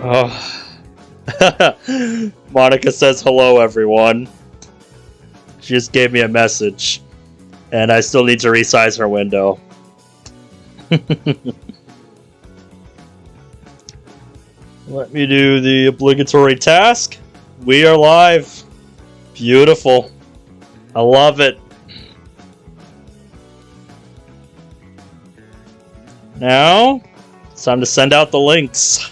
Oh. Monica says hello, everyone. She just gave me a message, and I still need to resize her window. Let me do the obligatory task. We are live. Beautiful. I love it. Now, it's time to send out the links.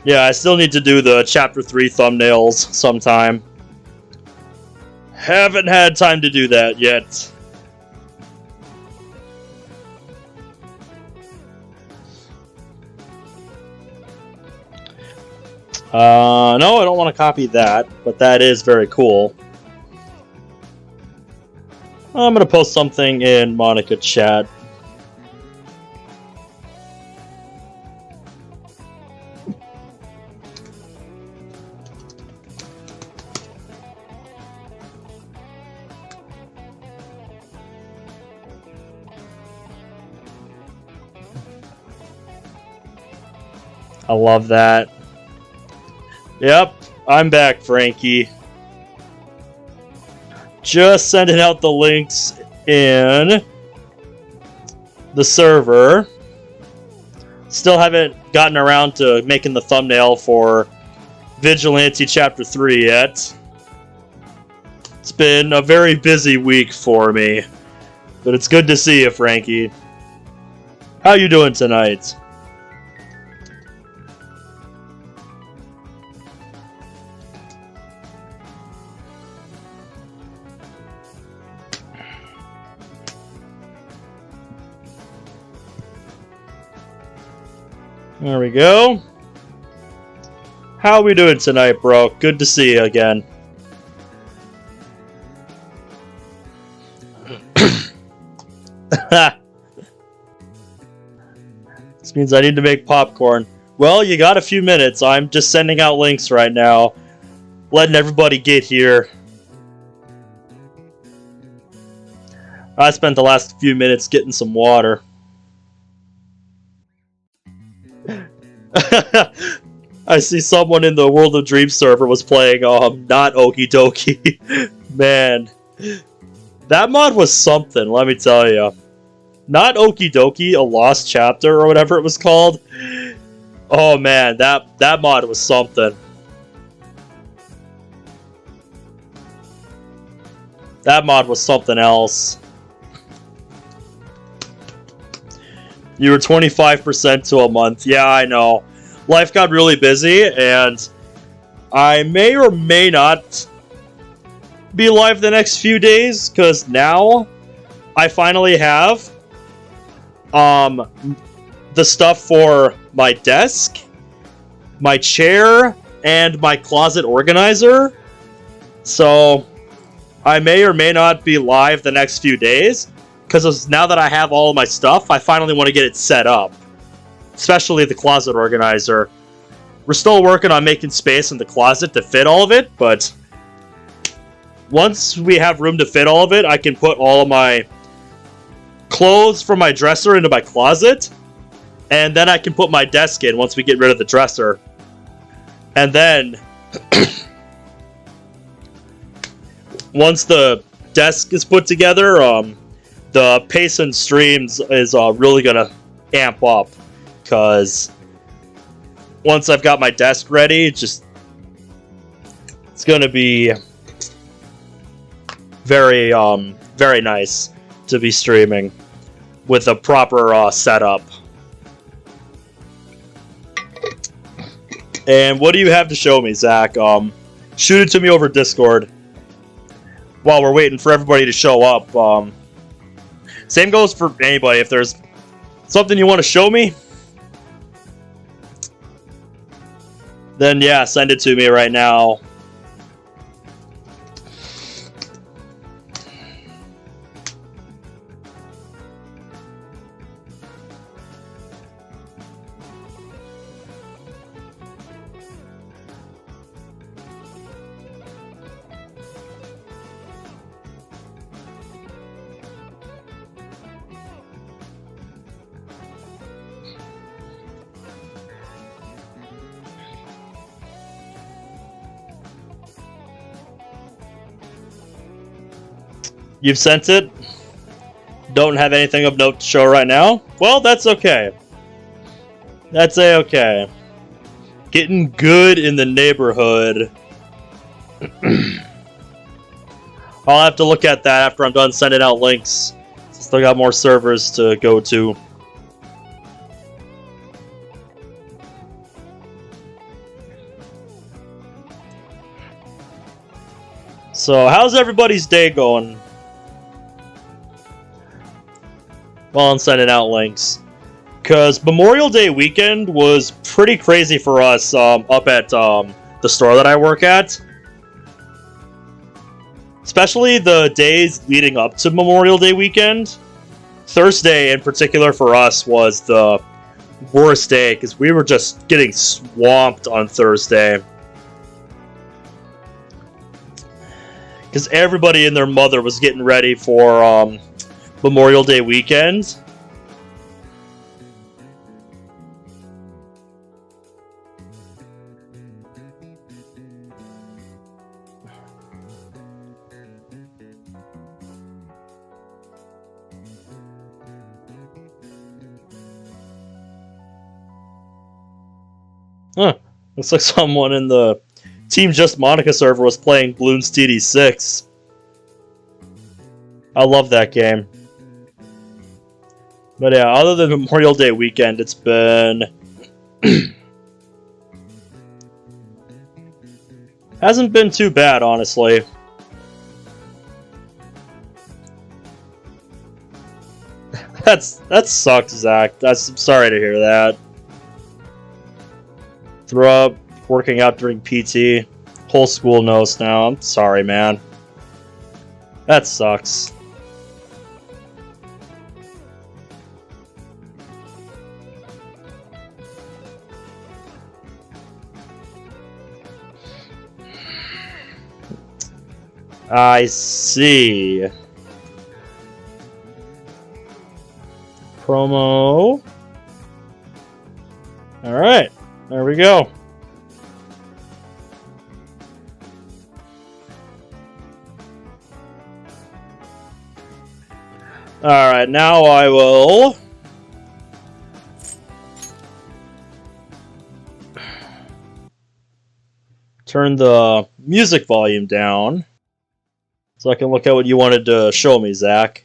Yeah, I still need to do the Chapter 3 thumbnails sometime. Haven't had time to do that yet. No, I don't want to copy that, but that is very cool. I'm going to post something in Monica chat. I love that. Yep, I'm back, Frankie. Just sending out the links in the server. Still haven't gotten around to making the thumbnail for Vigilante Chapter 3 yet. It's been a very busy week for me. But it's good to see you, Frankie. How you doing tonight? There we go. How are we doing tonight, bro? Good to see you again. This means I need to make popcorn. Well, you got a few minutes. I'm just sending out links right now. Letting everybody get here. I spent the last few minutes getting some water. I see someone in the World of Dreams server was playing not Doki Doki. Man, that mod was something, let me tell you. Not Okie Dokie, a lost chapter or whatever it was called. Oh man, that mod was something. That mod was something else. You were 25% to a month. Yeah, I know. Life got really busy, and I may or may not be live the next few days, because now I finally have the stuff for my desk, my chair, and my closet organizer. So I may or may not be live the next few days, because now that I have all of my stuff, I finally want to get it set up. Especially the closet organizer. We're still working on making space in the closet to fit all of it, but once we have room to fit all of it, I can put all of my clothes from my dresser into my closet, and then I can put my desk in once we get rid of the dresser. And then once the desk is put together, the pace and streams is really gonna amp up, because once I've got my desk ready, it's gonna be very very nice to be streaming with a proper setup. And what do you have to show me, Zach? Shoot it to me over Discord while we're waiting for everybody to show up. Same goes for anybody. If there's something you want to show me, then yeah, send it to me right now. You've sent it? Don't have anything of note to show right now? Well, that's okay. That's a-okay. Getting good in the neighborhood. I'll have to look at that after I'm done sending out links. Still got more servers to go to. So, how's everybody's day going? While I'm sending out links. Because Memorial Day weekend was pretty crazy for us up at the store that I work at. Especially the days leading up to Memorial Day weekend. Thursday, in particular, for us was the worst day, because we were just getting swamped on Thursday. Because everybody and their mother was getting ready for Memorial Day weekend. Huh. Looks like someone in the Team Just Monica server was playing Bloons TD6. I love that game. But yeah, other than Memorial Day weekend, it's been... hasn't been too bad, honestly. That sucks, Zach. I'm sorry to hear that. Throw up, working out during PT. Whole school knows now. I'm sorry, man. That sucks. I see. Promo. Alright, there we go. Alright, now I will... turn the music volume down so I can look at what you wanted to show me, Zach,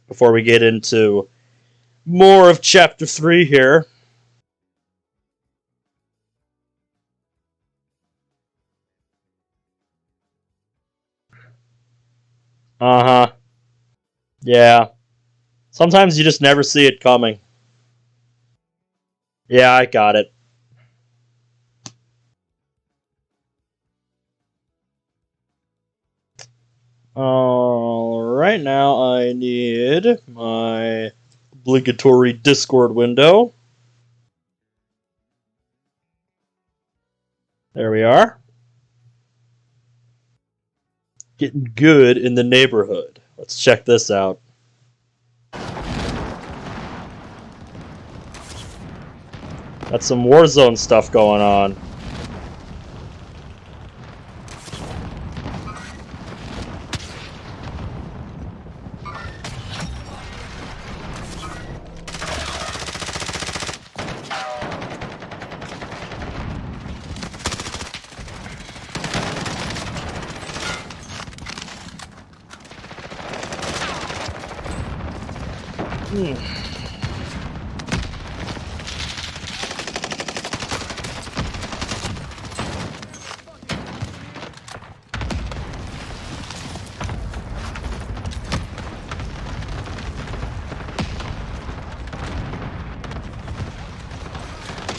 before we get into more of Chapter 3 here. Uh-huh. Yeah. Sometimes you just never see it coming. Yeah, I got it. Alright, now I need my obligatory Discord window. There we are. Getting good in the neighborhood. Let's check this out. Got some Warzone stuff going on.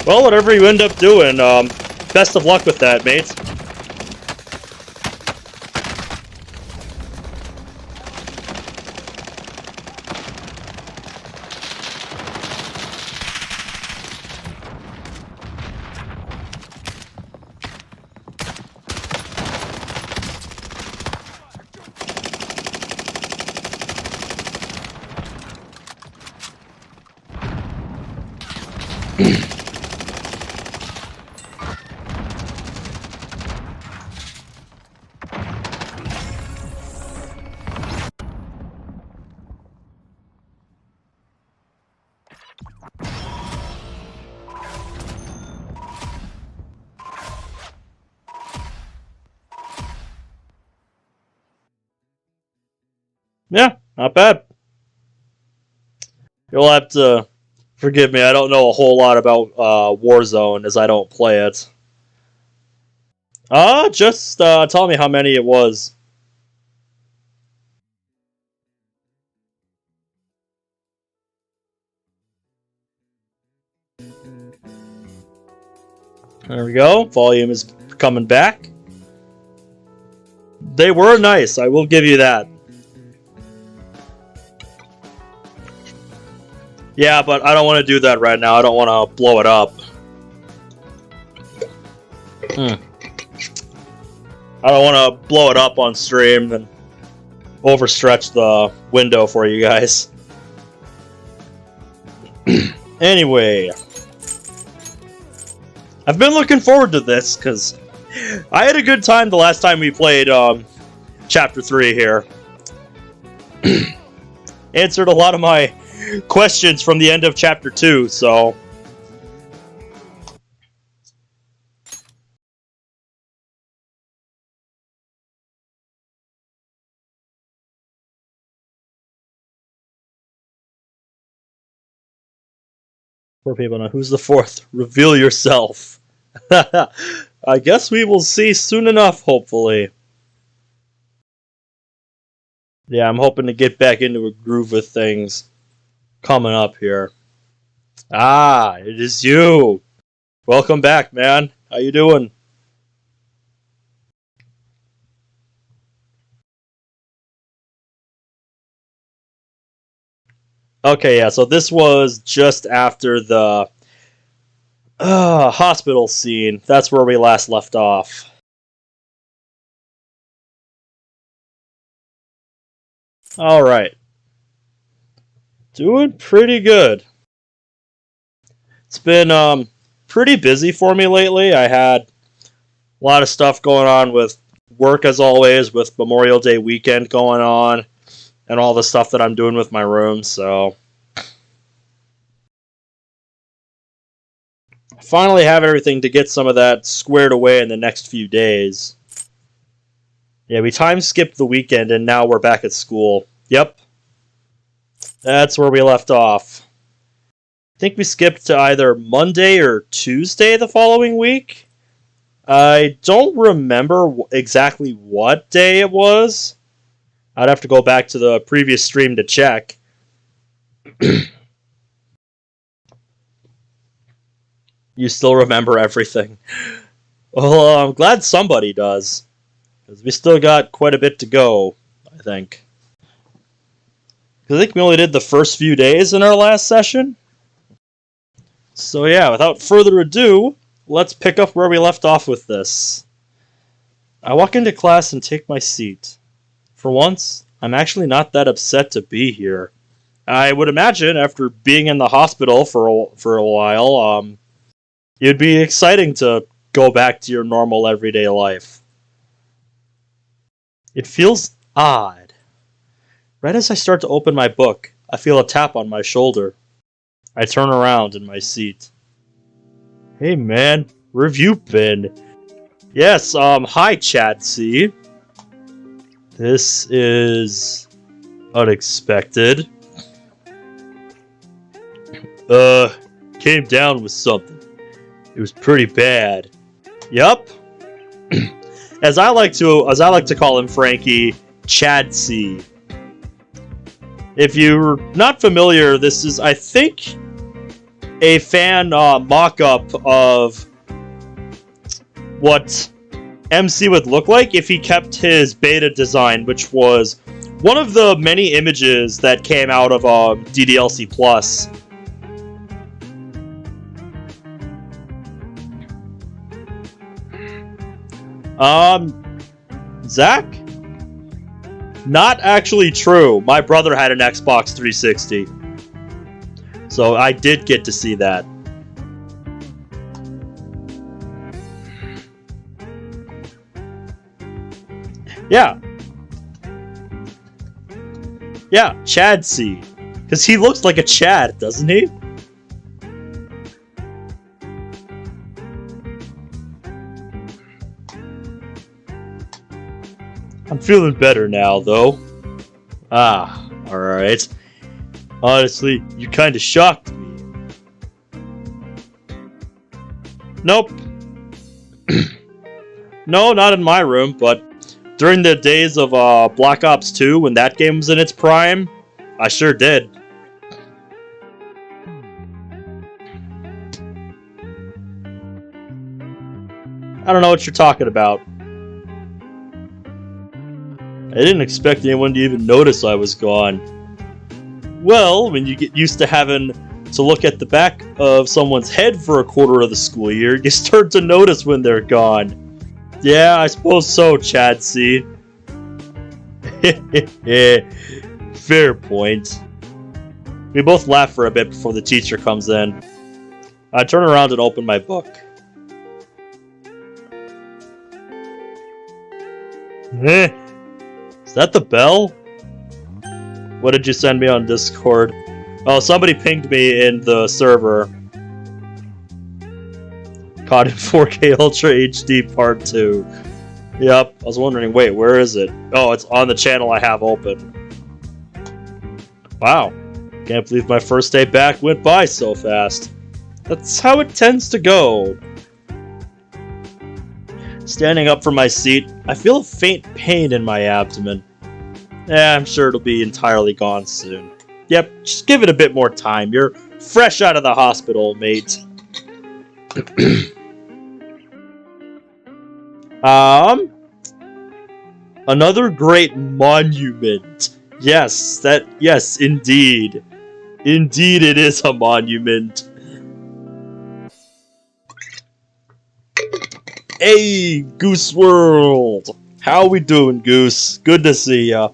Well, whatever you end up doing, best of luck with that, mate. Yeah, not bad. You'll have to forgive me. I don't know a whole lot about Warzone as I don't play it. Just tell me how many it was. There we go. Volume is coming back. They were nice, I will give you that. Yeah, but I don't want to do that right now. I don't want to blow it up. I don't want to blow it up on stream and overstretch the window for you guys. Anyway, I've been looking forward to this because I had a good time the last time we played Chapter 3 here. Answered a lot of my questions from the end of Chapter 2, so... Poor people know. Who's the fourth? Reveal yourself. I guess we will see soon enough, hopefully. Yeah, I'm hoping to get back into a groove with things coming up here. Ah, it is you. Welcome back, man. How you doing? Okay, yeah, so this was just after the hospital scene. That's where we last left off. Alright. Doing pretty good. It's been pretty busy for me lately. I had a lot of stuff going on with work as always, with Memorial Day weekend going on, and all the stuff that I'm doing with my room, so... I finally have everything to get some of that squared away in the next few days. Yeah, we time skipped the weekend, and now we're back at school. Yep. That's where we left off. I think we skipped to either Monday or Tuesday the following week. I don't remember exactly what day it was. I'd have to go back to the previous stream to check. You still remember everything. Well, I'm glad somebody does. Because we still got quite a bit to go, I think. I think we only did the first few days in our last session. So yeah, without further ado, let's pick up where we left off with this. I walk into class and take my seat. For once, I'm actually not that upset to be here. I would imagine after being in the hospital for a while, it'd be exciting to go back to your normal everyday life. It feels odd. Right as I start to open my book, I feel a tap on my shoulder. I turn around in my seat. Hey man, where have you been? Yes, hi Chad C. This is unexpected. Came down with something. It was pretty bad. Yup. As I like to call him, Frankie, Chad C. If you're not familiar, this is, I think, a fan mock-up of what MC would look like if he kept his beta design, which was one of the many images that came out of DDLC Plus. Zach? Not actually true. My brother had an Xbox 360. So I did get to see that. Yeah. Yeah, Chad C. Because he looks like a Chad, doesn't he? I'm feeling better now, though. Ah, alright. Honestly, you kinda shocked me. Nope. No, not in my room, but during the days of Black Ops 2, when that game was in its prime, I sure did. I don't know what you're talking about. I didn't expect anyone to even notice I was gone. Well, when you get used to having to look at the back of someone's head for a quarter of the school year, you start to notice when they're gone. Yeah, I suppose so, Chad C. Fair point. We both laugh for a bit before the teacher comes in. I turn around and open my book. Is that the bell? What did you send me on Discord? Oh, somebody pinged me in the server. Caught in 4K Ultra HD Part 2. Yep, I was wondering, wait, where is it? Oh, it's on the channel I have open. Wow. Can't believe my first day back went by so fast. That's how it tends to go. Standing up from my seat, I feel a faint pain in my abdomen. I'm sure it'll be entirely gone soon. Yep, just give it a bit more time. You're fresh out of the hospital, mate. Another great monument. Yes, indeed. Indeed it is a monument. Hey, Goose World! How we doing, Goose? Good to see ya.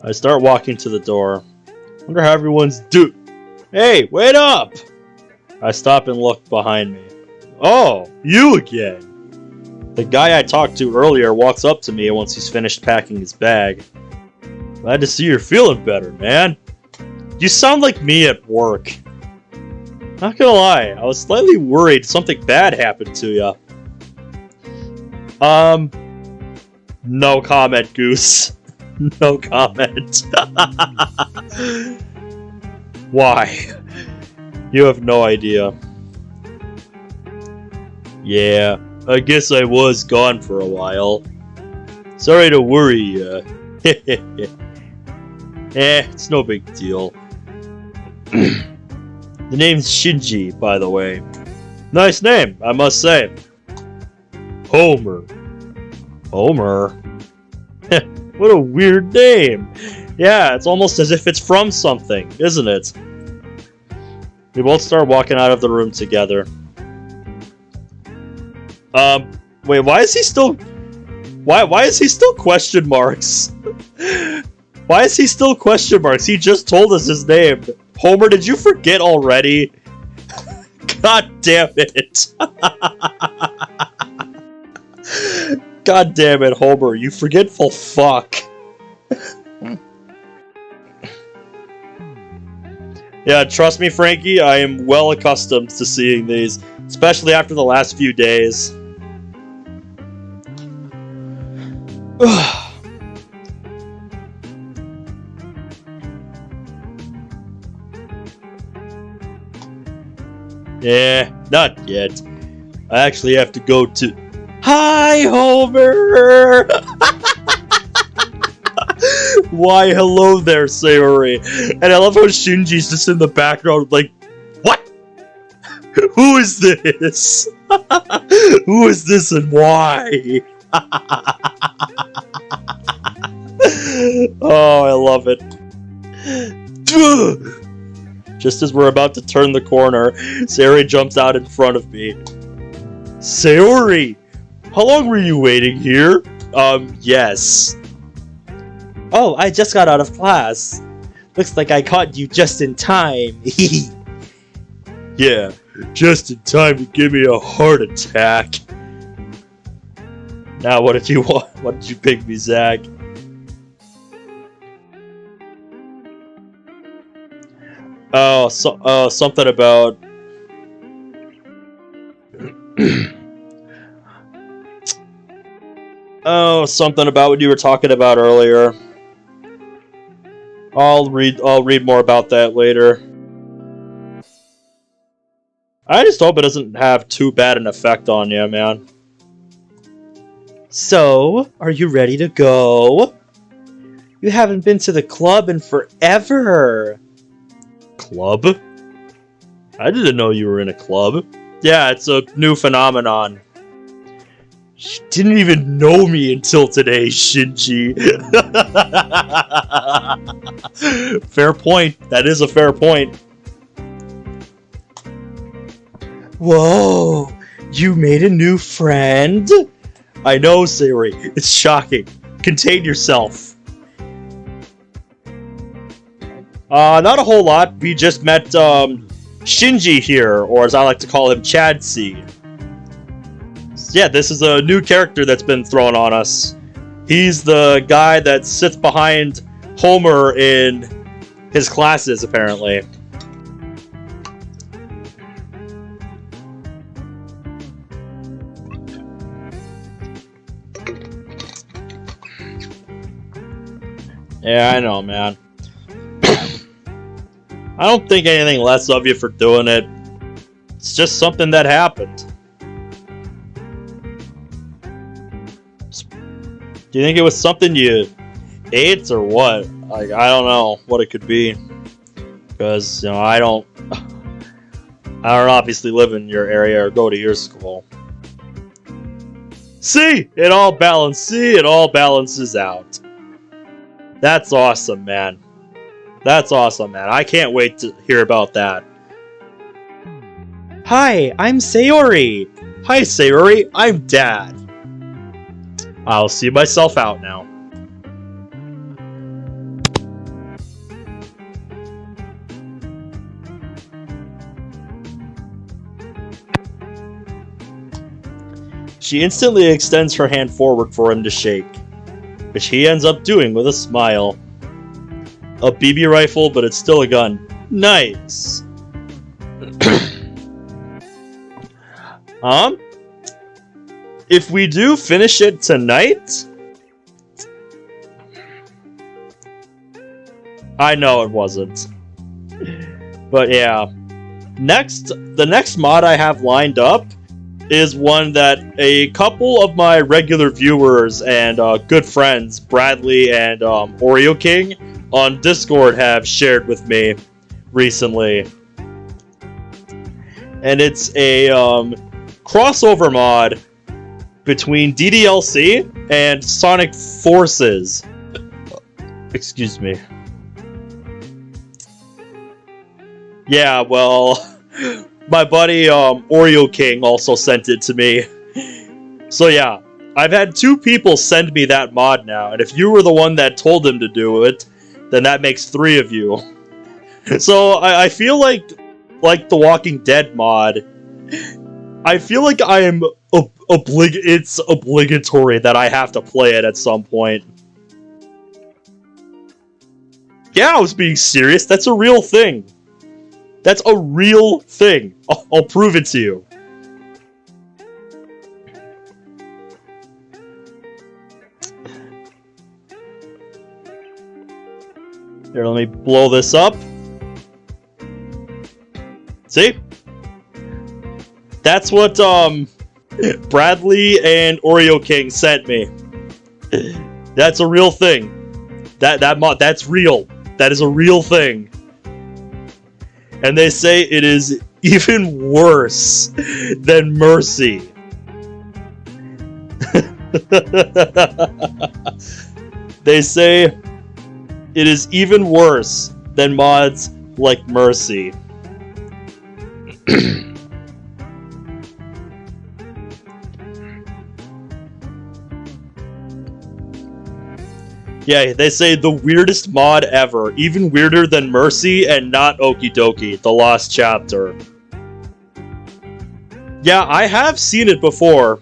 I start walking to the door. Wonder how everyone's Hey, wait up! I stop and look behind me. Oh, you again! The guy I talked to earlier walks up to me once he's finished packing his bag. Glad to see you're feeling better, man. You sound like me at work. Not gonna lie, I was slightly worried something bad happened to ya. No comment, Goose. No comment. Why? You have no idea. Yeah, I guess I was gone for a while. Sorry to worry ya. It's no big deal. The name's Shinji, by the way. Nice name, I must say. Homer. Homer? What a weird name. Yeah, it's almost as if it's from something, isn't it? We both start walking out of the room together. Wait, why is he still... Why is he still question marks? Why is he still question marks? He just told us his name. Homer, did you forget already? God damn it. God damn it, Homer, you forgetful fuck. Yeah, trust me, Frankie, I am well accustomed to seeing these, especially after the last few days. Yeah, not yet. I actually have to go to... Hi, Homer! Why, hello there, Sayori. And I love how Shinji's just in the background like, what? Who is this? Who is this and why? Oh, I love it. Just as we're about to turn the corner, Sayori jumps out in front of me. Sayori! How long were you waiting here? Yes. Oh, I just got out of class. Looks like I caught you just in time. Yeah, just in time to give me a heart attack. Now, what did you want? What did you pick me, Zach? Oh, something about... Oh, something about what you were talking about earlier. I'll read more about that later. I just hope it doesn't have too bad an effect on you, man. So, are you ready to go? You haven't been to the club in forever. Club? I didn't know you were in a club. Yeah, it's a new phenomenon. You didn't even know me until today, Shinji. Fair point. That is a fair point. Whoa! You made a new friend? I know, Sayori. It's shocking. Contain yourself. Not a whole lot. We just met, Shinji here, or as I like to call him, Chadsey. Yeah, this is a new character that's been thrown on us. He's the guy that sits behind Homer in his classes, apparently. Yeah, I know, man. I don't think anything less of you for doing it. It's just something that happened. Do you think it was something you ate or what? Like, I don't know what it could be. Because, you know, I don't obviously live in your area or go to your school. See? It all balances out. That's awesome, man. That's awesome, man. I can't wait to hear about that. Hi, I'm Sayori. Hi, Sayori. I'm Dad. I'll see myself out now. She instantly extends her hand forward for him to shake, which he ends up doing with a smile. A BB rifle, but it's still a gun. Nice. If we do finish it tonight... I know it wasn't. But yeah. The next mod I have lined up is one that a couple of my regular viewers and good friends, Bradley and Oreo King, on Discord have shared with me recently. And it's a crossover mod between DDLC and Sonic Forces. Excuse me. Yeah, well, my buddy Oreo King also sent it to me. So yeah, I've had 2 people send me that mod now, and if you were the one that told him to do it, then that makes 3 of you. So I feel like the Walking Dead mod, I feel like I am it's obligatory that I have to play it at some point. Yeah, I was being serious. That's a real thing. That's a real thing. I'll prove it to you. Here, let me blow this up. See? That's what, Bradley and Oreo King sent me. That's a real thing. That mod, that's real. That is a real thing. And they say it is even worse than Mercy. They say it is even worse than mods like Mercy. Yeah, they say the weirdest mod ever, even weirder than Mercy and not Okie Doki, the Lost Chapter. Yeah, I have seen it before.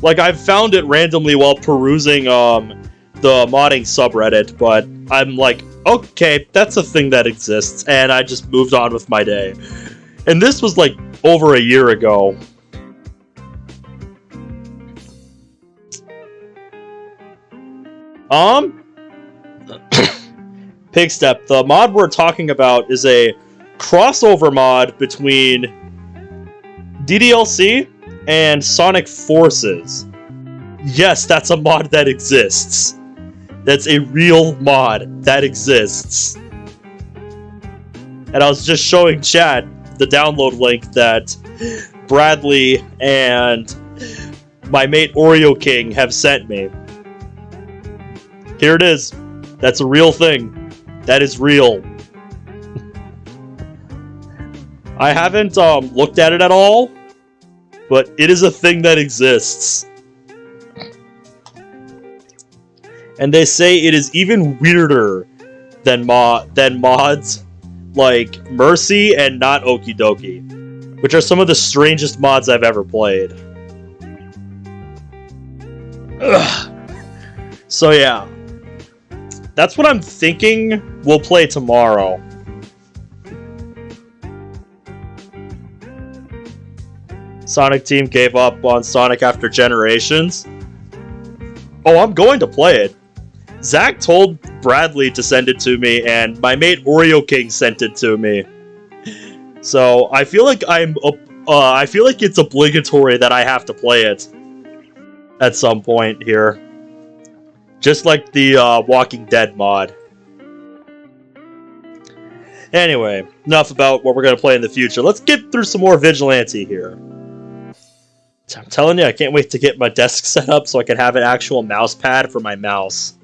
Like, I've found it randomly while perusing the modding subreddit, but I'm like, okay, that's a thing that exists, and I just moved on with my day. And this was like over a year ago. Um, Pigstep, the mod we're talking about is a crossover mod between DDLC and Sonic Forces. Yes, that's a mod that exists. That's a real mod that exists. And I was just showing chat the download link that Bradley and my mate Oreo King have sent me. Here it is. That's a real thing. That is real. I haven't looked at it at all, but it is a thing that exists. And they say it is even weirder than mods like Mercy and Not Okie Doki, which are some of the strangest mods I've ever played. Ugh. So yeah, that's what I'm thinking we'll play tomorrow. Sonic Team gave up on Sonic after Generations. Oh, I'm going to play it. Zach told Bradley to send it to me, and my mate Oreo King sent it to me. So I feel like I feel like it's obligatory that I have to play it at some point here, just like the Walking Dead mod. Anyway, enough about what we're gonna play in the future. Let's get through some more Vigilante here. I'm telling you, I can't wait to get my desk set up so I can have an actual mouse pad for my mouse.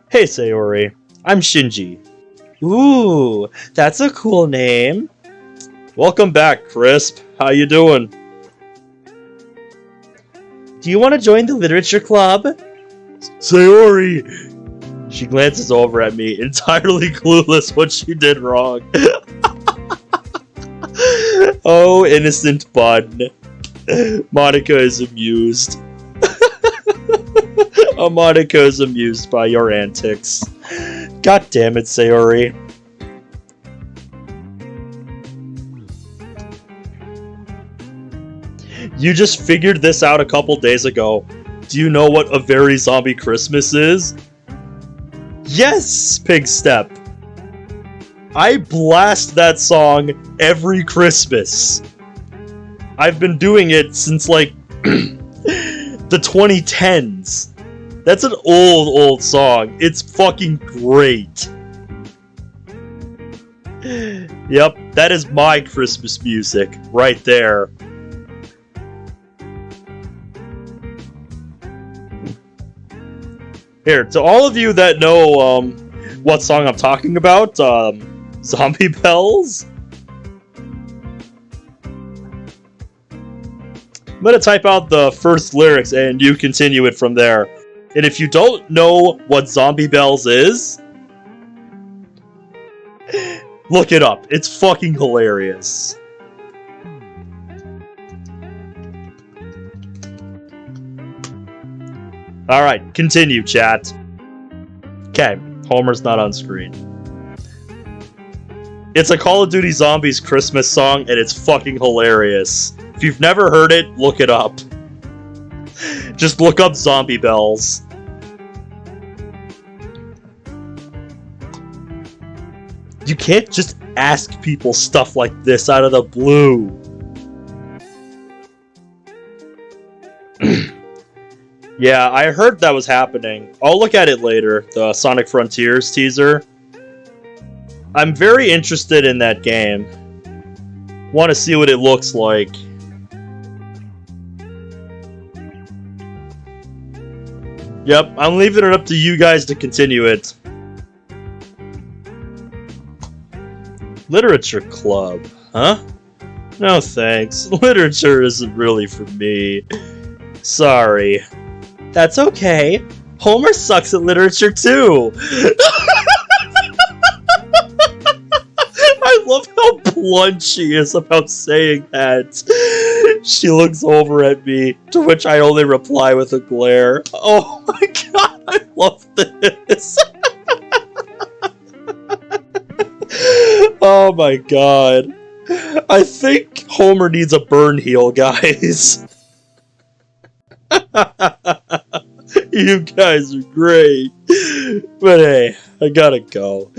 Hey Sayori, I'm Shinji. Ooh, that's a cool name. Welcome back, Crisp. How you doing? Do you want to join the literature club? Sayori! She glances over at me, entirely clueless what she did wrong. Oh, innocent bun. Monica is amused. Monica is amused by your antics. God damn it, Sayori. You just figured this out a couple days ago. Do you know what A Very Zombie Christmas is? Yes, Pigstep! I blast that song every Christmas. I've been doing it since, like, the 2010s. That's an old song. It's fucking great. Yep, that is my Christmas music right there. Here, to all of you that know what song I'm talking about, Zombie Bells. I'm gonna type out the first lyrics and you continue it from there. And if you don't know what Zombie Bells is, look it up. It's fucking hilarious. Alright, continue, chat. Okay, Homer's not on screen. It's a Call of Duty Zombies Christmas song, and it's fucking hilarious. If you've never heard it, look it up. Just look up Zombie Bells. You can't just ask people stuff like this out of the blue. Yeah, I heard that was happening. I'll look at it later, the Sonic Frontiers teaser. I'm very interested in that game. Want to see what it looks like. Yep, I'm leaving it up to you guys to continue it. Literature club, huh? No thanks. Literature isn't really for me. Sorry. That's okay. Homer sucks at literature too. I love how blunt she is about saying that. She looks over at me, to which I only reply with a glare. Oh my god, I love this. Oh my god. I think Homer needs a burn heal, guys. You guys are great. But hey, I gotta go.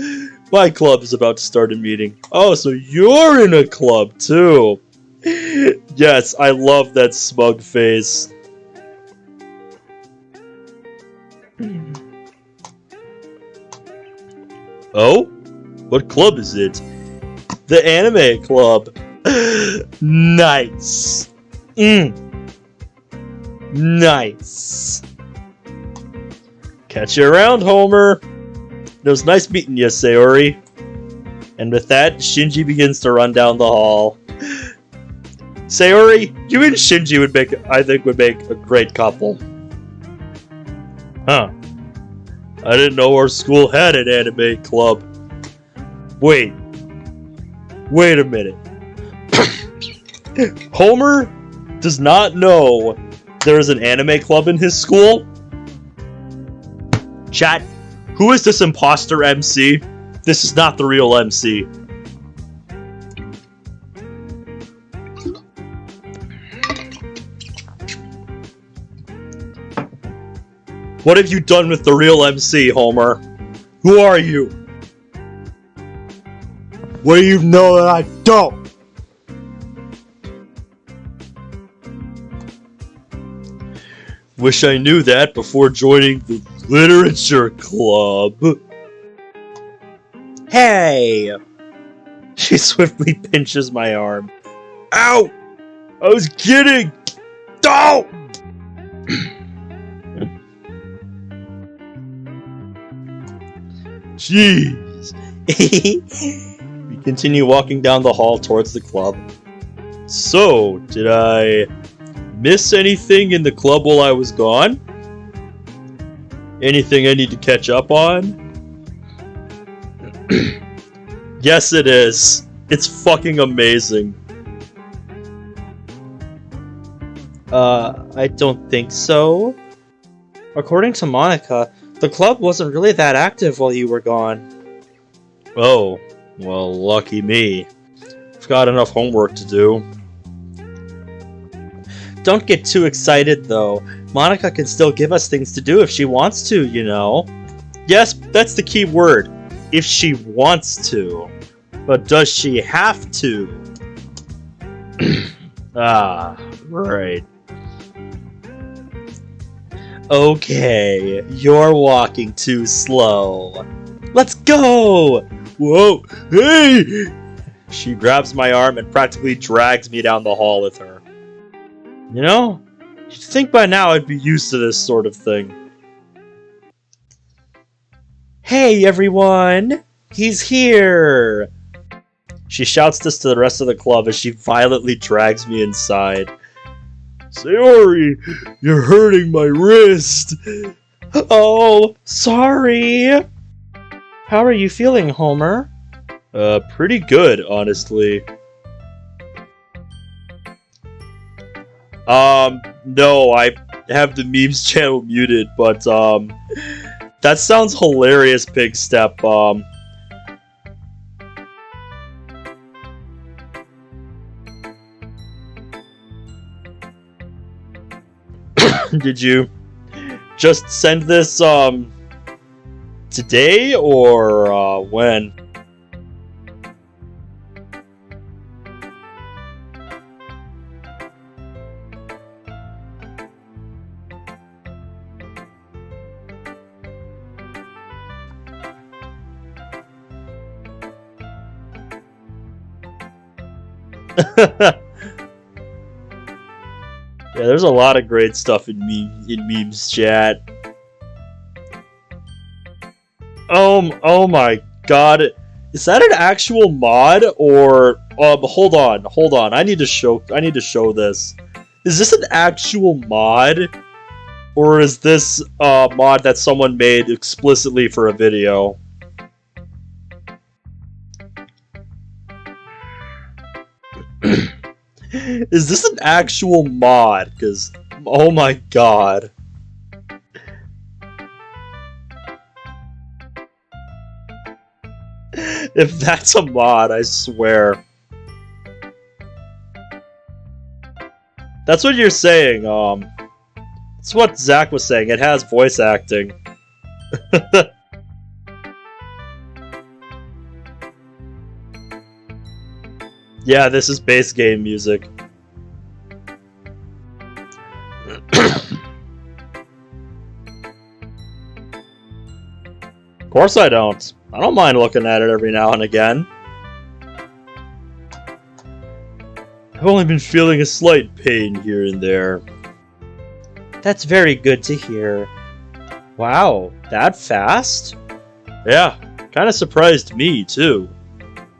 My club is about to start a meeting. Oh, so you're in a club too. Yes, I love that smug face. Oh? What club is it? The anime club. Nice. Nice. Catch you around, Homer. It was nice meeting you, Sayori. And with that, Shinji begins to run down the hall. Sayori, you and Shinji would make a great couple. Huh. I didn't know our school had an anime club. Wait a minute. Homer does not know there's an anime club in his school? Chat, who is this imposter MC? This is not the real MC. What have you done with the real MC, Homer? Who are you? What do you know that I don't? Wish I knew that before joining the literature club. Hey! She swiftly pinches my arm. Ow! I was kidding! Don't! Jeez. We continue walking down the hall towards the club. So, did I miss anything in the club while I was gone? Anything I need to catch up on? Yes, it is. It's fucking amazing. I don't think so. According to Monica, the club wasn't really that active while you were gone. Oh, well, lucky me. I've got enough homework to do. Don't get too excited, though. Monica can still give us things to do if she wants to, you know. Yes, that's the key word. If she wants to. But does she have to? Ah, right. Okay, you're walking too slow. Let's go! Whoa, hey! She grabs my arm and practically drags me down the hall with her. You know, you'd think by now I'd be used to this sort of thing. Hey everyone! He's here! She shouts this to the rest of the club as she violently drags me inside. Sayori, you're hurting my wrist! Oh, sorry! How are you feeling, Homer? Pretty good, honestly. No, I have the memes channel muted, but, that sounds hilarious, Big Step. Did you just send this, today, or, when? Yeah, there's a lot of great stuff in memes chat. Oh my god. Is that an actual mod or hold on. I need to show this. Is this an actual mod? Or is this a mod that someone made explicitly for a video? Is this an actual mod? Because, oh my god. If that's a mod, I swear. That's what you're saying, It's what Zach was saying, it has voice acting. Yeah, this is base game music. Of course I don't. I don't mind looking at it every now and again. I've only been feeling a slight pain here and there. That's very good to hear. Wow, that fast? Yeah, kinda surprised me, too.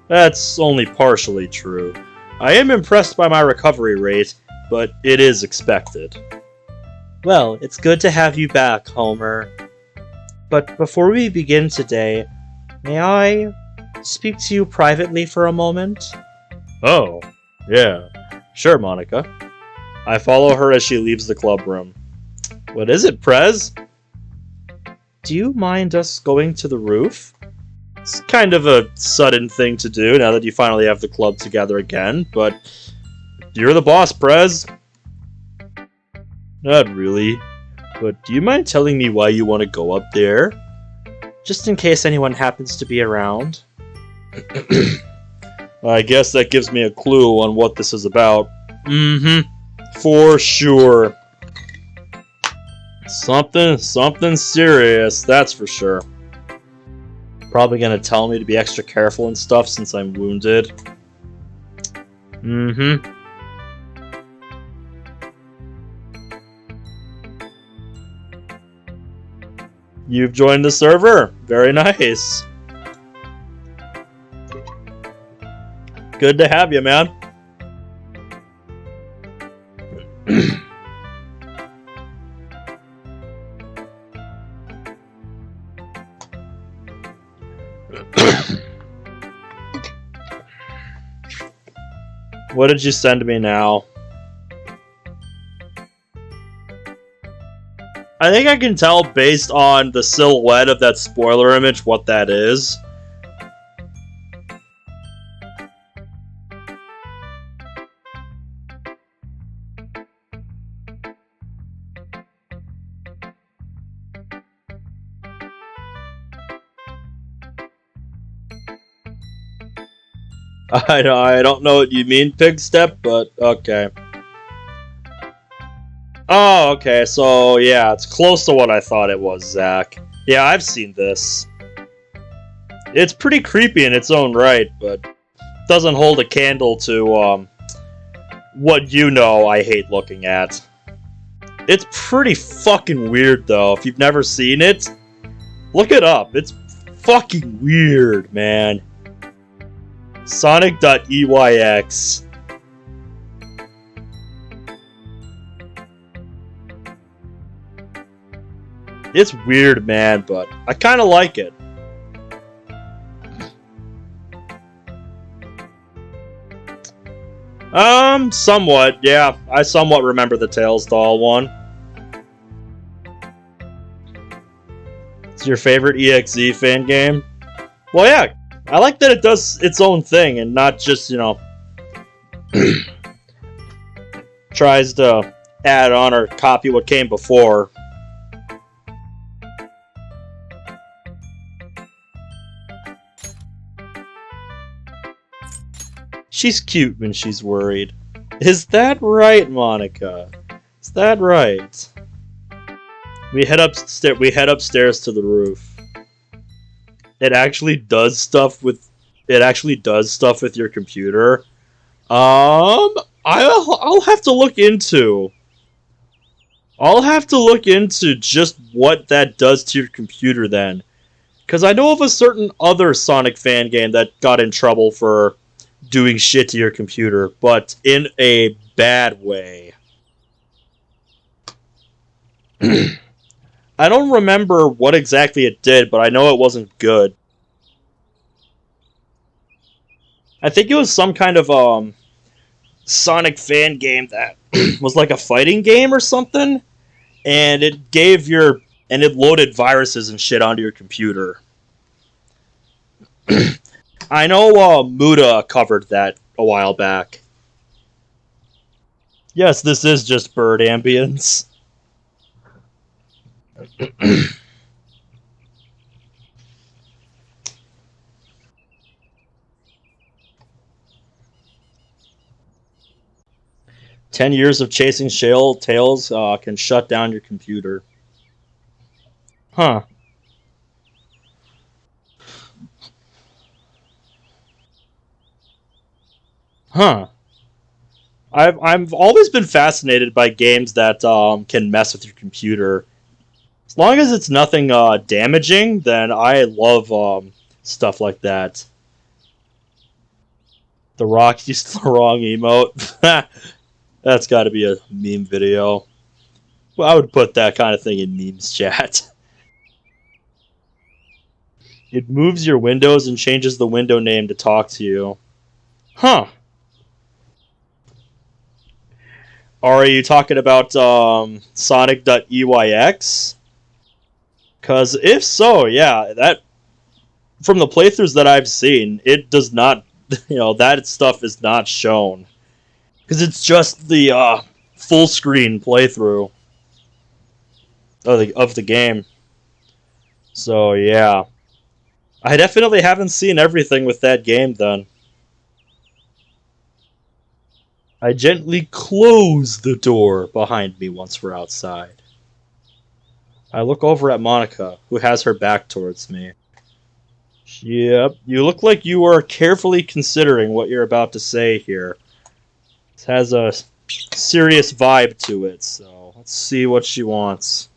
That's only partially true. I am impressed by my recovery rate, but it is expected. Well, it's good to have you back, Homer. But before we begin today, may I speak to you privately for a moment? Oh, yeah. Sure, Monica. I follow her as she leaves the club room. What is it, Prez? Do you mind us going to the roof? It's kind of a sudden thing to do now that you finally have the club together again, but you're the boss, Prez. Not really, but do you mind telling me why you want to go up there? Just in case anyone happens to be around. I guess that gives me a clue on what this is about. For sure. Something serious, that's for sure. Probably gonna tell me to be extra careful and stuff since I'm wounded. You've joined the server. Very nice. Good to have you, man. What did you send me now? I think I can tell based on the silhouette of that spoiler image what that is. I don't know what you mean, Pigstep, but okay. Oh, okay, so yeah, it's close to what I thought it was, Zach. Yeah, I've seen this. It's pretty creepy in its own right, but doesn't hold a candle to, what you know I hate looking at. It's pretty fucking weird, though. If you've never seen it, look it up. It's fucking weird, man. Sonic.eyx. It's weird, man, but I kind of like it. Somewhat, yeah. I somewhat remember the Tails doll one. It's your favorite EXE fan game? Well, yeah. I like that it does its own thing and not just, you know, tries to add on or copy what came before. She's cute when she's worried. Is that right, Monica? Is that right? We head upstairs to the roof. It actually does stuff with your computer. I'll have to look into just what that does to your computer then. Because I know of a certain other Sonic fan game that got in trouble for doing shit to your computer, but in a bad way. I don't remember what exactly it did, but I know it wasn't good. I think it was some kind of Sonic fan game that was like a fighting game or something, and it loaded viruses and shit onto your computer. I know Muda covered that a while back. Yes, this is just bird ambience. "10 years of chasing shale tails can shut down your computer." Huh. Huh. I've always been fascinated by games that can mess with your computer. As long as it's nothing damaging, then I love stuff like that. The Rock used the wrong emote. That's got to be a meme video. Well, I would put that kind of thing in memes chat. It moves your windows and changes the window name to talk to you. Huh. Are you talking about Sonic.EYX? Because if so, yeah, that from the playthroughs that I've seen, it does not, that stuff is not shown. Because it's just the full screen playthrough of the game. So, yeah. I definitely haven't seen everything with that game then. I gently close the door behind me once we're outside. I look over at Monica, who has her back towards me. Yep, you look like you are carefully considering what you're about to say here. It has a serious vibe to it, so let's see what she wants.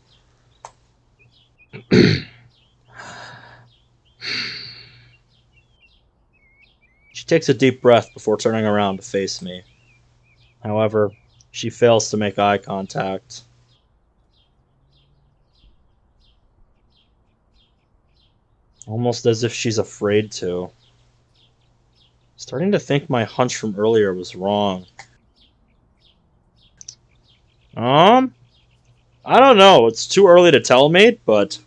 She takes a deep breath before turning around to face me. However, she fails to make eye contact. Almost as if she's afraid to. Starting to think my hunch from earlier was wrong. I don't know. It's too early to tell, mate, but...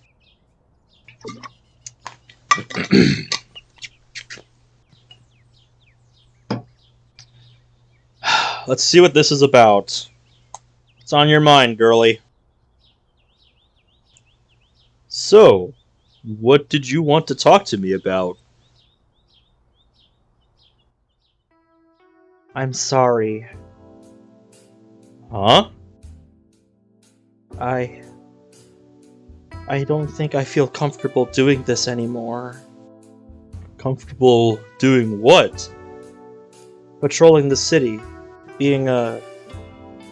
Let's see what this is about. What's on your mind, girlie? So, what did you want to talk to me about? I'm sorry. Huh? I don't think I feel comfortable doing this anymore. Comfortable doing what? Patrolling the city. Being a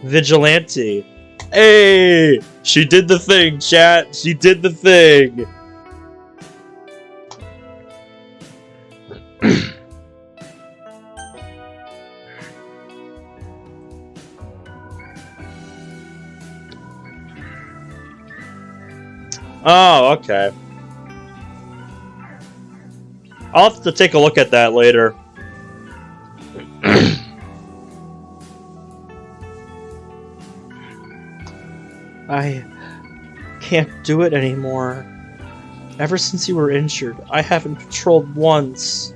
vigilante. Hey! She did the thing, chat! She did the thing! Oh, okay. I'll have to take a look at that later. I can't do it anymore. Ever since you were injured, I haven't patrolled once.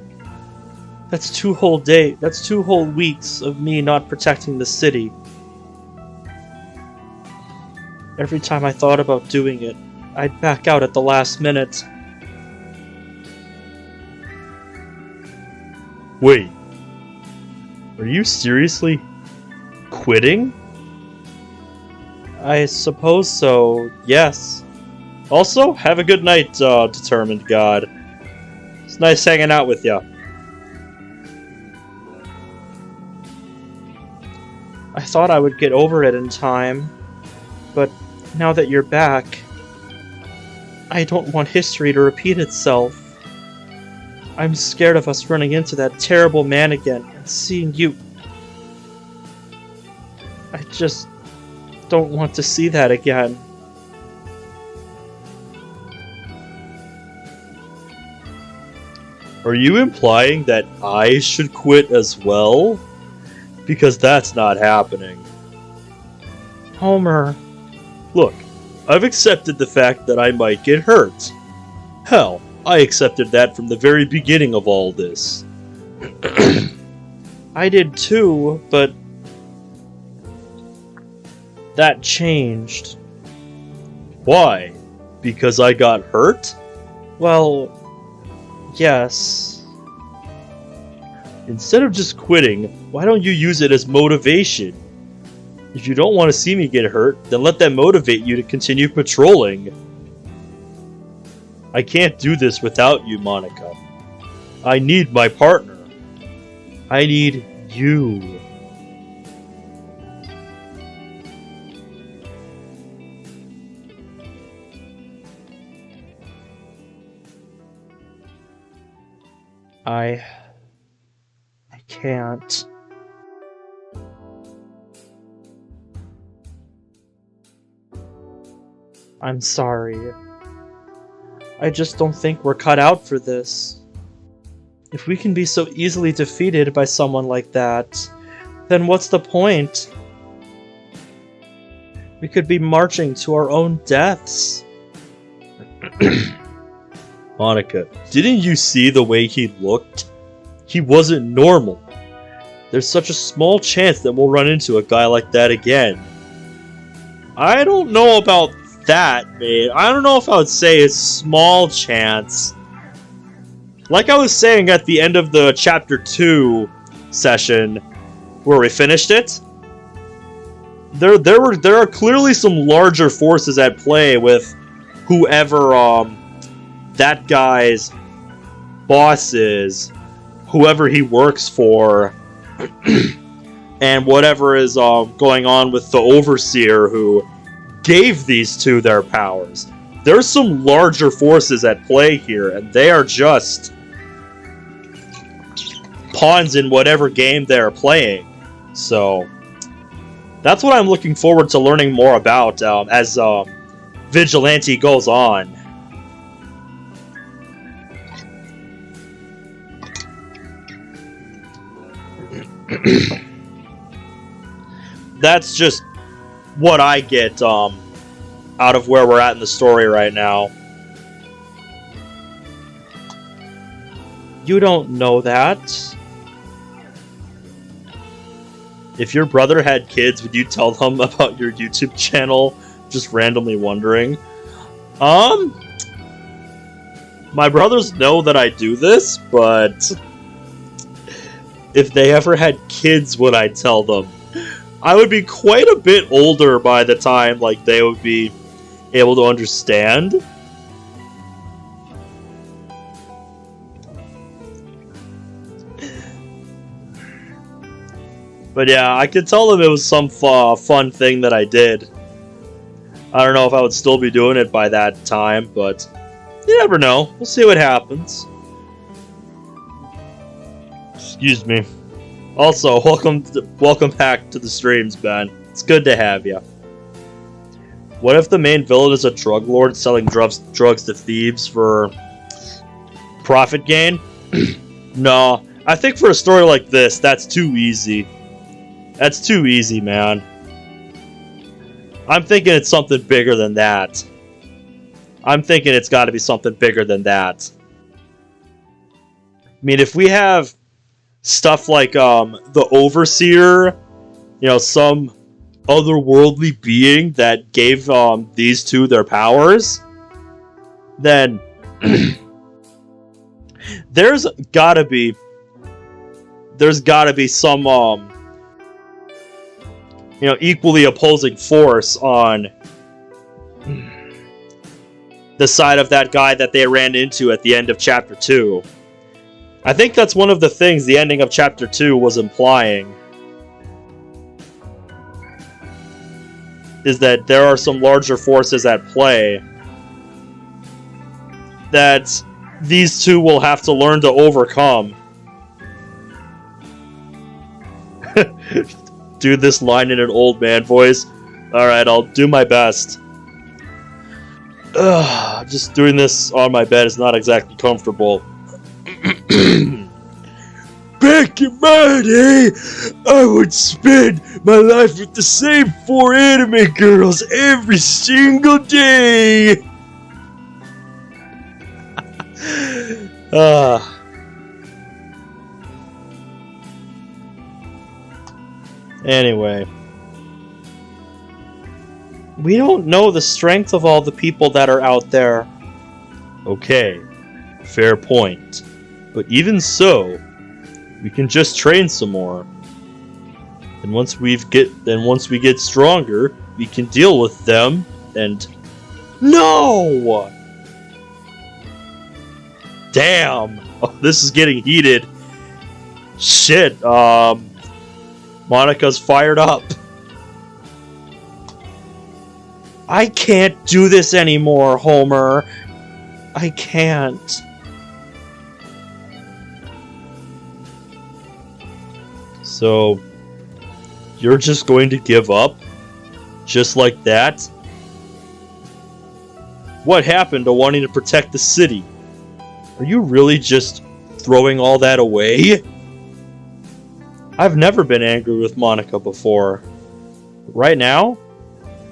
That's 2 whole days. That's 2 whole weeks of me not protecting the city. Every time I thought about doing it, I'd back out at the last minute. Wait. Are you seriously quitting? I suppose so, yes. Also, have a good night, determined god. It's nice hanging out with ya. I thought I would get over it in time, but now that you're back, I don't want history to repeat itself. I'm scared of us running into that terrible man again and seeing you. I just don't want to see that again. Are you implying that I should quit as well? Because that's not happening. Homer. Look, I've accepted the fact that I might get hurt. Hell, I accepted that from the very beginning of all this. I did too, but that changed. Why? Because I got hurt? Well, yes. Instead of just quitting, why don't you use it as motivation? If you don't want to see me get hurt, then let that motivate you to continue patrolling. I can't do this without you, Monica. I need my partner. I need you. I can't. I'm sorry. I just don't think we're cut out for this. If we can be so easily defeated by someone like that, then what's the point? We could be marching to our own deaths. Monica, didn't you see the way he looked? He wasn't normal. There's such a small chance that we'll run into a guy like that again. I don't know about that, mate. I don't know if I would say a small chance. Like I was saying at the end of the Chapter 2 session, where we finished it, there are clearly some larger forces at play with whoever that guy's boss is, whoever he works for, and whatever is going on with the Overseer who gave these two their powers. There's some larger forces at play here, and they are just pawns in whatever game they're playing. So that's what I'm looking forward to learning more about as Vigilante goes on. That's just what I get out of where we're at in the story right now. You don't know that. If your brother had kids, would you tell them about your YouTube channel? Just randomly wondering. My brothers know that I do this, but if they ever had kids, would I tell them? I would be quite a bit older by the time like they would be able to understand. But yeah, I could tell them it was some fun thing that I did. I don't know if I would still be doing it by that time, but you never know. We'll see what happens. Excuse me. Also, welcome back to the streams, Ben. It's good to have you. What if the main villain is a drug lord selling drugs to thieves for profit gain? No, I think for a story like this, that's too easy. That's too easy, man. I'm thinking it's something bigger than that. I'm thinking it's got to be something bigger than that. I mean, if we have stuff like the Overseer, you know, some otherworldly being that gave these two their powers, then there's gotta be some you know, equally opposing force on the side of that guy that they ran into at the end of Chapter 2. I think that's one of the things the ending of Chapter 2 was implying. Is that there are some larger forces at play that these two will have to learn to overcome. Do this line in an old man voice. Alright, I'll do my best. Just doing this on my bed is not exactly comfortable. Back in my day, I would spend my life with the same 4 anime girls every single day. Anyway. We don't know the strength of all the people that are out there. Okay, fair point. But even so, we can just train some more. And once we get stronger, we can deal with them and... No! Damn! Oh, this is getting heated. Shit, Monica's fired up. I can't do this anymore, Homer. I can't. So, you're just going to give up? Just like that? What happened to wanting to protect the city? Are you really just throwing all that away? I've never been angry with Monica before. Right now,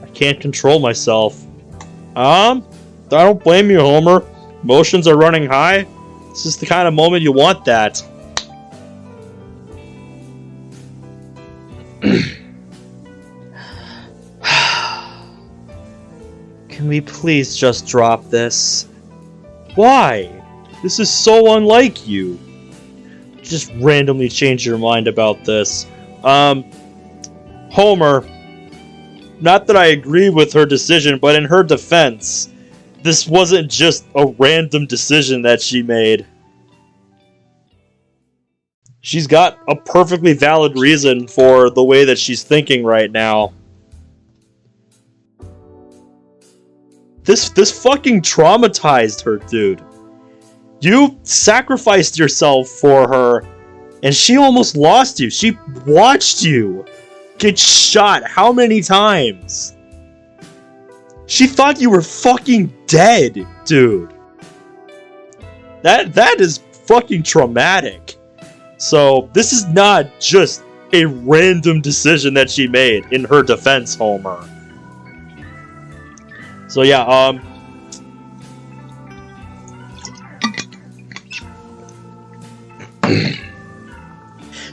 I can't control myself. I don't blame you, Homer. Emotions are running high. This is the kind of moment you want that. Can we please just drop this? Why? This is so unlike you. Just randomly change your mind about this. Homer, not that I agree with her decision, but in her defense, this wasn't just a random decision that she made. She's got a perfectly valid reason for the way that she's thinking right now. This fucking traumatized her, dude. You sacrificed yourself for her, and she almost lost you. She watched you get shot how many times? She thought you were fucking dead, dude. That is fucking traumatic. So, this is not just a random decision that she made in her defense, Homer. So yeah,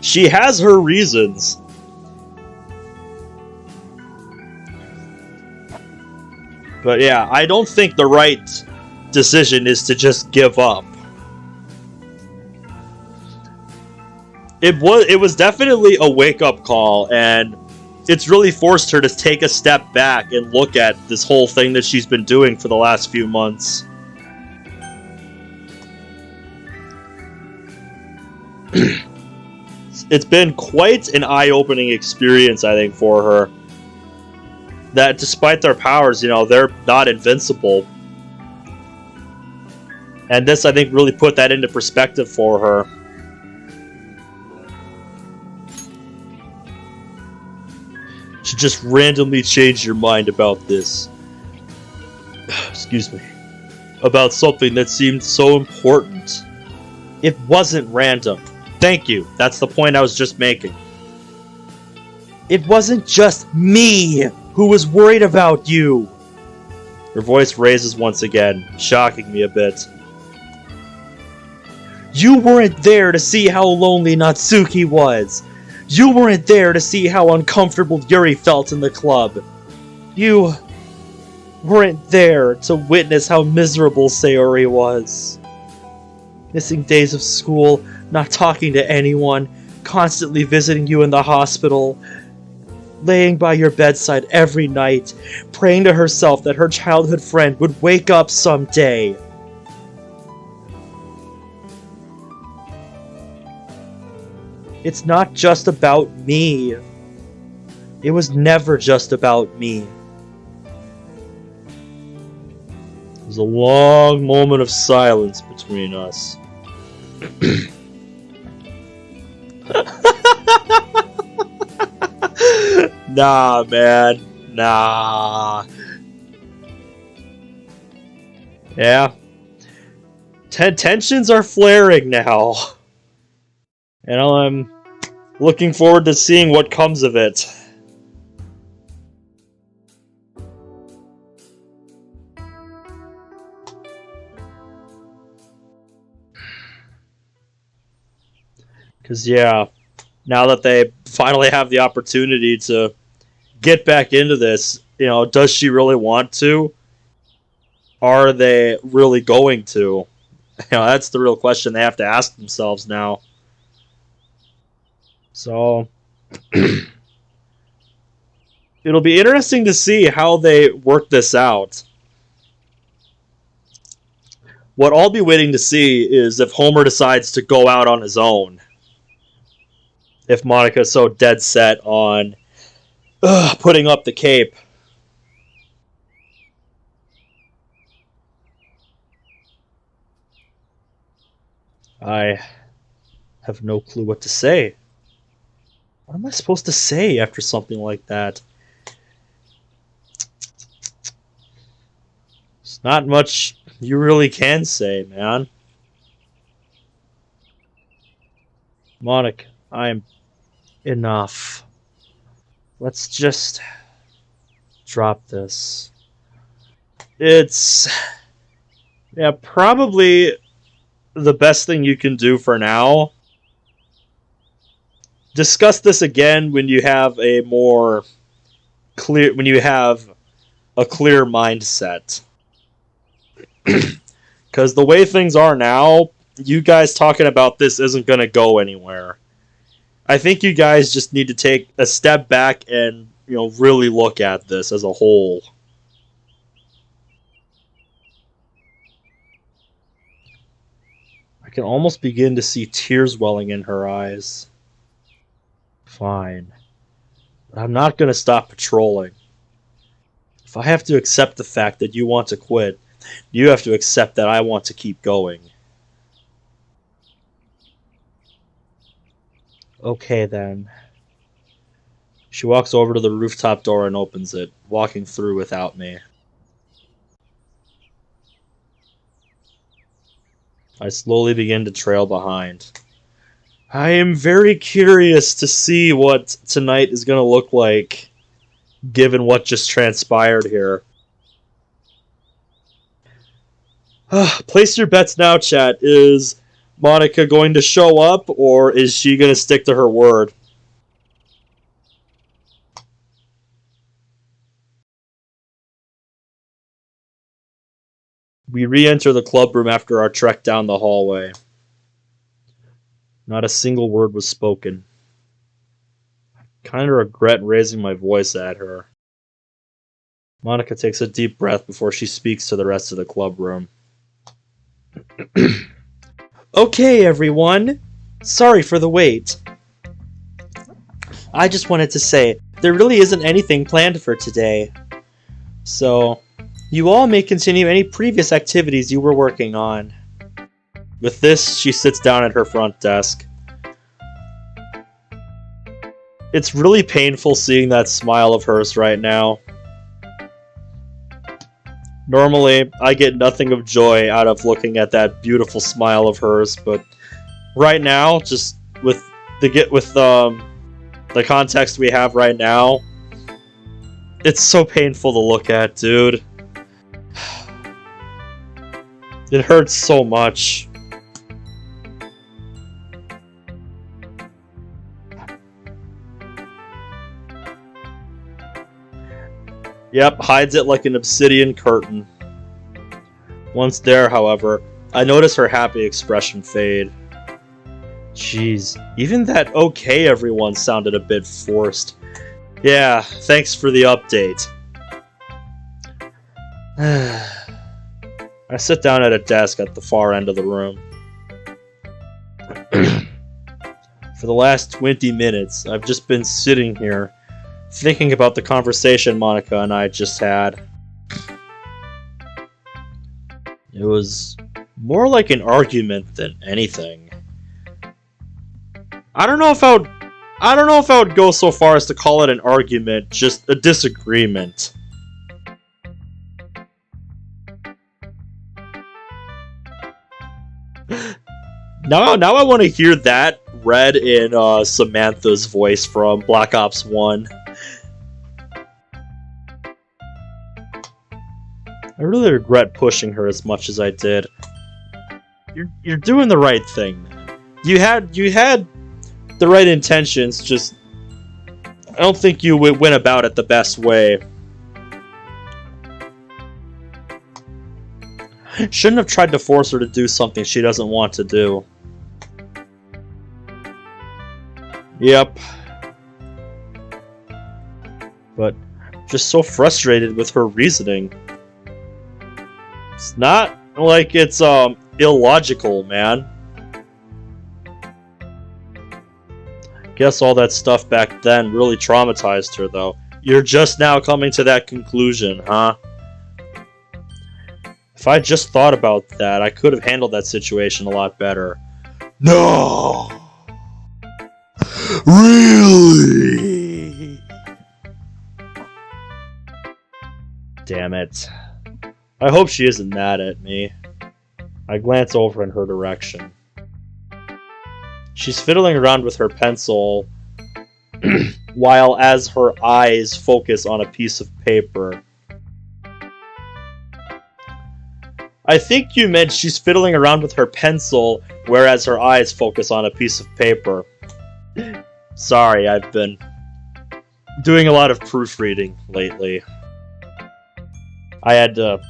she has her reasons. But yeah, I don't think the right decision is to just give up. It was definitely a wake-up call, and it's really forced her to take a step back and look at this whole thing that she's been doing for the last few months. It's been quite an eye-opening experience, I think, for her. That despite their powers, you know, they're not invincible. And this, I think, really put that into perspective for her. To just randomly change your mind about this. Excuse me. About something that seemed so important. It wasn't random. Thank you. That's the point I was just making. It wasn't just me who was worried about you. Her voice raises once again, shocking me a bit. You weren't there to see how lonely Natsuki was. You weren't there to see how uncomfortable Yuri felt in the club. You weren't there to witness how miserable Sayori was. Missing days of school, not talking to anyone, constantly visiting you in the hospital, laying by your bedside every night, praying to herself that her childhood friend would wake up someday. It's not just about me. It was never just about me. There was a long moment of silence between us. Nah, man. Nah. Yeah. Tensions are flaring now. And I'm looking forward to seeing what comes of it. Because, yeah, now that they finally have the opportunity to get back into this. You know, does she really want to? Are they really going to? You know, that's the real question they have to ask themselves now. So it'll be interesting to see how they work this out. What I'll be waiting to see is if Homer decides to go out on his own. If Monica's so dead set on putting up the cape. I have no clue what to say. What am I supposed to say after something like that? There's not much you really can say, man. Monica, I'm enough. Let's just drop this. It's probably the best thing you can do for now. Discuss this again when you have a more clear, when you have a clear mindset. Because the way things are now, you guys talking about this isn't going to go anywhere. I think you guys just need to take a step back and, you know, really look at this as a whole. I can almost begin to see tears welling in her eyes. Fine. But I'm not going to stop patrolling. If I have to accept the fact that you want to quit, you have to accept that I want to keep going. Okay, then. She walks over to the rooftop door and opens it, walking through without me. I slowly begin to trail behind. I am very curious to see what tonight is going to look like, given what just transpired here. Place your bets now, chat. Is Monica going to show up, or is she going to stick to her word? We re-enter the club room after our trek down the hallway. Not a single word was spoken. I kind of regret raising my voice at her. Monica takes a deep breath before she speaks to the rest of the club room. Okay, everyone. Sorry for the wait. I just wanted to say, there really isn't anything planned for today. So, you all may continue any previous activities you were working on. With this, she sits down at her front desk. It's really painful seeing that smile of hers right now. Normally, I get nothing of joy out of looking at that beautiful smile of hers, but right now, just with the context we have right now, it's so painful to look at, dude. It hurts so much. Yep, hides it like an obsidian curtain. Once there, however, I notice her happy expression fade. Jeez, even that okay everyone sounded a bit forced. Yeah, thanks for the update. I sit down at a desk at the far end of the room. For the last 20 minutes, I've just been sitting here, thinking about the conversation Monica and I just had. It was more like an argument than anything. I don't know if I would go so far as to call it an argument, just a disagreement. Now I want to hear that read in Samantha's voice from Black Ops 1. I really regret pushing her as much as I did. You're doing the right thing, man. You had the right intentions, just I don't think you went about it the best way. Shouldn't have tried to force her to do something she doesn't want to do. Yep. But just so frustrated with her reasoning. It's not like it's illogical, man. Guess all that stuff back then really traumatized her, though. You're just now coming to that conclusion, huh? If I just thought about that, I could have handled that situation a lot better. No! Really? Damn it. I hope she isn't mad at me. I glance over in her direction. She's fiddling around with her pencil while as her eyes focus on a piece of paper. I think you meant she's fiddling around with her pencil whereas her eyes focus on a piece of paper. Sorry, I've been doing a lot of proofreading lately. I had to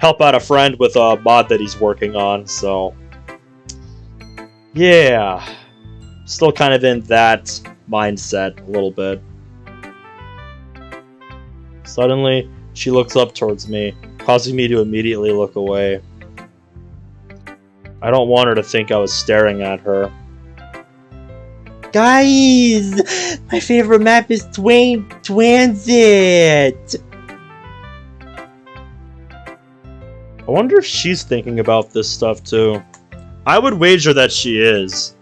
help out a friend with a mod that he's working on, so... yeah. Still kind of in that mindset a little bit. Suddenly, she looks up towards me, causing me to immediately look away. I don't want her to think I was staring at her. Guys! My favorite map is Transit! I wonder if she's thinking about this stuff too. I would wager that she is.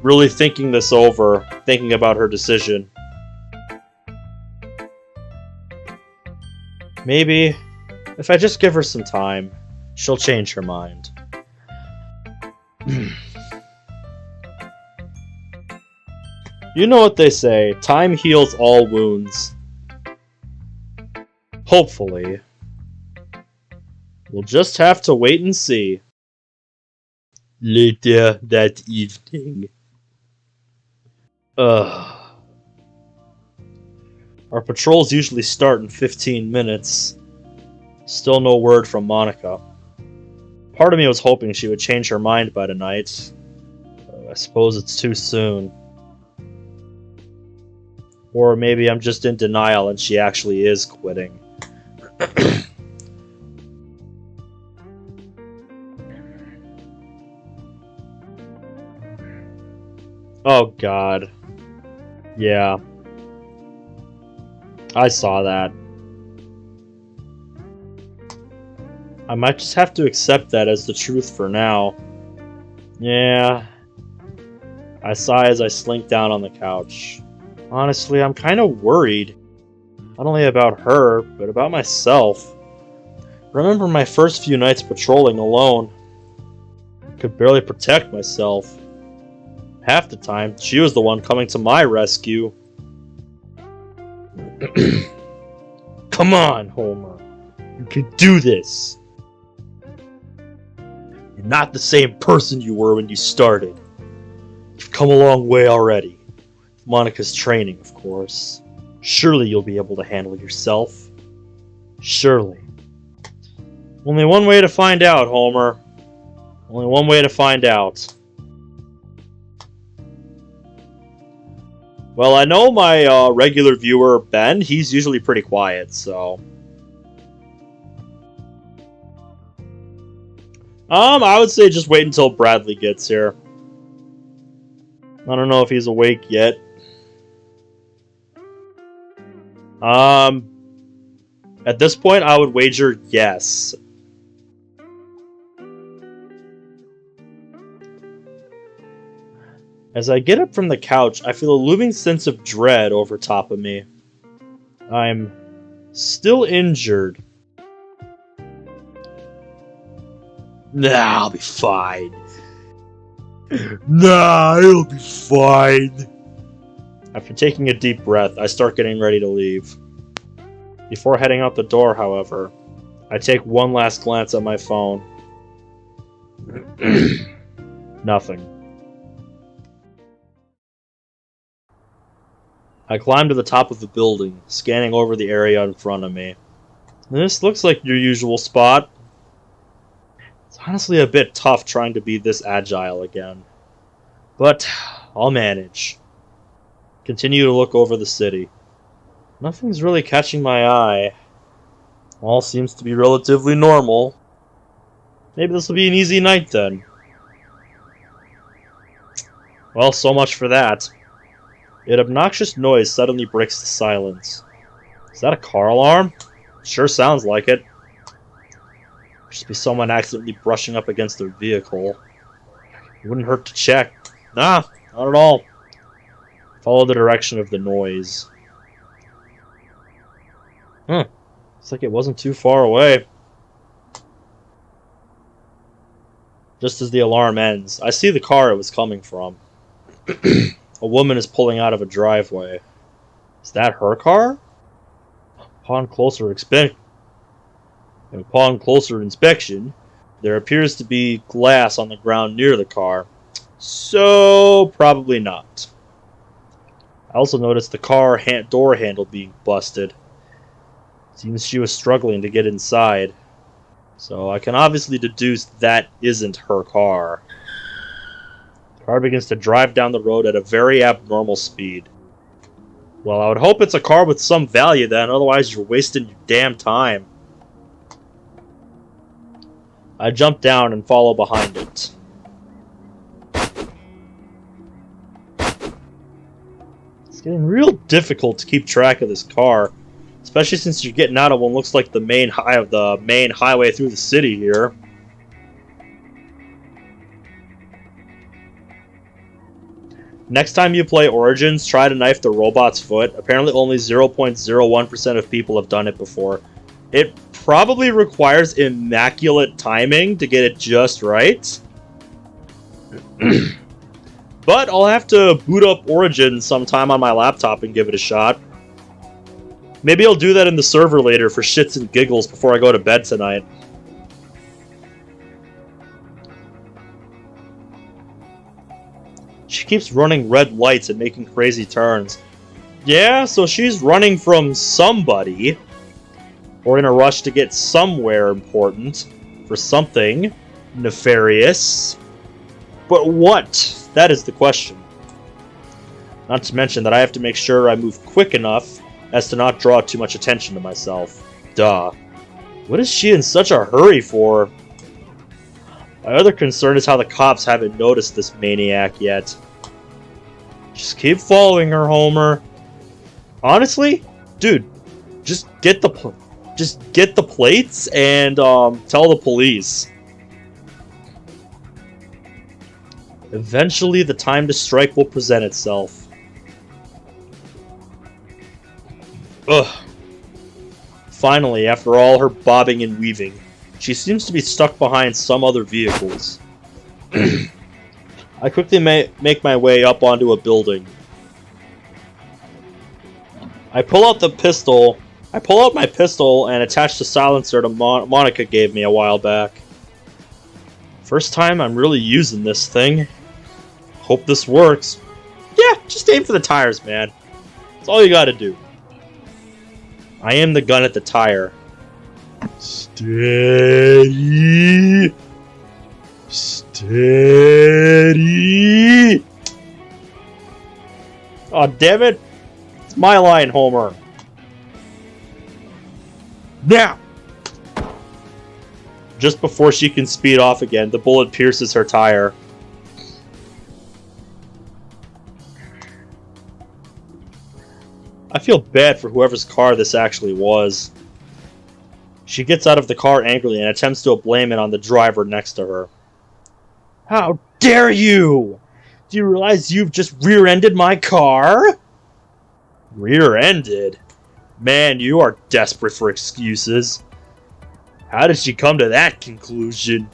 Really thinking this over, thinking about her decision. Maybe, if I just give her some time, she'll change her mind. You know what they say, time heals all wounds. Hopefully. We'll just have to wait and see. Later that evening. Our patrols usually start in 15 minutes. Still no word from Monica. Part of me was hoping she would change her mind by tonight. I suppose it's too soon. Or maybe I'm just in denial and she actually is quitting. Oh god. Yeah. I saw that. I might just have to accept that as the truth for now. Yeah. I sigh as I slink down on the couch. Honestly, I'm kind of worried. Not only about her, but about myself. Remember my first few nights patrolling alone. I could barely protect myself. Half the time, she was the one coming to my rescue. Come on, Homer. You can do this. You're not the same person you were when you started. You've come a long way already. With Monica's training, of course. Surely you'll be able to handle yourself. Surely. Only one way to find out, Homer. Only one way to find out. Well, I know my regular viewer, Ben, he's usually pretty quiet, so... I would say just wait until Bradley gets here. I don't know if he's awake yet. At this point, I would wager yes. As I get up from the couch, I feel a looming sense of dread over top of me. I'm still injured. Nah, I'll be fine. Nah, it'll be fine. After taking a deep breath, I start getting ready to leave. Before heading out the door, however, I take one last glance at my phone. Nothing. I climb to the top of the building, scanning over the area in front of me. This looks like your usual spot. It's honestly a bit tough trying to be this agile again. But I'll manage. Continue to look over the city. Nothing's really catching my eye. All seems to be relatively normal. Maybe this will be an easy night then. Well, so much for that. An obnoxious noise suddenly breaks the silence. Is that a car alarm? Sure sounds like it. Just be someone accidentally brushing up against their vehicle. It wouldn't hurt to check. Nah, not at all. Follow the direction of the noise. Looks like it wasn't too far away. Just as the alarm ends, I see the car it was coming from. A woman is pulling out of a driveway. Is that her car? Upon closer inspection, there appears to be glass on the ground near the car. So, probably not. I also noticed the car door handle being busted. Seems she was struggling to get inside. So I can obviously deduce that isn't her car. The car begins to drive down the road at a very abnormal speed. Well, I would hope it's a car with some value then, otherwise you're wasting your damn time. I jump down and follow behind it. It's getting real difficult to keep track of this car. Especially since you're getting out of what looks like the main highway through the city here. Next time you play Origins, try to knife the robot's foot. Apparently only 0.01% of people have done it before. It probably requires immaculate timing to get it just right. But I'll have to boot up Origins sometime on my laptop and give it a shot. Maybe I'll do that in the server later for shits and giggles before I go to bed tonight. She keeps running red lights and making crazy turns. Yeah, so she's running from somebody. Or in a rush to get somewhere important. For something nefarious. But what? That is the question. Not to mention that I have to make sure I move quick enough as to not draw too much attention to myself. Duh. What is she in such a hurry for? My other concern is how the cops haven't noticed this maniac yet. Just keep following her, Homer. Honestly, dude, just get the plates and tell the police. Eventually, the time to strike will present itself. Ugh. Finally, after all her bobbing and weaving, she seems to be stuck behind some other vehicles. I quickly make my way up onto a building. I pull out my pistol and attach the silencer to Monica gave me a while back. First time I'm really using this thing. Hope this works. Yeah, just aim for the tires, man. That's all you gotta do. I am the gun at the tire. Steady. Steady. Aw, damn it. It's my line, Homer. Now! Just before she can speed off again, the bullet pierces her tire. I feel bad for whoever's car this actually was. She gets out of the car angrily and attempts to blame it on the driver next to her. How dare you! Do you realize you've just rear-ended my car? Rear-ended? Man, you are desperate for excuses. How did she come to that conclusion?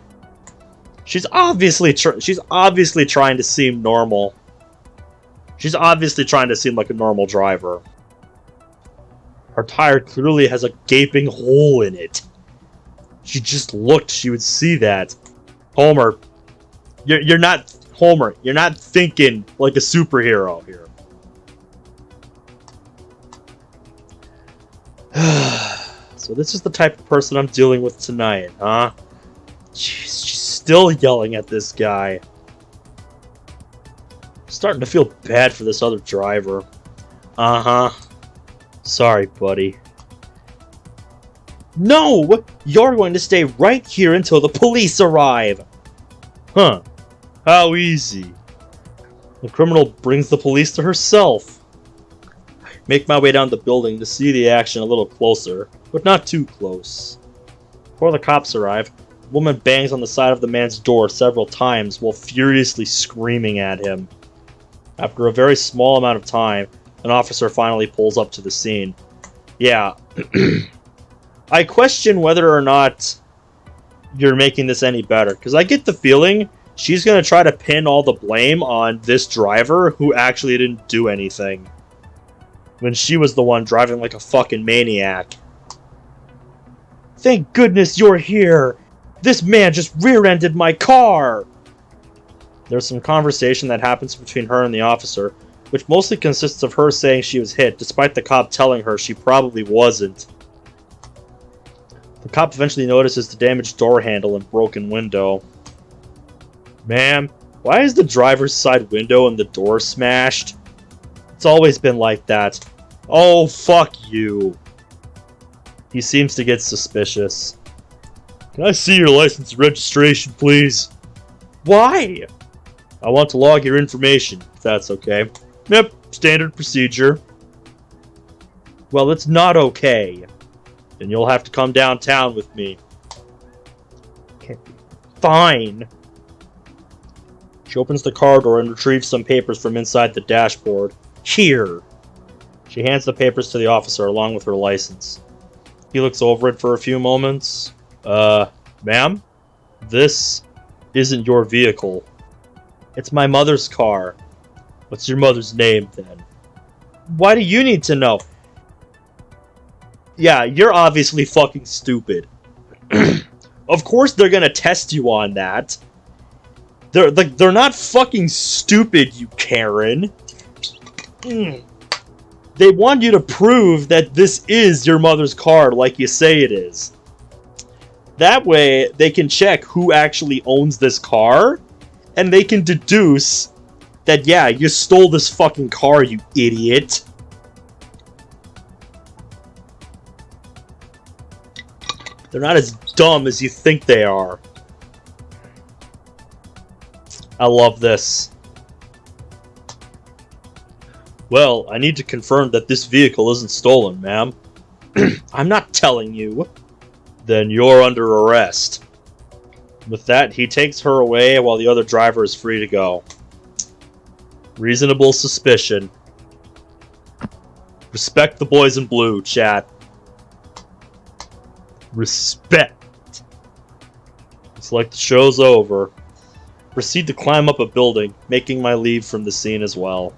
She's obviously trying to seem normal. She's obviously trying to seem like a normal driver. Her tire clearly has a gaping hole in it. She just looked, she would see that. Homer, you're not Homer. You're not thinking like a superhero here. So this is the type of person I'm dealing with tonight, huh? Jeez, she's still yelling at this guy. I'm starting to feel bad for this other driver. Uh-huh. Sorry, buddy. No! You're going to stay right here until the police arrive! Huh. How easy. The criminal brings the police to herself. Make my way down the building to see the action a little closer, but not too close. Before the cops arrive, a woman bangs on the side of the man's door several times while furiously screaming at him. After a very small amount of time, an officer finally pulls up to the scene. Yeah. I question whether or not you're making this any better, because I get the feeling she's going to try to pin all the blame on this driver who actually didn't do anything, when she was the one driving like a fucking maniac. Thank goodness you're here! This man just rear-ended my car! There's some conversation that happens between her and the officer, which mostly consists of her saying she was hit, despite the cop telling her she probably wasn't. The cop eventually notices the damaged door handle and broken window. Ma'am, why is the driver's side window and the door smashed? It's always been like that. Oh, fuck you. He seems to get suspicious. Can I see your license and registration, please? Why? I want to log your information, if that's okay. Yep, standard procedure. Well, it's not okay. Then you'll have to come downtown with me. Okay. Fine. She opens the car door and retrieves some papers from inside the dashboard. Here. She hands the papers to the officer along with her license. He looks over it for a few moments. Ma'am? This isn't your vehicle. It's my mother's car. What's your mother's name, then? Why do you need to know? Yeah, you're obviously fucking stupid. Of course they're gonna test you on that. They're not fucking stupid, you Karen. They want you to prove that this is your mother's car like you say it is. That way, they can check who actually owns this car, and they can deduce that, yeah, you stole this fucking car, you idiot. They're not as dumb as you think they are. I love this. Well, I need to confirm that this vehicle isn't stolen, ma'am. I'm not telling you. Then you're under arrest. With that, he takes her away while the other driver is free to go. Reasonable suspicion. Respect the boys in blue, chat. Respect. It's like the show's over. Proceed to climb up a building, making my leave from the scene as well.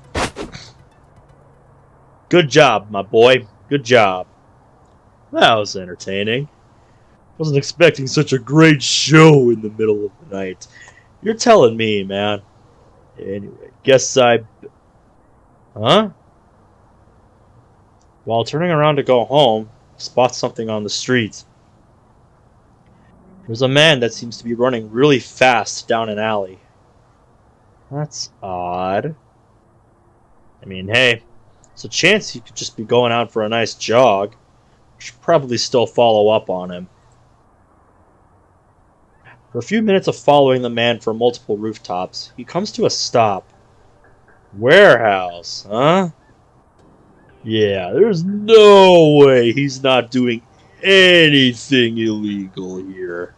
Good job, my boy. Good job. That was entertaining. Wasn't expecting such a great show in the middle of the night. You're telling me, man. Anyway, guess I... Huh? While turning around to go home, spots something on the street. There's a man that seems to be running really fast down an alley. That's odd. I mean, hey, there's a chance he could just be going out for a nice jog. I should probably still follow up on him. For a few minutes of following the man from multiple rooftops, he comes to a stop. Warehouse, huh? Yeah, there's no way he's not doing anything illegal here.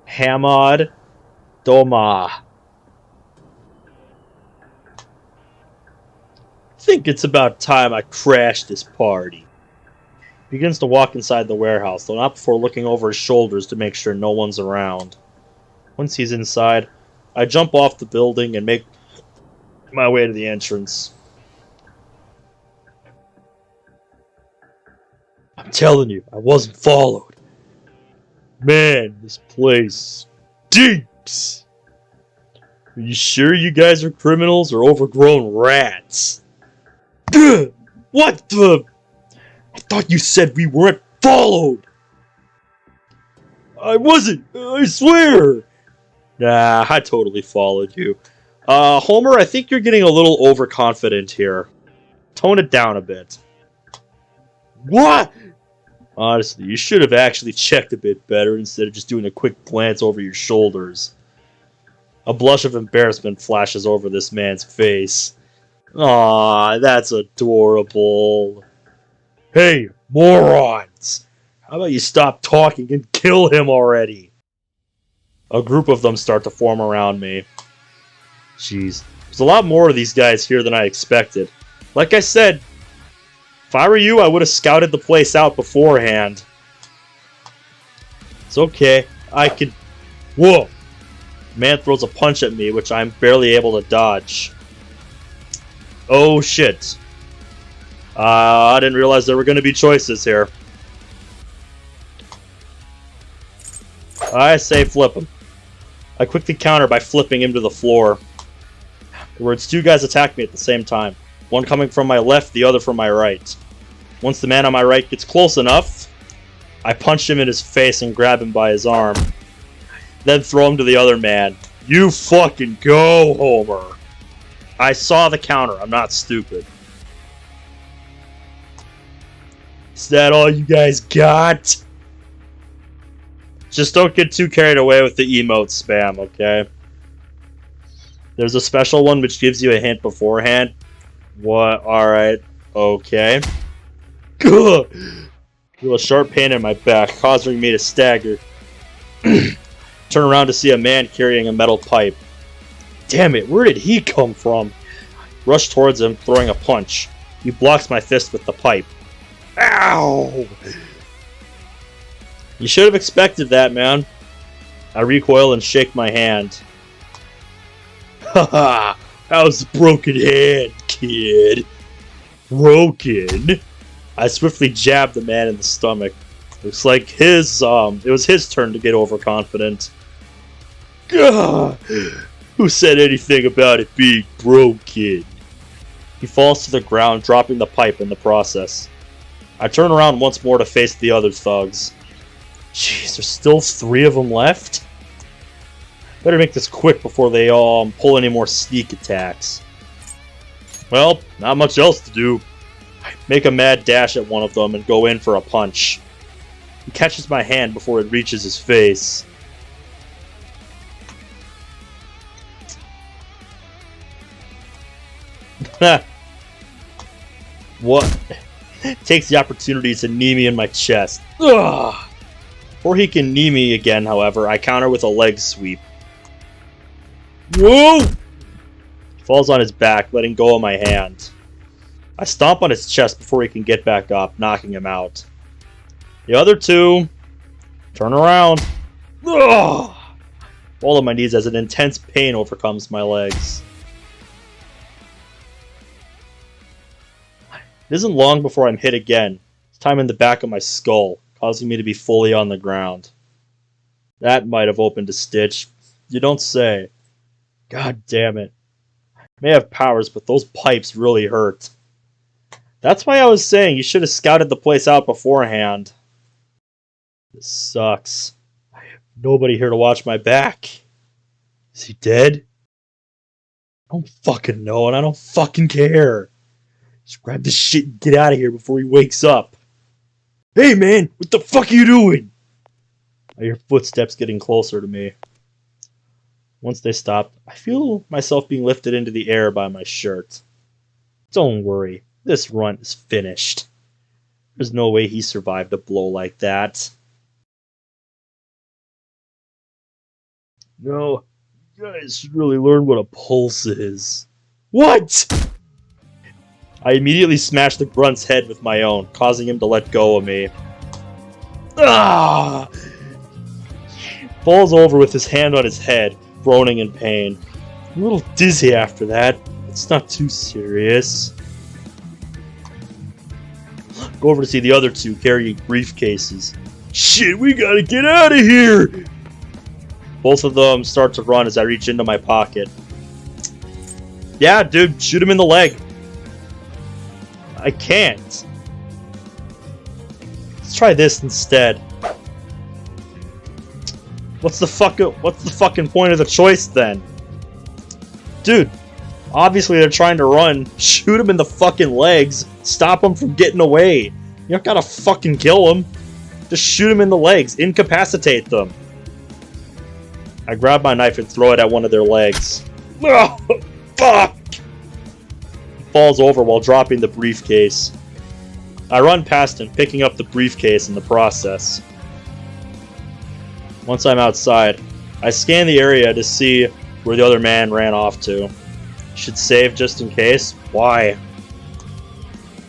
Hamad Doma. Think it's about time I crashed this party. He begins to walk inside the warehouse, though not before looking over his shoulders to make sure no one's around. Once he's inside, I jump off the building and make my way to the entrance. I'm telling you, I wasn't followed. Man, this place stinks. Are you sure you guys are criminals or overgrown rats? What the? I thought you said we weren't followed! I wasn't, I swear! Nah, I totally followed you. Homer, I think you're getting a little overconfident here. Tone it down a bit. What? Honestly, you should have actually checked a bit better instead of just doing a quick glance over your shoulders. A blush of embarrassment flashes over this man's face. Aw, that's adorable. Hey, morons! How about you stop talking and kill him already? A group of them start to form around me. Jeez, there's a lot more of these guys here than I expected. Like I said, if I were you, I would have scouted the place out beforehand. It's okay, I can... Whoa! Man throws a punch at me, which I'm barely able to dodge. Oh shit. I didn't realize there were going to be choices here. I say flip him. I quickly counter by flipping him to the floor. The words two guys attack me at the same time. One coming from my left, the other from my right. Once the man on my right gets close enough, I punch him in his face and grab him by his arm. Then throw him to the other man. You fucking go, Homer. I saw the counter. I'm not stupid. Is that all you guys got? Just don't get too carried away with the emote spam, okay? There's a special one which gives you a hint beforehand. What? Alright. Okay. Ugh. Feel a sharp pain in my back, causing me to stagger. Turn around to see a man carrying a metal pipe. Damn it, where did he come from? Rush towards him, throwing a punch. He blocks my fist with the pipe. Ow! You should have expected that, man. I recoil and shake my hand. Haha! How's the broken hand, kid? Broken? I swiftly jabbed the man in the stomach. Looks like it was his turn to get overconfident. Gah! Who said anything about it being broken? He falls to the ground, dropping the pipe in the process. I turn around once more to face the other thugs. Jeez, there's still 3 of them left? Better make this quick before they pull any more sneak attacks. Well, not much else to do. I make a mad dash at one of them and go in for a punch. He catches my hand before it reaches his face. What? Takes the opportunity to knee me in my chest. Ugh. Before he can knee me again, however, I counter with a leg sweep. Whoa! He falls on his back, letting go of my hand. I stomp on his chest before he can get back up, knocking him out. The other 2 turn around. Ugh! Fall on my knees as an intense pain overcomes my legs. It isn't long before I'm hit again, this time in the back of my skull, causing me to be fully on the ground. That might have opened a stitch. You don't say. God damn it. I may have powers, but those pipes really hurt. That's why I was saying you should have scouted the place out beforehand. This sucks. I have nobody here to watch my back. Is he dead? I don't fucking know, and I don't fucking care. Just grab this shit and get out of here before he wakes up. Hey man, what the fuck are you doing? I hear footsteps getting closer to me. Once they stop, I feel myself being lifted into the air by my shirt. Don't worry, this run is finished. There's no way he survived a blow like that. No, you guys should really learn what a pulse is. What? I immediately smashed the grunt's head with my own, causing him to let go of me. Ah! Falls over with his hand on his head, groaning in pain. I'm a little dizzy after that. It's not too serious. Go over to see the other 2 carrying briefcases. Shit, we gotta get out of here! Both of them start to run as I reach into my pocket. Yeah, dude, shoot him in the leg. I can't. Let's try this instead. What's the fucking point of the choice then? Dude, obviously they're trying to run. Shoot him in the fucking legs. Stop him from getting away. You don't gotta fucking kill him. Just shoot him in the legs. Incapacitate them. I grab my knife and throw it at one of their legs. Oh, fuck! He falls over while dropping the briefcase. I run past him, picking up the briefcase in the process. Once I'm outside, I scan the area to see where the other man ran off to. Should save just in case? Why?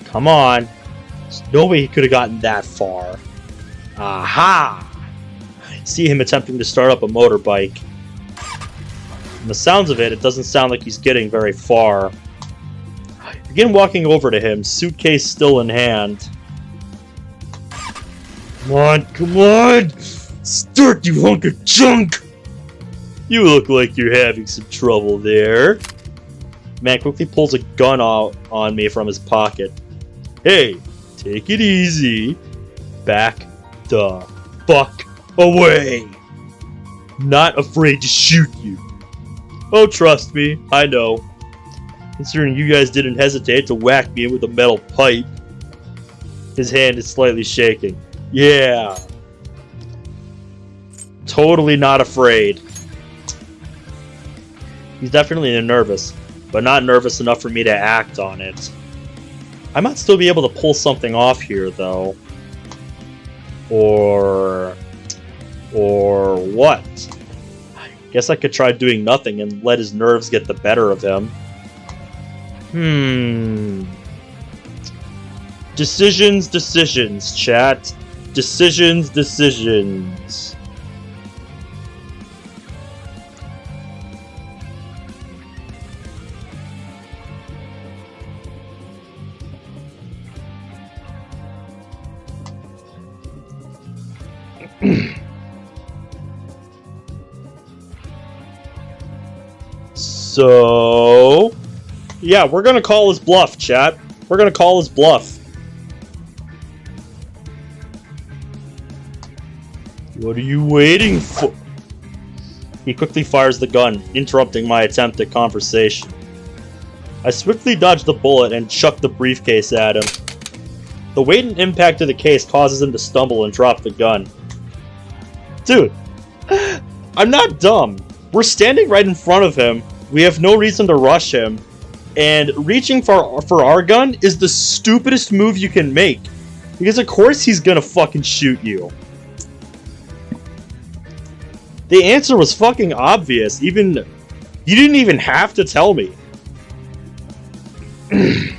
Come on. There's no way he could have gotten that far. Aha! I see him attempting to start up a motorbike. From the sounds of it, it doesn't sound like he's getting very far. I begin walking over to him, suitcase still in hand. Come on! Start, you hunk of junk! You look like you're having some trouble there. Man quickly pulls a gun out on me from his pocket. Hey, take it easy. Back the fuck away. Not afraid to shoot you. Oh, trust me, I know. Considering you guys didn't hesitate to whack me with a metal pipe. His hand is slightly shaking. Yeah. Totally not afraid. He's definitely nervous, but not nervous enough for me to act on it. I might still be able to pull something off here, though. Or what? I guess I could try doing nothing and let his nerves get the better of him. Decisions, chat. Decisions. So, yeah, we're gonna call his bluff, chat. We're gonna call his bluff. What are you waiting for? He quickly fires the gun, interrupting my attempt at conversation. I swiftly dodge the bullet and chuck the briefcase at him. The weight and impact of the case causes him to stumble and drop the gun. Dude, I'm not dumb. We're standing right in front of him. We have no reason to rush him. And reaching for our gun is the stupidest move you can make. Because of course he's gonna fucking shoot you. The answer was fucking obvious. You didn't even have to tell me. You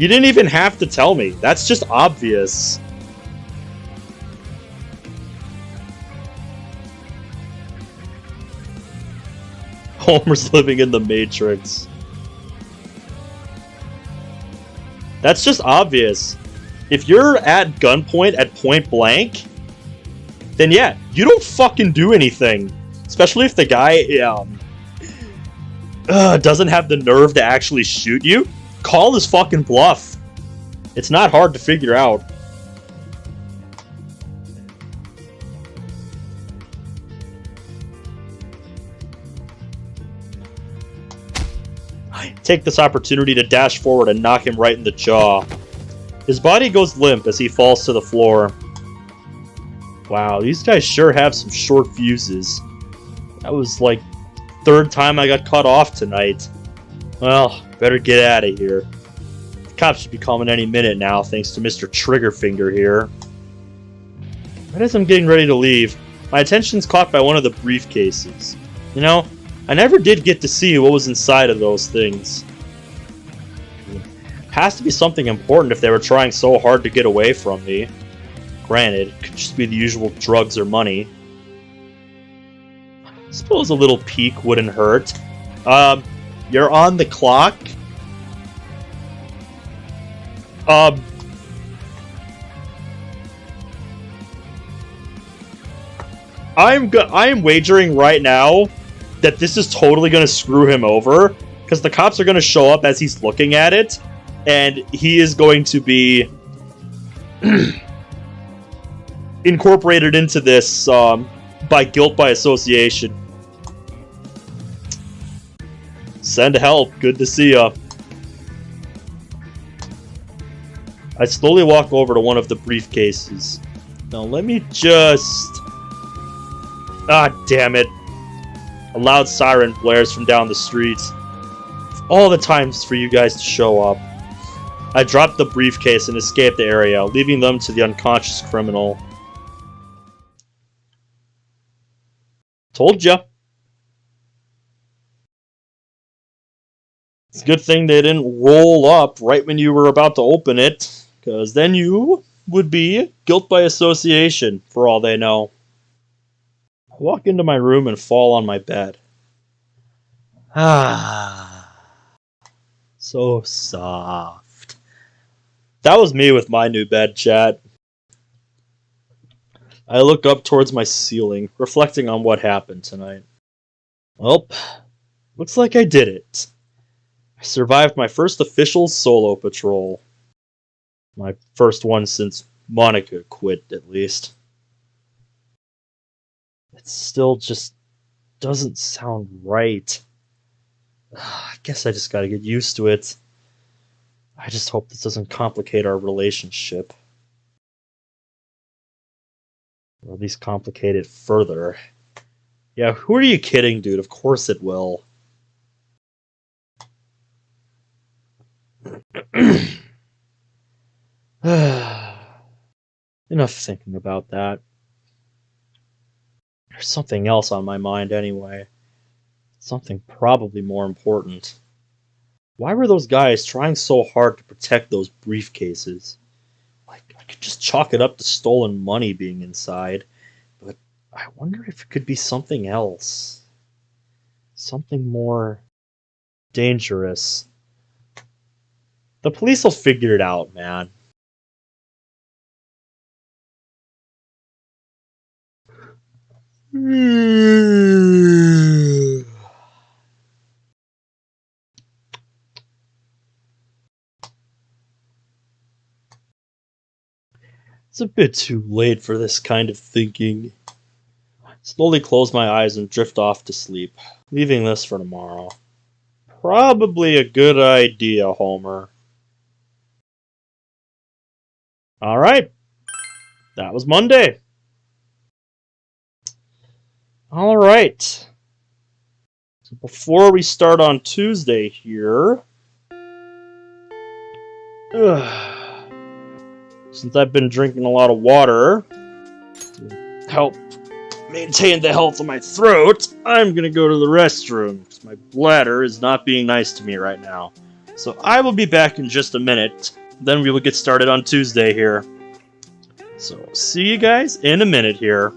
didn't even have to tell me. That's just obvious. Homer's living in the Matrix. That's just obvious. If you're at gunpoint at point blank, then yeah, you don't fucking do anything. Especially if the guy doesn't have the nerve to actually shoot you. Call his fucking bluff. It's not hard to figure out. I take this opportunity to dash forward and knock him right in the jaw. His body goes limp as he falls to the floor. Wow, these guys sure have some short fuses. That was like third time I got cut off tonight. Well, better get out of here. The cops should be coming any minute now, thanks to Mr. Triggerfinger here. Right as I'm getting ready to leave, my attention's caught by one of the briefcases. You know, I never did get to see what was inside of those things. Has to be something important if they were trying so hard to get away from me. Granted, it could just be the usual drugs or money. I suppose a little peek wouldn't hurt. You're on the clock. I'm wagering right now that this is totally going to screw him over, because the cops are going to show up as he's looking at it, and he is going to be incorporated into this by guilt by association. Send help. Good to see ya. I slowly walk over to one of the briefcases. Now let me just... Ah, damn it. A loud siren blares from down the street. All the times for you guys to show up. I drop the briefcase and escape the area, leaving them to the unconscious criminal. Told ya. It's a good thing they didn't roll up right when you were about to open it, because then you would be guilt by association, for all they know. I walk into my room and fall on my bed. Ah, so soft. That was me with my new bed, chat. I look up towards my ceiling, reflecting on what happened tonight. Well, looks like I did it. I survived my first official solo patrol. My first one since Monica quit, at least. It still just doesn't sound right. I guess I just gotta get used to it. I just hope this doesn't complicate our relationship. Or at least complicate it further. Yeah, who are you kidding, dude? Of course it will. Enough thinking about that. There's something else on my mind anyway. Something probably more important. Why were those guys trying so hard to protect those briefcases? Like, I could just chalk it up to stolen money being inside, but I wonder if it could be something else. Something more dangerous. The police will figure it out, man. It's a bit too late for this kind of thinking. I slowly close my eyes and drift off to sleep, leaving this for tomorrow. Probably a good idea, Homer. Alright, that was Monday. Alright. So before we start on Tuesday here, since I've been drinking a lot of water to help maintain the health of my throat, I'm gonna go to the restroom because my bladder is not being nice to me right now. So I will be back in just a minute. Then we will get started on Tuesday here. So see you guys in a minute here.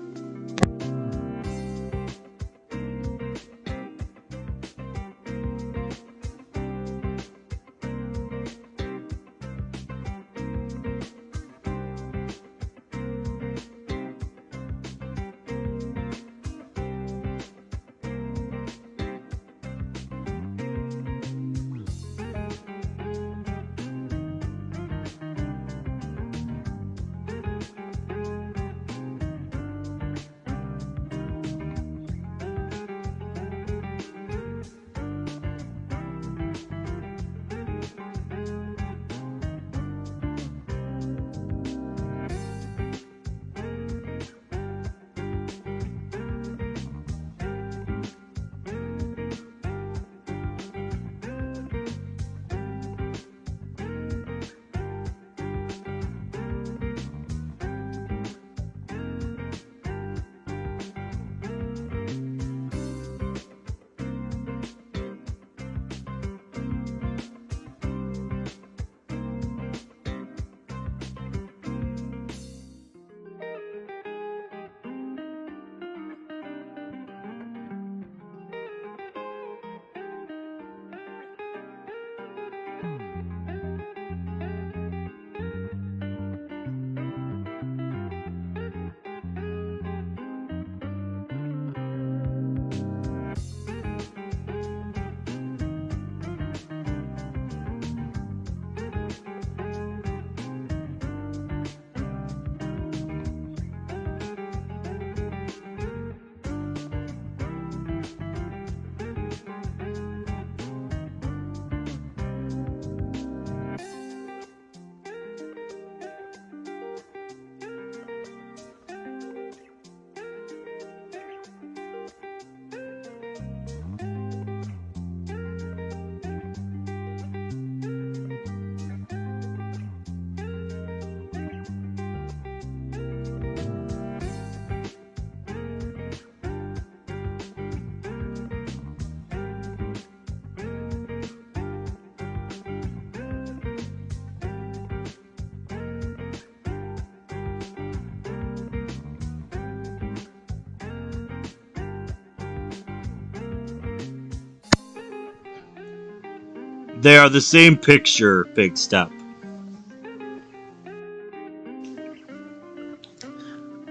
They are the same picture, Big Step.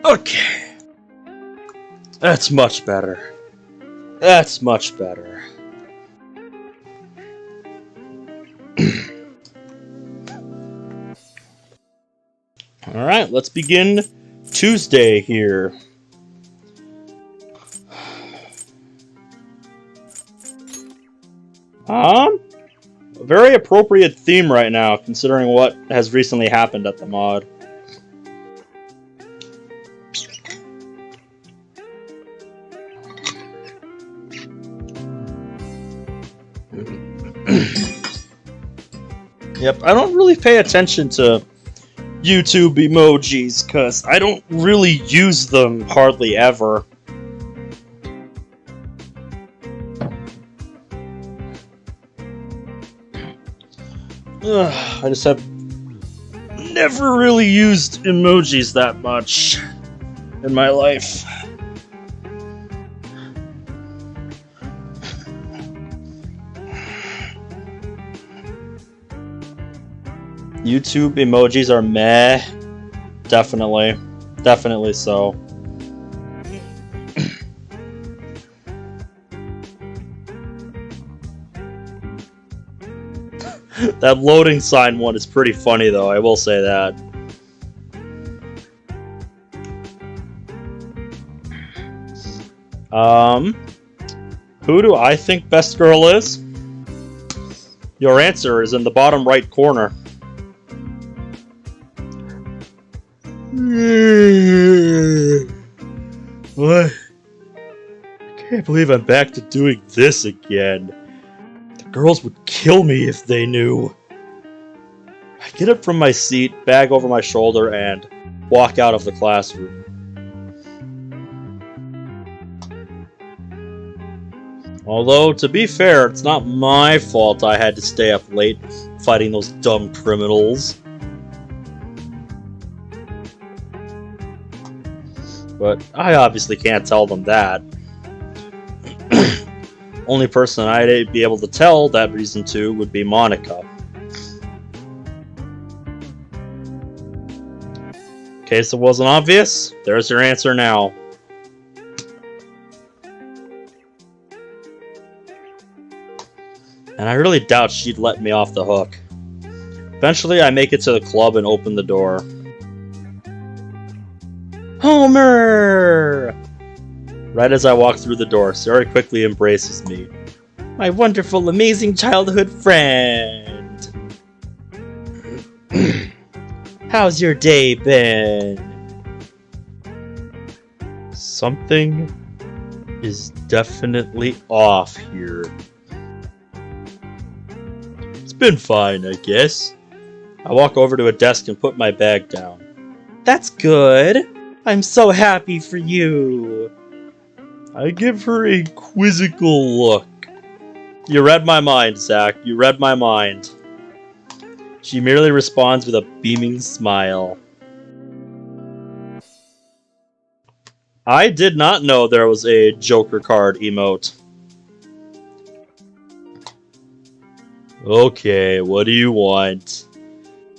Okay. That's much better. That's much better. Alright, let's begin Tuesday here. A very appropriate theme right now, considering what has recently happened at the mod. Yep, I don't really pay attention to YouTube emojis, because I don't really use them hardly ever. I just have never really used emojis that much in my life. YouTube emojis are meh. Definitely. Definitely so. That loading sign one is pretty funny, though, I will say that. Who do I think Best Girl is? Your answer is in the bottom right corner. What? I can't believe I'm back to doing this again. The girls would kill me if they knew. I get up from my seat, bag over my shoulder, and walk out of the classroom. Although, to be fair, it's not my fault I had to stay up late fighting those dumb criminals. But I obviously can't tell them that. Only person I'd be able to tell that reason to would be Monica. In case it wasn't obvious, there's your answer now. And I really doubt she'd let me off the hook. Eventually, I make it to the club and open the door. Homer! Right as I walk through the door, Sarah quickly embraces me. My wonderful, amazing childhood friend! How's your day been? Something is definitely off here. It's been fine, I guess. I walk over to a desk and put my bag down. That's good. I'm so happy for you. I give her a quizzical look. You read my mind, Zach. You read my mind. She merely responds with a beaming smile. I did not know there was a Joker card emote. Okay, what do you want?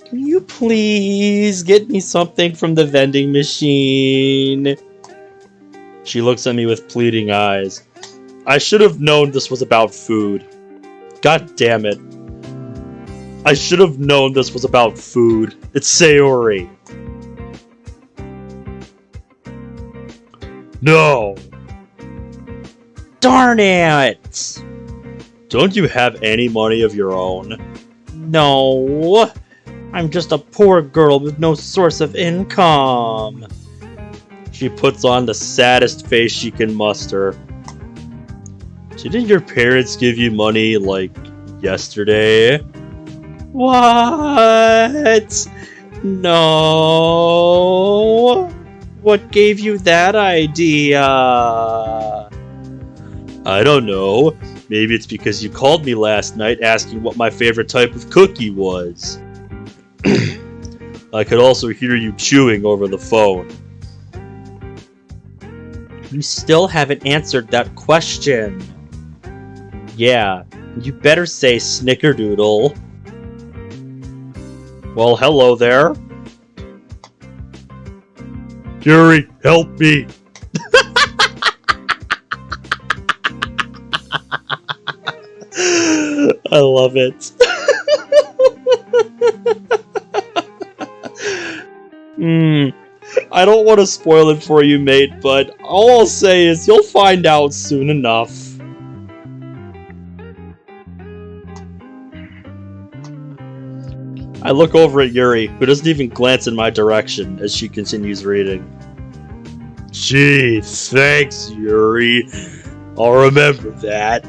Can you please get me something from the vending machine? She looks at me with pleading eyes. I should have known this was about food. God damn it. I should have known this was about food. It's Sayori. No. Darn it. Don't you have any money of your own? No. I'm just a poor girl with no source of income. She puts on the saddest face she can muster. Didn't your parents give you money, like, yesterday? What? No. What gave you that idea? I don't know. Maybe it's because you called me last night asking what my favorite type of cookie was. I could also hear you chewing over the phone. You still haven't answered that question. Yeah, You better say snickerdoodle. Well, hello there. Yuri, help me. I love it. I don't want to spoil it for you, mate, but all I'll say is you'll find out soon enough. I look over at Yuri, who doesn't even glance in my direction as she continues reading. Gee, thanks, Yuri. I'll remember that.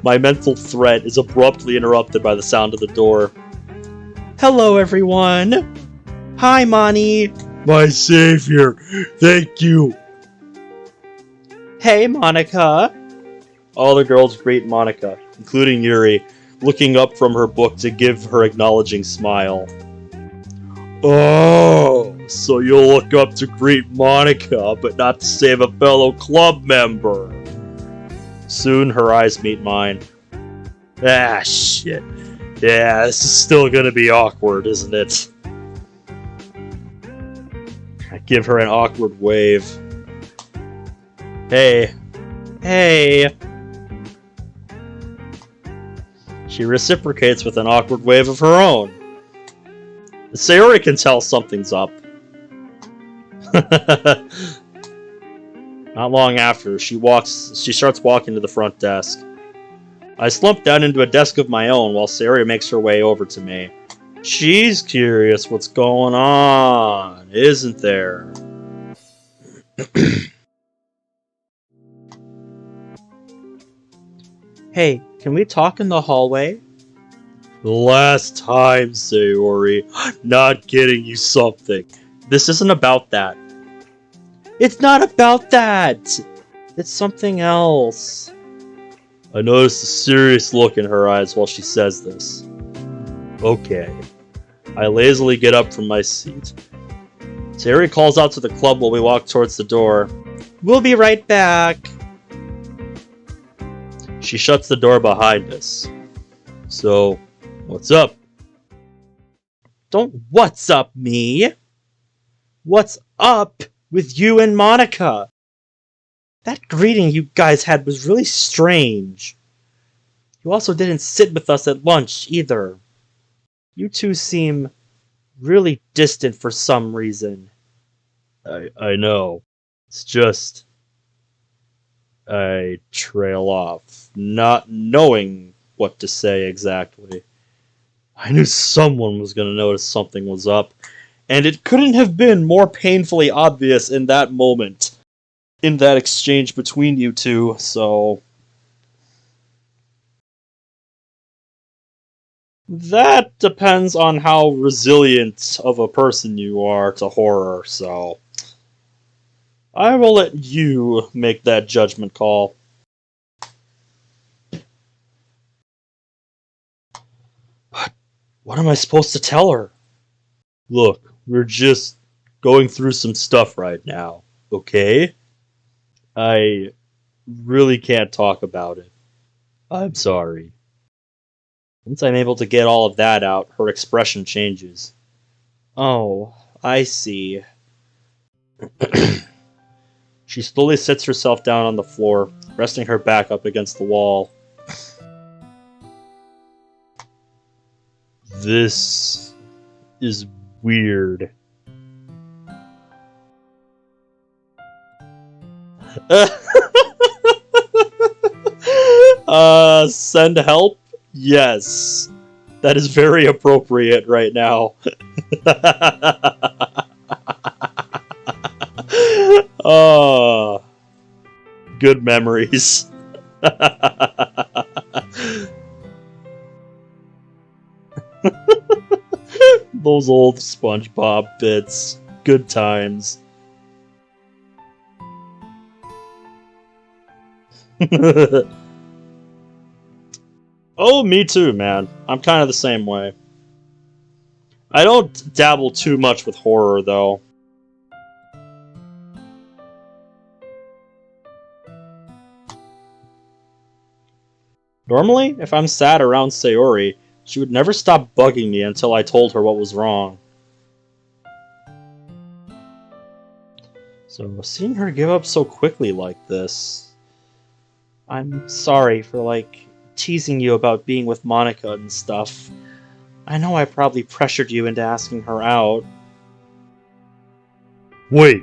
My mental thread is abruptly interrupted by the sound of the door. Hello, everyone. Hi, Moni. My savior. Thank you. Hey, Monica. All the girls greet Monica, including Yuri, looking up from her book to give her acknowledging smile. Oh, so you'll look up to greet Monica, but not to save a fellow club member. Soon her eyes meet mine. Ah, shit. Yeah, this is still gonna be awkward, isn't it? I give her an awkward wave. Hey. Hey. She reciprocates with an awkward wave of her own. Sayori can tell something's up. Not long after, she starts walking to the front desk. I slump down into a desk of my own while Sayori makes her way over to me. She's curious what's going on, isn't there? Hey, can we talk in the hallway? The last time, Sayori. Not getting you something. This isn't about that. It's not about that! It's something else. I notice a serious look in her eyes while she says this. Okay. I lazily get up from my seat. Sayori calls out to the club while we walk towards the door. We'll be right back. She shuts the door behind us. So, what's up? Don't what's up me! What's up with you and Monica? That greeting you guys had was really strange. You also didn't sit with us at lunch, either. You two seem really distant for some reason. I know. It's just... I trail off, not knowing what to say exactly. I knew someone was going to notice something was up, and it couldn't have been more painfully obvious in that moment, in that exchange between you two, so... That depends on how resilient of a person you are to horror, so... I will let you make that judgment call. But what am I supposed to tell her? Look, we're just going through some stuff right now, okay? I really can't talk about it. I'm sorry. Once I'm able to get all of that out, her expression changes. Oh, I see. She slowly sits herself down on the floor, resting her back up against the wall. This is weird. Send help? Yes. That is very appropriate right now. Oh, good memories. Those old SpongeBob bits. Good times. Oh, me too, man. I'm kind of the same way. I don't dabble too much with horror, though. Normally, if I'm sad around Sayori, she would never stop bugging me until I told her what was wrong. So, seeing her give up so quickly like this... I'm sorry for, like, teasing you about being with Monica and stuff. I know I probably pressured you into asking her out. Wait.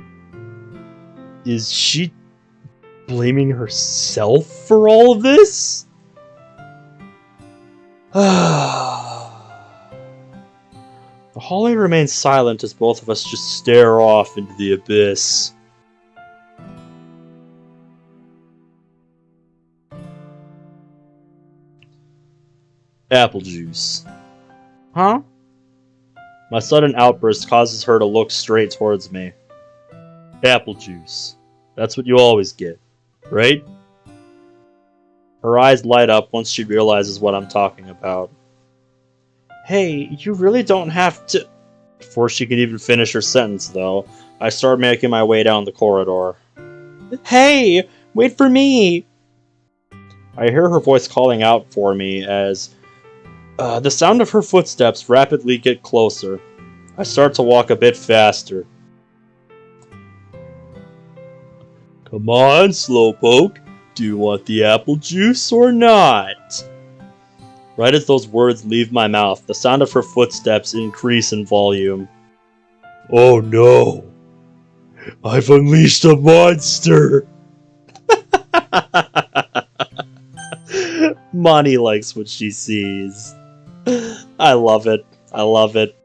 Is she blaming herself for all of this? The hallway remains silent as both of us just stare off into the abyss. Apple juice. Huh? My sudden outburst causes her to look straight towards me. Apple juice. That's what you always get, right? Her eyes light up once she realizes what I'm talking about. Hey, you really don't have to... Before she can even finish her sentence, though, I start making my way down the corridor. Hey, wait for me! I hear her voice calling out for me as... the sound of her footsteps rapidly get closer. I start to walk a bit faster. Come on, Slowpoke. Do you want the apple juice or not? Right as those words leave my mouth, the sound of her footsteps increase in volume. Oh no! I've unleashed a monster! Monty likes what she sees. I love it. I love it.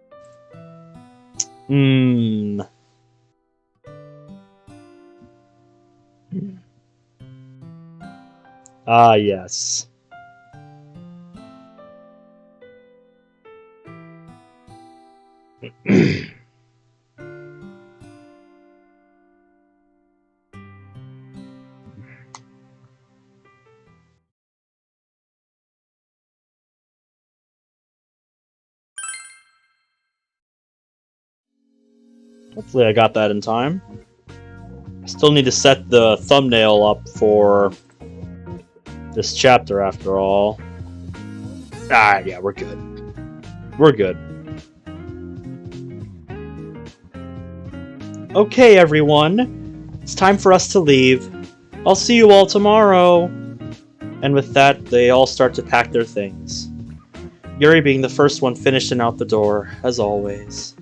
Ah, yes. Hopefully I got that in time. I still need to set the thumbnail up for this chapter after all. Ah, yeah, we're good. We're good. Okay, everyone. It's time for us to leave. I'll see you all tomorrow. And with that, they all start to pack their things. Yuri being the first one finished and out the door, as always.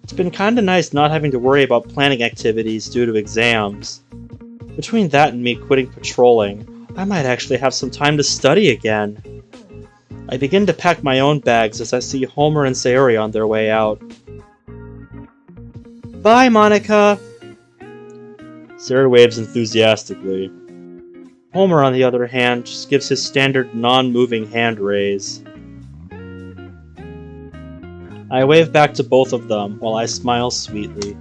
It's been kinda nice not having to worry about planning activities due to exams. Between that and me quitting patrolling, I might actually have some time to study again. I begin to pack my own bags as I see Homer and Sayori on their way out. Bye, Monica! Sayori waves enthusiastically. Homer, on the other hand, just gives his standard non-moving hand raise. I wave back to both of them while I smile sweetly.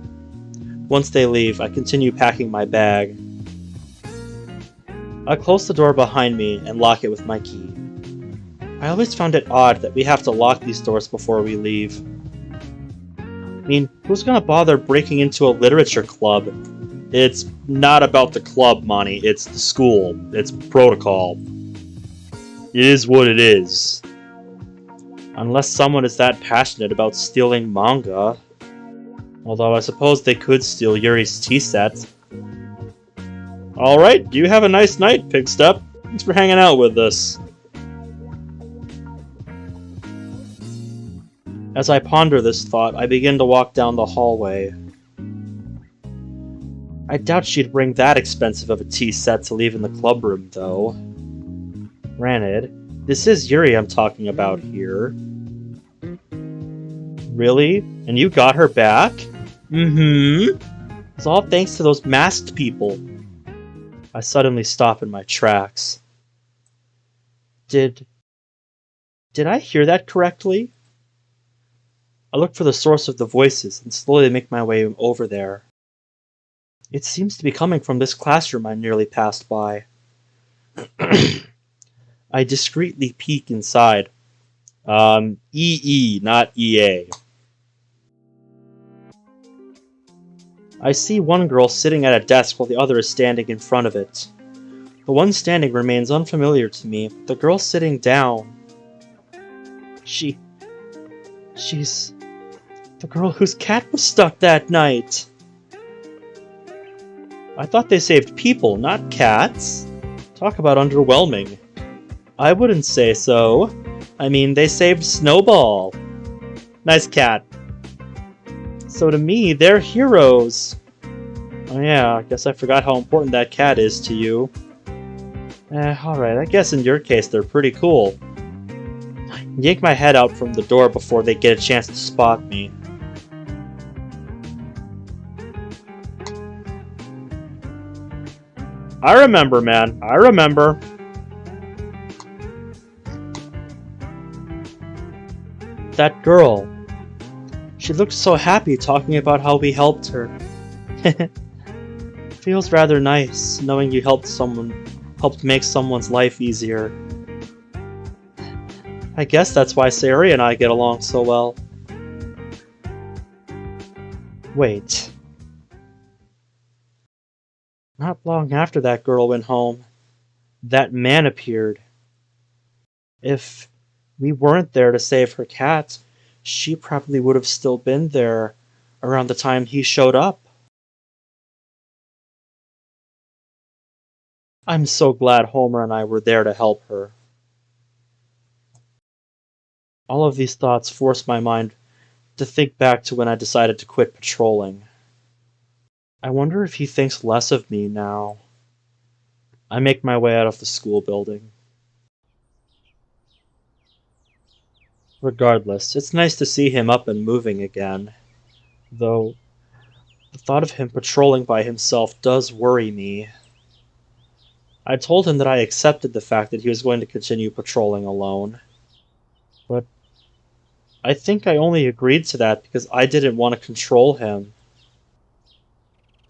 Once they leave, I continue packing my bag. I close the door behind me and lock it with my key. I always found it odd that we have to lock these doors before we leave. I mean, who's gonna bother breaking into a literature club? It's not about the club, Monty. It's the school. It's protocol. It is what it is. Unless someone is that passionate about stealing manga. Although I suppose they could steal Yuri's tea set. Alright, you have a nice night, Pigstep. Thanks for hanging out with us. As I ponder this thought, I begin to walk down the hallway. I doubt she'd bring that expensive of a tea set to leave in the club room, though. Granted, this is Yuri I'm talking about here. Really? And you got her back? Mm-hmm. It's all thanks to those masked people. I suddenly stop in my tracks. Did I hear that correctly? I look for the source of the voices and slowly make my way over there. It seems to be coming from this classroom I nearly passed by. I discreetly peek inside. EE, not EA. I see one girl sitting at a desk while the other is standing in front of it. The one standing remains unfamiliar to me. The girl sitting down. She's the girl whose cat was stuck that night. I thought they saved people, not cats. Talk about underwhelming. I wouldn't say so. I mean, they saved Snowball. Nice cat. So to me, they're heroes. Oh yeah, I guess I forgot how important that cat is to you. Alright, I guess in your case they're pretty cool. Yank my head out from the door before they get a chance to spot me. I remember, man. I remember. That girl. She looked so happy talking about how we helped her. Feels rather nice knowing you helped make someone's life easier. I guess that's why Sayori and I get along so well. Wait. Not long after that girl went home, that man appeared. If we weren't there to save her cat, she probably would have still been there around the time he showed up. I'm so glad Homer and I were there to help her. All of these thoughts force my mind to think back to when I decided to quit patrolling. I wonder if he thinks less of me now. I make my way out of the school building. Regardless, it's nice to see him up and moving again. Though, the thought of him patrolling by himself does worry me. I told him that I accepted the fact that he was going to continue patrolling alone. But I think I only agreed to that because I didn't want to control him.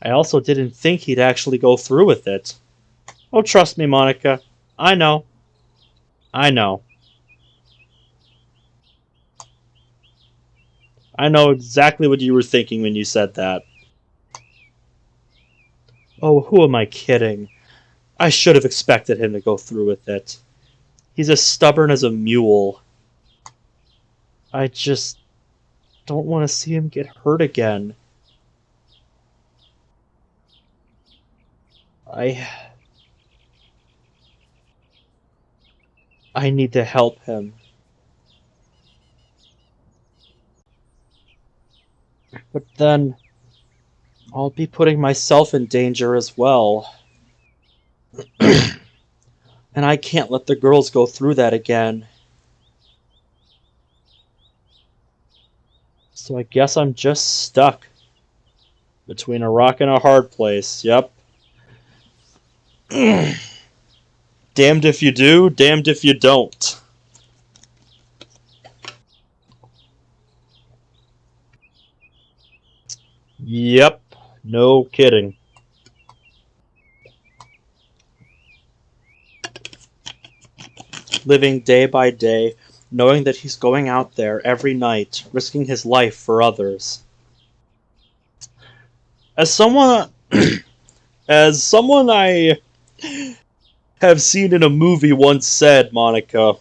I also didn't think he'd actually go through with it. Oh, trust me, Monica. I know. I know. I know exactly what you were thinking when you said that. Oh, who am I kidding? I should have expected him to go through with it. He's as stubborn as a mule. I just don't want to see him get hurt again. I need to help him. But then I'll be putting myself in danger as well. And I can't let the girls go through that again. So I guess I'm just stuck between a rock and a hard place. Yep. Damned if you do, damned if you don't. Yep, no kidding. Living day by day, knowing that he's going out there every night, risking his life for others. As someone I have seen in a movie once said, Monica,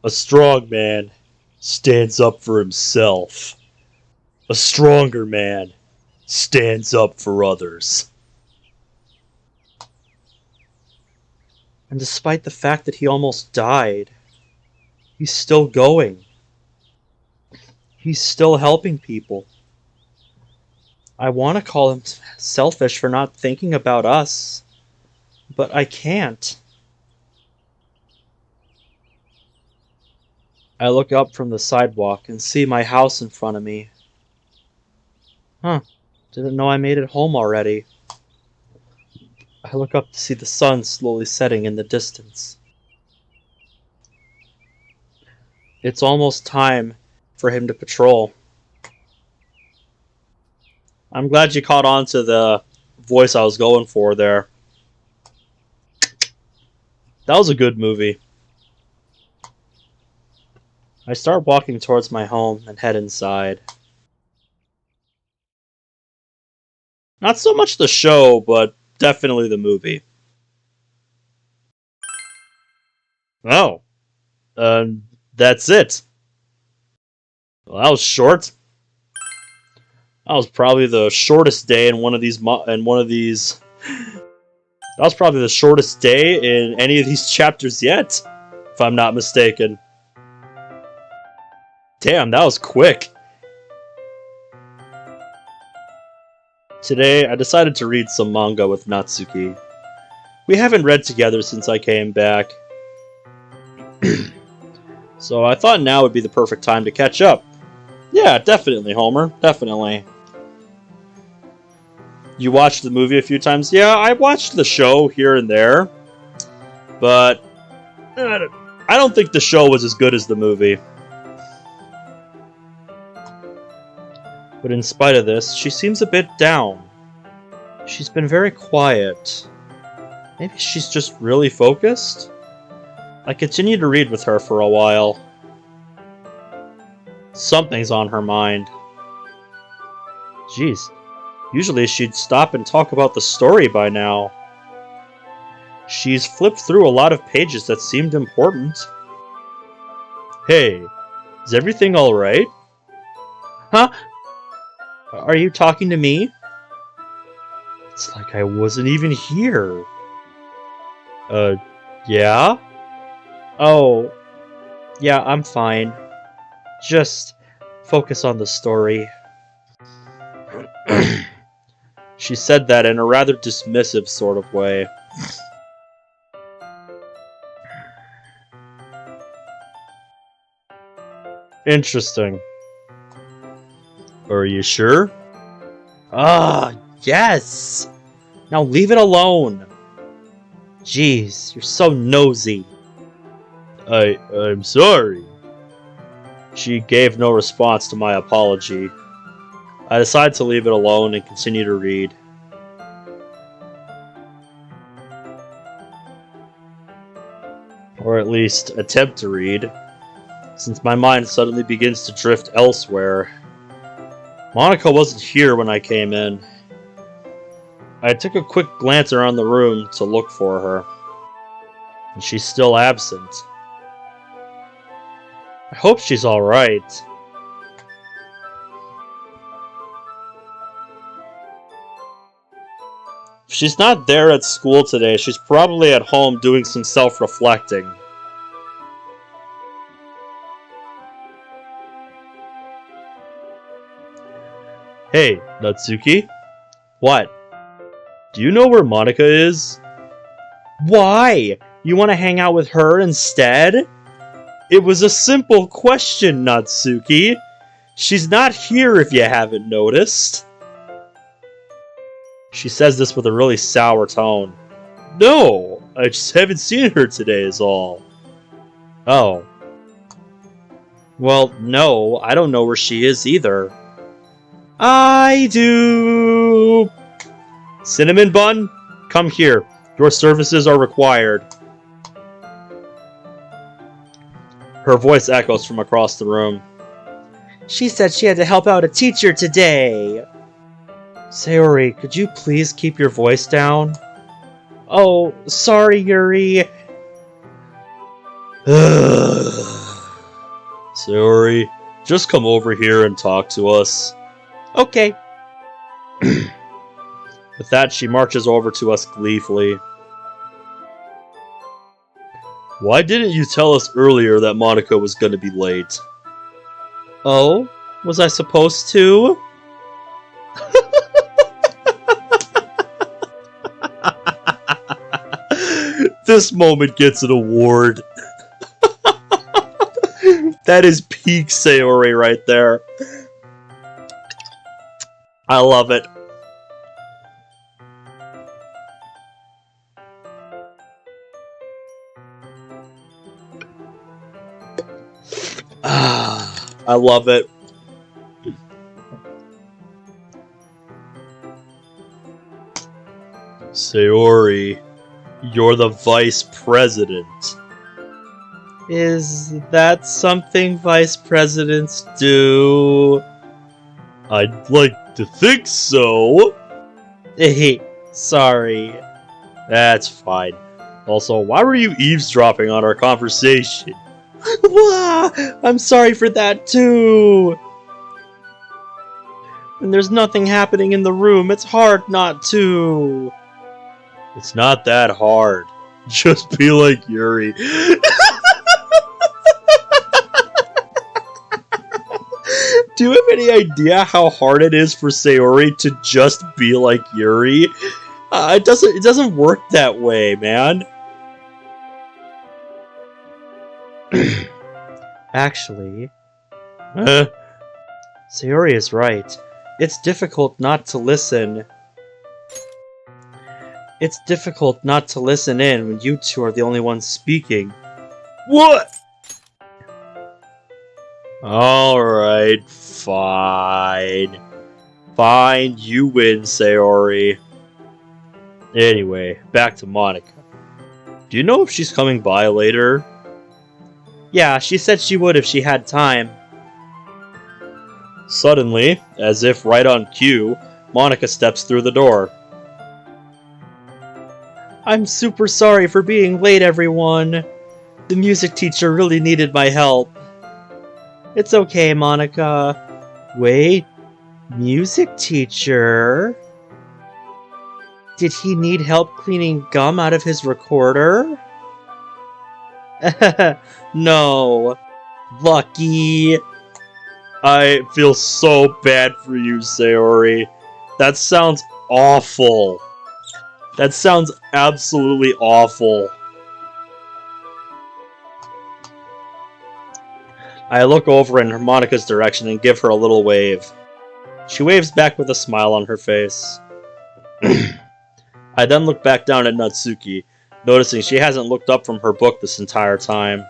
a strong man stands up for himself. A stronger man stands up for others. And despite the fact that he almost died, he's still going. He's still helping people. I want to call him selfish for not thinking about us, but I can't. I look up from the sidewalk and see my house in front of me. Huh, didn't know I made it home already. I look up to see the sun slowly setting in the distance. It's almost time for him to patrol. I'm glad you caught on to the voice I was going for there. That was a good movie. I start walking towards my home and head inside. Not so much the show, but definitely the movie. Oh, that's it. Well, that was short. That was probably the shortest day in one of these. That was probably the shortest day in any of these chapters yet, if I'm not mistaken. Damn, that was quick. Today, I decided to read some manga with Natsuki. We haven't read together since I came back. So I thought now would be the perfect time to catch up. Yeah, definitely, Homer. Definitely. You watched the movie a few times? Yeah, I watched the show here and there. But I don't think the show was as good as the movie. But in spite of this, she seems a bit down. She's been very quiet. Maybe she's just really focused? I continued to read with her for a while. Something's on her mind. Jeez. Usually she'd stop and talk about the story by now. She's flipped through a lot of pages that seemed important. Hey, is everything alright? Huh? Are you talking to me? It's like I wasn't even here. Yeah? Oh, yeah, I'm fine. Just focus on the story. She said that in a rather dismissive sort of way. Interesting. Are you sure? Ah, yes! Now leave it alone! Jeez, you're so nosy. I'm sorry. She gave no response to my apology. I decided to leave it alone and continue to read. Or at least attempt to read, since my mind suddenly begins to drift elsewhere. Monica wasn't here when I came in. I took a quick glance around the room to look for her, and she's still absent. I hope she's alright. If she's not there at school today, she's probably at home doing some self-reflecting. Hey, Natsuki? What? Do you know where Monica is? Why? You want to hang out with her instead? It was a simple question, Natsuki. She's not here if you haven't noticed. She says this with a really sour tone. No, I just haven't seen her today is all. Oh. Well, no, I don't know where she is either. I do. Cinnamon Bun, come here. Your services are required. Her voice echoes from across the room. She said she had to help out a teacher today. Sayori, could you please keep your voice down? Oh, sorry, Yuri. Sayori, just come over here and talk to us. Okay. With that, she marches over to us gleefully. Why didn't you tell us earlier that Monica was going to be late? Oh? Was I supposed to? This moment gets an award. That is peak Sayori right there. I love it. I love it. Sayori, you're the vice president. Is that something vice presidents do? I'd like to think so. Sorry. That's fine. Also, why were you eavesdropping on our conversation? Wah! I'm sorry for that too! When there's nothing happening in the room, it's hard not to. It's not that hard. Just be like Yuri. Do you have any idea how hard it is for Sayori to just be like Yuri? It doesn't work that way, man. Actually, Sayori is right. It's difficult not to listen. It's difficult not to listen in when you two are the only ones speaking. What? Alright, fine. Fine, you win, Sayori. Anyway, back to Monica. Do you know if she's coming by later? Yeah, she said she would if she had time. Suddenly, as if right on cue, Monica steps through the door. I'm super sorry for being late, everyone. The music teacher really needed my help. It's okay, Monica. Wait, music teacher? Did he need help cleaning gum out of his recorder? No. Lucky. I feel so bad for you, Sayori. That sounds awful. That sounds absolutely awful. I look over in Monica's direction and give her a little wave. She waves back with a smile on her face. I then look back down at Natsuki, noticing she hasn't looked up from her book this entire time.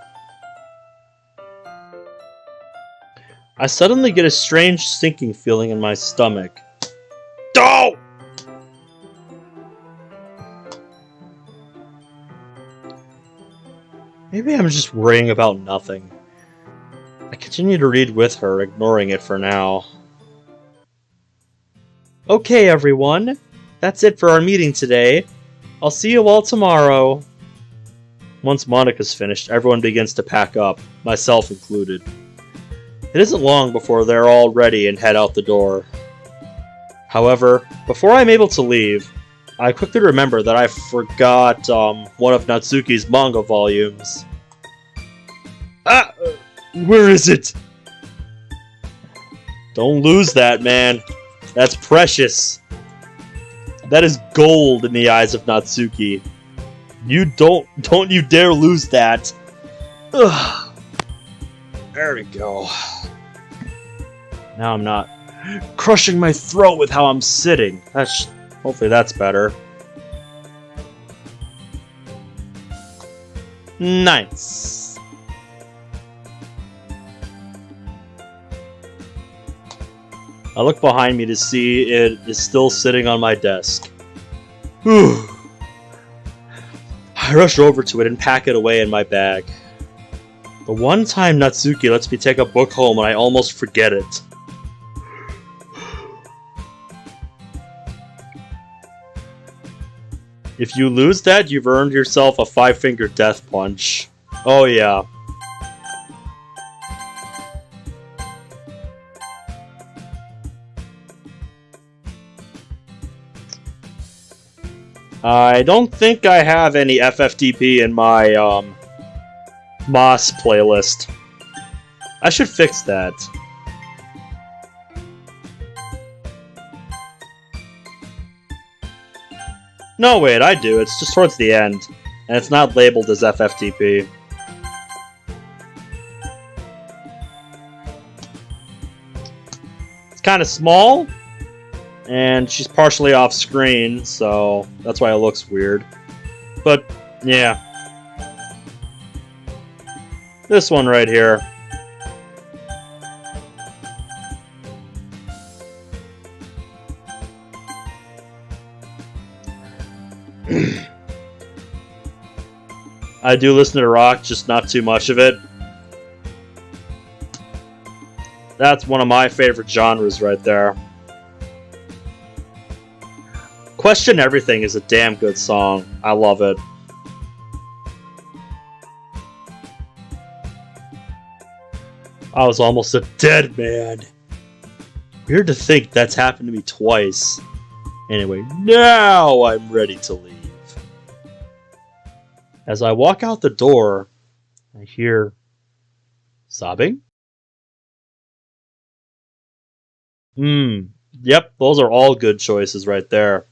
I suddenly get a strange sinking feeling in my stomach. Oh! Maybe I'm just worrying about nothing. I continue to read with her, ignoring it for now. Okay, everyone. That's it for our meeting today. I'll see you all tomorrow. Once Monica's finished, everyone begins to pack up, myself included. It isn't long before they're all ready and head out the door. However, before I'm able to leave, I quickly remember that I forgot one of Natsuki's manga volumes. Ah! Where is it? Don't lose that, man. That's precious. That is gold in the eyes of Natsuki. You don't you dare lose that. Ugh. There we go. Now I'm not crushing my throat with how I'm sitting. Hopefully that's better. Nice. I look behind me to see it is still sitting on my desk. Whew. I rush over to it and pack it away in my bag. The one time Natsuki lets me take a book home and I almost forget it. If you lose that, you've earned yourself a 5-finger death punch. Oh yeah. I don't think I have any FFTP in my, Moss playlist. I should fix that. No, wait, I do. It's just towards the end. And it's not labeled as FFTP. It's kind of small. And she's partially off screen, so that's why it looks weird. But, yeah. This one right here. I do listen to rock, just not too much of it. That's one of my favorite genres right there. Question Everything is a damn good song. I love it. I was almost a dead man. Weird to think that's happened to me twice. Anyway, now I'm ready to leave. As I walk out the door, I hear sobbing. Yep, those are all good choices right there.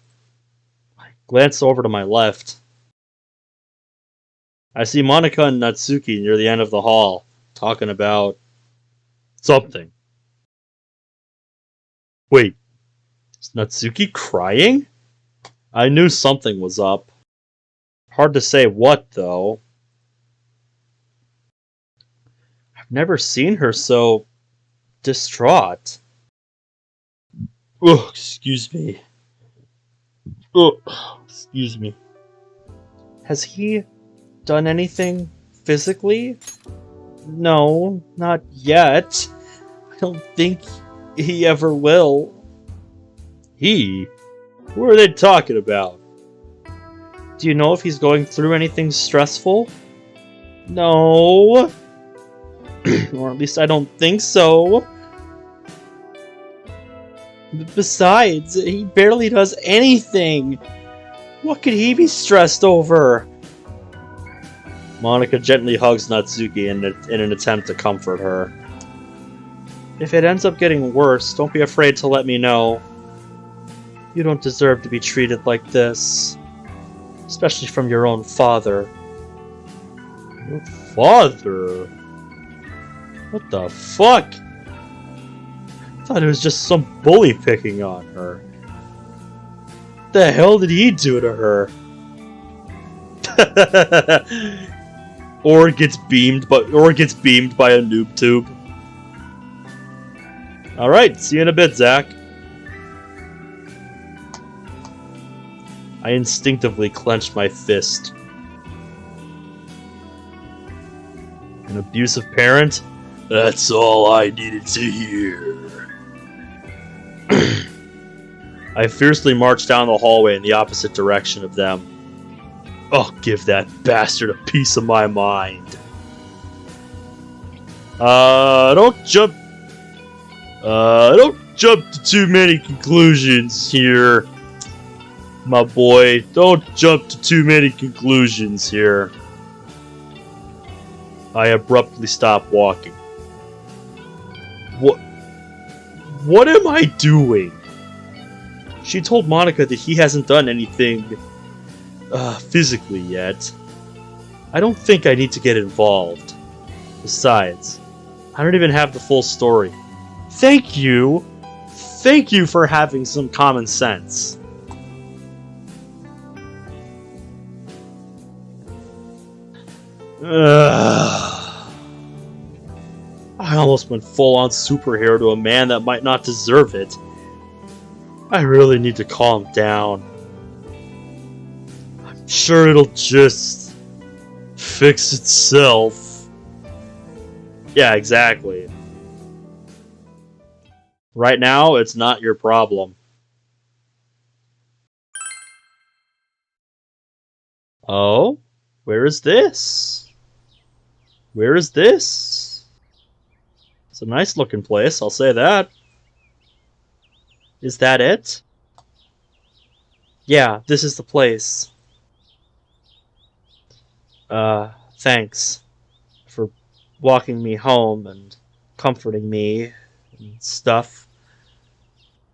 I glance over to my left. I see Monika and Natsuki near the end of the hall, talking about something. Wait, is Natsuki crying? I knew something was up. Hard to say what, though. I've never seen her so distraught. Oh, excuse me. Oh, excuse me. Has he done anything physically? No, not yet. I don't think he ever will. He? Who are they talking about? Do you know if he's going through anything stressful? No. Or at least I don't think so. Besides, he barely does anything. What could he be stressed over? Monika gently hugs Natsuki in an attempt to comfort her. If it ends up getting worse, don't be afraid to let me know. You don't deserve to be treated like this. Especially from your own father. Your father? What the fuck? I thought it was just some bully picking on her. What the hell did he do to her? Or gets beamed by a noob tube. Alright, see you in a bit, Zach. I instinctively clenched my fist. An abusive parent? That's all I needed to hear. I fiercely marched down the hallway in the opposite direction of them. Oh, give that bastard a piece of my mind. Don't jump to too many conclusions here. My boy, don't jump to too many conclusions here. I abruptly stopped walking. What am I doing? She told Monika that he hasn't done anything physically yet. I don't think I need to get involved. Besides, I don't even have the full story. Thank you! Thank you for having some common sense. I almost went full-on superhero to a man that might not deserve it. I really need to calm down. I'm sure it'll just fix itself. Yeah, exactly. Right now, it's not your problem. Oh? Where is this? Where is this? It's a nice looking place, I'll say that. Is that it? Yeah, this is the place. Thanks for walking me home and comforting me and stuff.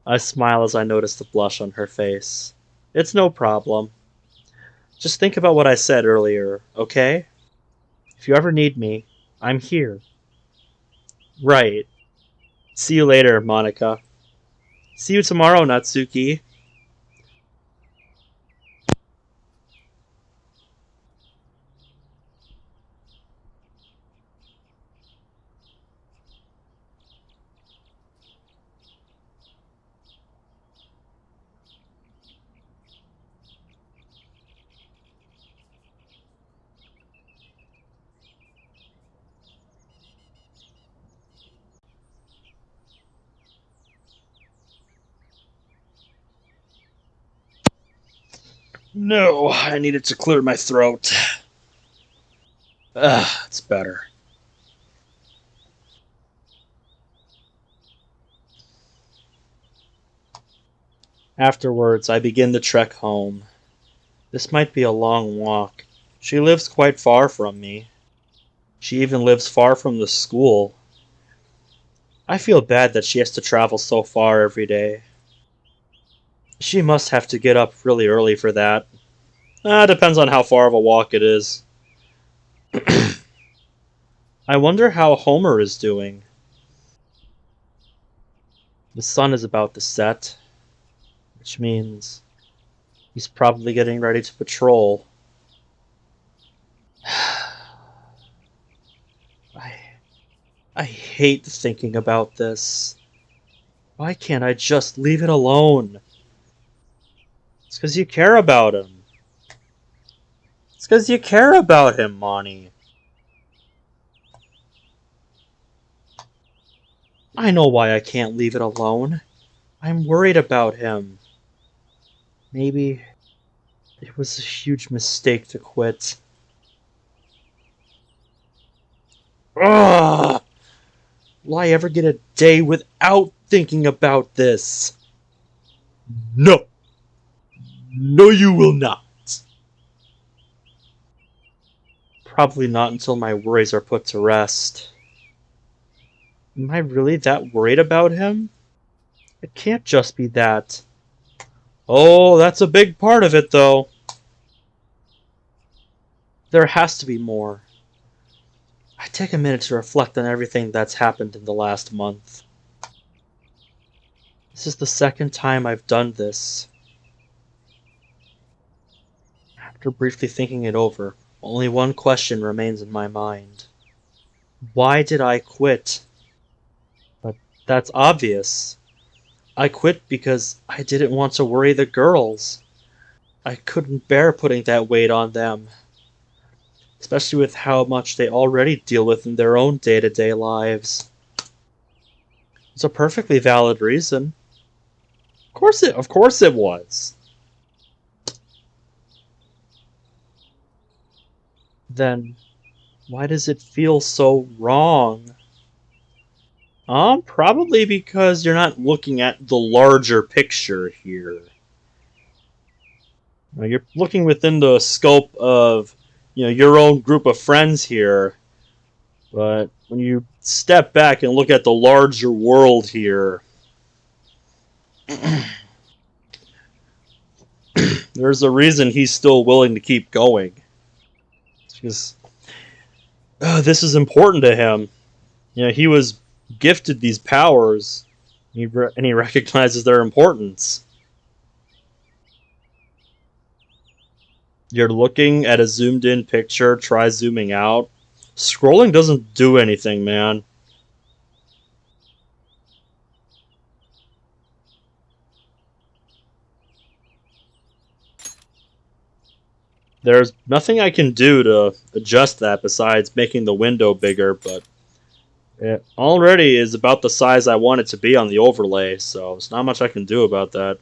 I smile as I notice the blush on her face. It's no problem. Just think about what I said earlier, okay? If you ever need me, I'm here. Right. See you later, Monika. See you tomorrow, Natsuki. No, I needed to clear my throat. It's better. Afterwards, I begin the trek home. This might be a long walk. She lives quite far from me. She even lives far from the school. I feel bad that she has to travel so far every day. She must have to get up really early for that. Depends on how far of a walk it is. I wonder how Homer is doing. The sun is about to set, which means he's probably getting ready to patrol. I hate thinking about this. Why can't I just leave it alone? It's because you care about him. It's because you care about him, Monty. I know why I can't leave it alone. I'm worried about him. Maybe it was a huge mistake to quit. Ugh! Will I ever get a day without thinking about this? No! No, you will not! Probably not until my worries are put to rest. Am I really that worried about him? It can't just be that. Oh, that's a big part of it, though. There has to be more. I take a minute to reflect on everything that's happened in the last month. This is the second time I've done this. After briefly thinking it over, only one question remains in my mind. Why did I quit? But that's obvious. I quit because I didn't want to worry the girls. I couldn't bear putting that weight on them. Especially with how much they already deal with in their own day-to-day lives. It's a perfectly valid reason. Of course it was. Then, why does it feel so wrong? Probably because you're not looking at the larger picture here. You're looking within the scope of, your own group of friends here. But when you step back and look at the larger world here, there's a reason he's still willing to keep going. It's because this is important to him. He was gifted these powers, and he recognizes their importance. You're looking at a zoomed in picture, try zooming out. Scrolling doesn't do anything, man. There's nothing I can do to adjust that besides making the window bigger, but it already is about the size I want it to be on the overlay, so there's not much I can do about that.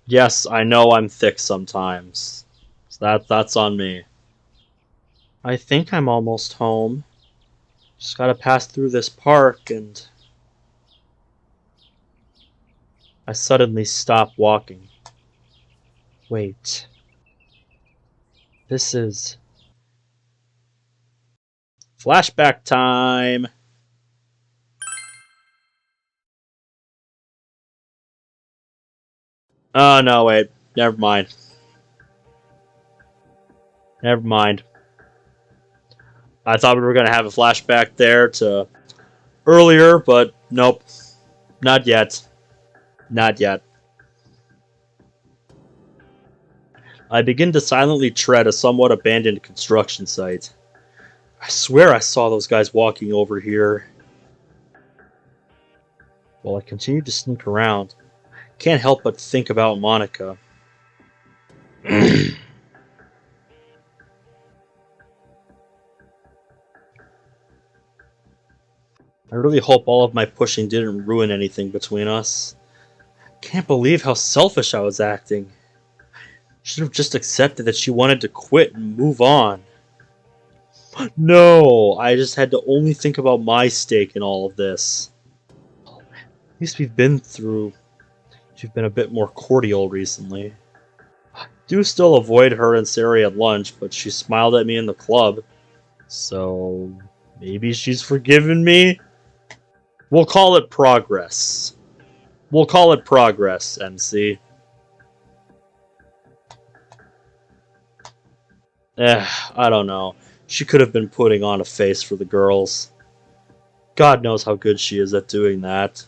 Yes, I know I'm thick sometimes. So that's on me. I think I'm almost home. Just gotta pass through this park and... I suddenly stop walking. Wait. This is... flashback time! Oh, no, wait. Never mind. Never mind. I thought we were going to have a flashback there to earlier, but nope. Not yet. Not yet. I begin to silently tread a somewhat abandoned construction site. I swear I saw those guys walking over here. While I continue to sneak around, I can't help but think about Monica. I really hope all of my pushing didn't ruin anything between us. I can't believe how selfish I was acting. Should have just accepted that she wanted to quit and move on. No, I just had to only think about my stake in all of this. At least we've been through... You've been a bit more cordial recently. I do still avoid her and Sari at lunch, but she smiled at me in the club. So... maybe she's forgiven me? We'll call it progress. We'll call it progress, MC. I don't know. She could have been putting on a face for the girls. God knows how good she is at doing that.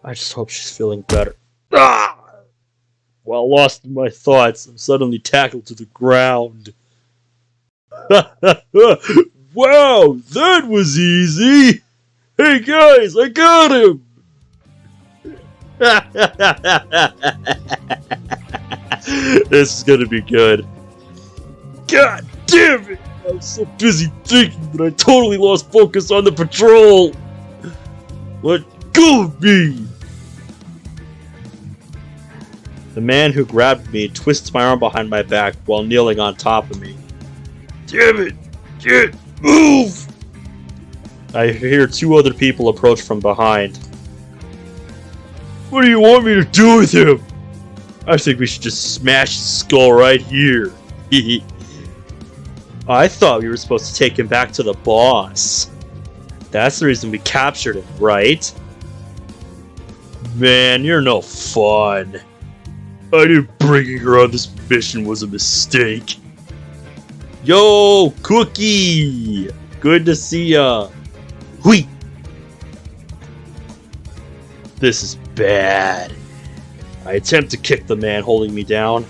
I just hope she's feeling better. While lost in my thoughts, I'm suddenly tackled to the ground. Wow, that was easy! Hey guys, I got him! This is gonna be good. God damn it! I was so busy thinking that I totally lost focus on the patrol! Let go of me! The man who grabbed me twists my arm behind my back while kneeling on top of me. Damn it! Get move! I hear two other people approach from behind. What do you want me to do with him? I think we should just smash his skull right here. I thought we were supposed to take him back to the boss. That's the reason we captured him, right? Man, you're no fun. I knew bringing her on this mission was a mistake. Yo, Cookie! Good to see ya. Hui! This is bad. I attempt to kick the man holding me down.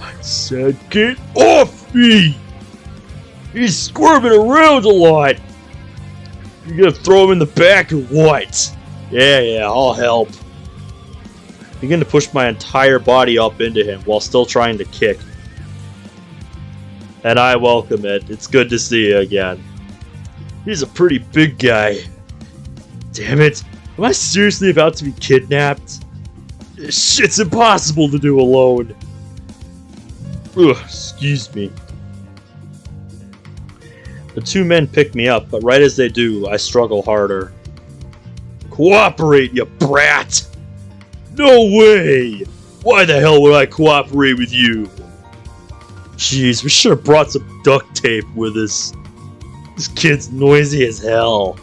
I said, get off me! He's squirming around a lot. You gonna throw him in the back or what? Yeah, I'll help. I begin to push my entire body up into him while still trying to kick. And I welcome it. It's good to see you again. He's a pretty big guy. Damn it. Am I seriously about to be kidnapped? This shit's impossible to do alone. Ugh, excuse me. The two men pick me up, but right as they do, I struggle harder. Cooperate, you brat! No way! Why the hell would I cooperate with you? Jeez, we should have brought some duct tape with us. This kid's noisy as hell.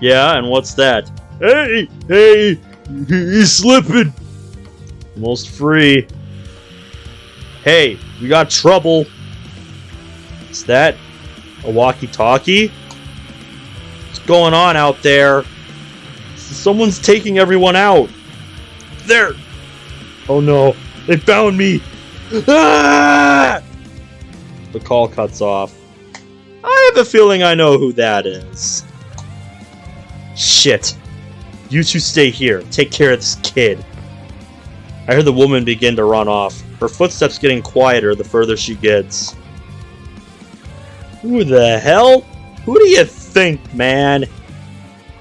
Yeah, and what's that? Hey! He's slipping! Almost free. Hey, we got trouble. Is that a walkie-talkie? What's going on out there? Someone's taking everyone out. There! Oh no, they found me! Ah! The call cuts off. I have a feeling I know who that is. Shit. You two stay here. Take care of this kid. I heard the woman begin to run off. Her footsteps getting quieter the further she gets. Who the hell? Who do you think, man?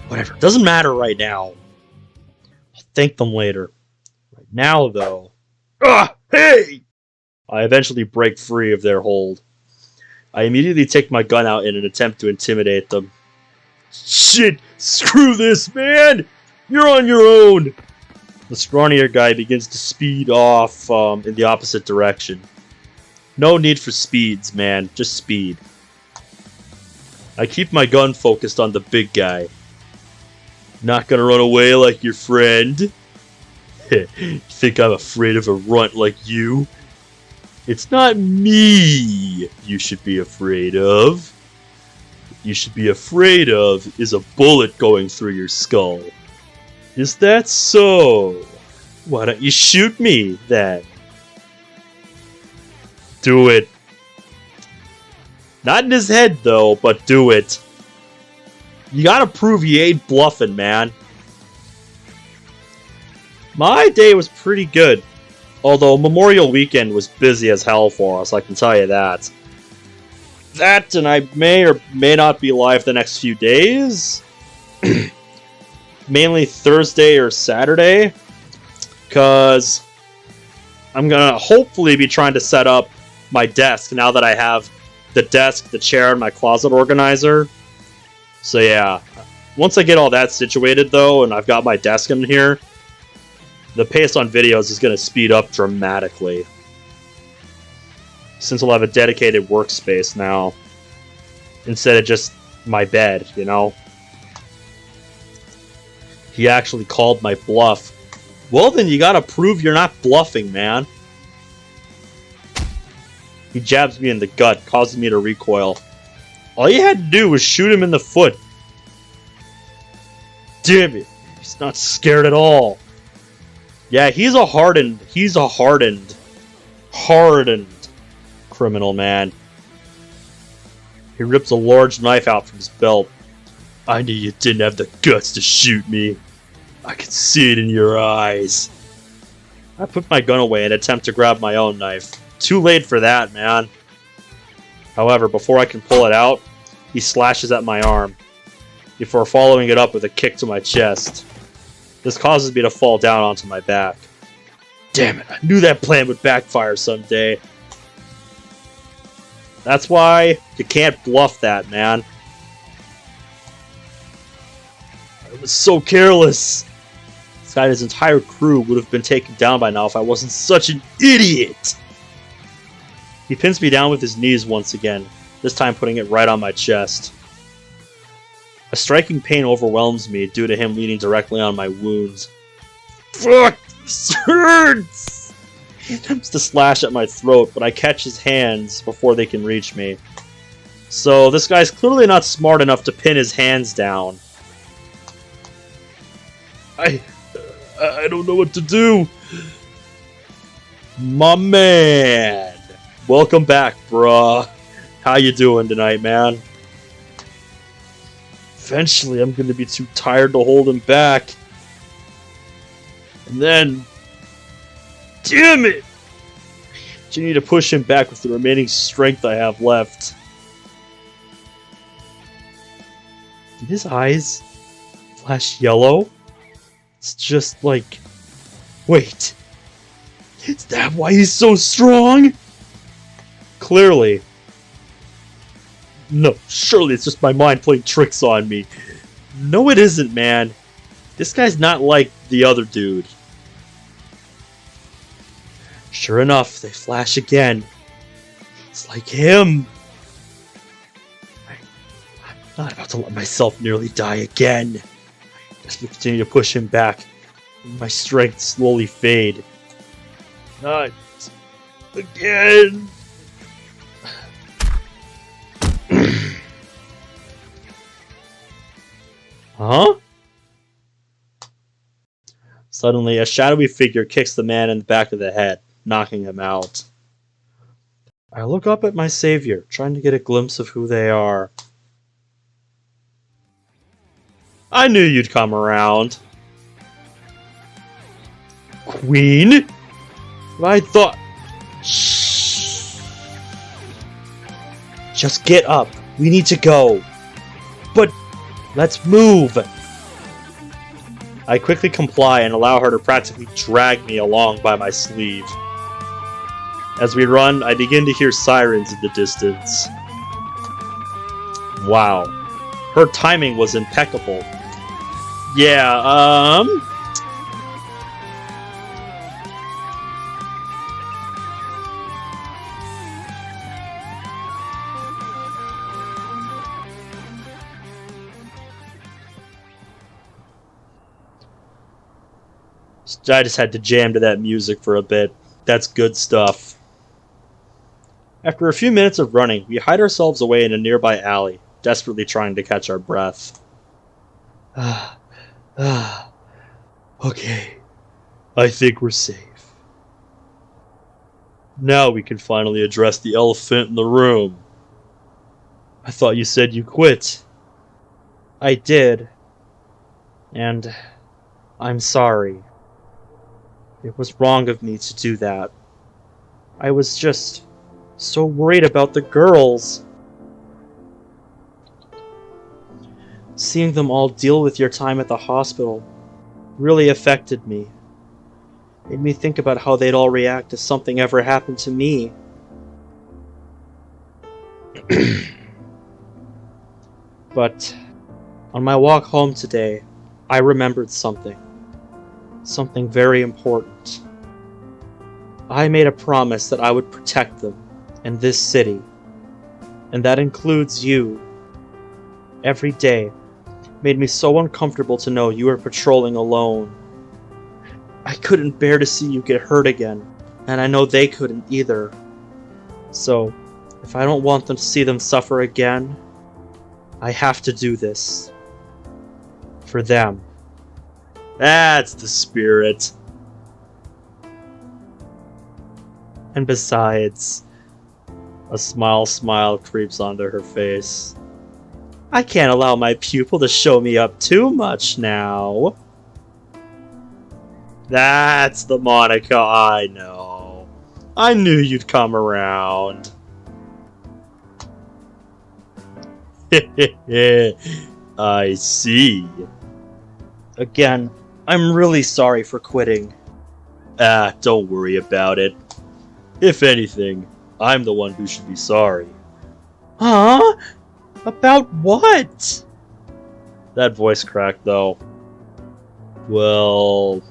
Whatever. Doesn't matter right now. I'll thank them later. Right now, though. Ah! Hey! I eventually break free of their hold. I immediately take my gun out in an attempt to intimidate them. Shit! Screw this, man! You're on your own! The scrawnier guy begins to speed off in the opposite direction. No need for speeds, man. Just speed. I keep my gun focused on the big guy. Not gonna run away like your friend? Think I'm afraid of a runt like you? It's not me you should be afraid of. What you should be afraid of is a bullet going through your skull. Is that so? Why don't you shoot me, then? Do it. Not in his head, though, but do it. You gotta prove you ain't bluffing, man. My day was pretty good. Although Memorial Weekend was busy as hell for us, I can tell you that. That, and I may or may not be live the next few days. Mainly Thursday or Saturday. Because I'm gonna hopefully be trying to set up my desk now that I have the desk, the chair, and my closet organizer. So yeah, once I get all that situated though, and I've got my desk in here, the pace on videos is gonna speed up dramatically. Since I'll have a dedicated workspace now, instead of just my bed, you know? He actually called my bluff. Well then, you gotta prove you're not bluffing, man. He jabs me in the gut, causing me to recoil. All you had to do was shoot him in the foot. Damn it, he's not scared at all. Yeah, he's a hardened criminal, man. He rips a large knife out from his belt. I knew you didn't have the guts to shoot me. I could see it in your eyes. I put my gun away and attempt to grab my own knife. Too late for that, man. However, before I can pull it out, he slashes at my arm, before following it up with a kick to my chest. This causes me to fall down onto my back. Damn it, I knew that plan would backfire someday. That's why you can't bluff that, man. I was so careless. This guy and his entire crew would have been taken down by now if I wasn't such an idiot. He pins me down with his knees once again, this time putting it right on my chest. A striking pain overwhelms me due to him leaning directly on my wounds. Fuck! This hurts! He attempts to slash at my throat, but I catch his hands before they can reach me. So this guy's clearly not smart enough to pin his hands down. I don't know what to do. My man. Welcome back, bruh. How you doing tonight, man? Eventually, I'm going to be too tired to hold him back. And then... Damn it! You need to push him back with the remaining strength I have left. Did his eyes flash yellow? It's just like... Wait. Is that why he's so strong? Clearly. No, surely it's just my mind playing tricks on me. No, it isn't, man. This guy's not like the other dude. Sure enough, they flash again. It's like him. I'm not about to let myself nearly die again. As we continue to push him back, my strength slowly fade. Not again. Huh? Suddenly, a shadowy figure kicks the man in the back of the head, knocking him out. I look up at my savior, trying to get a glimpse of who they are. I knew you'd come around. Queen? I thought... Shh. Just get up. We need to go. But let's move. I quickly comply and allow her to practically drag me along by my sleeve. As we run, I begin to hear sirens in the distance. Wow. Her timing was impeccable. Yeah, I just had to jam to that music for a bit. That's good stuff. After a few minutes of running, we hide ourselves away in a nearby alley, desperately trying to catch our breath. Okay. I think we're safe. Now we can finally address the elephant in the room. I thought you said you quit. I did. And I'm sorry. It was wrong of me to do that. I was just so worried about the girls. Seeing them all deal with your time at the hospital really affected me. Made me think about how they'd all react if something ever happened to me. But on my walk home today, I remembered something. Something very important. I made a promise that I would protect them and this city. And that includes you. Every day made me so uncomfortable to know you were patrolling alone. I couldn't bear to see you get hurt again, and I know they couldn't either. So, if I don't want them to see them suffer again, I have to do this. For them. That's the spirit. And besides, a smile creeps onto her face. I can't allow my pupil to show me up too much now. That's the Monica I know. I knew you'd come around. I see. Again, I'm really sorry for quitting. Don't worry about it. If anything, I'm the one who should be sorry. Huh? About what? That voice cracked, though. Well,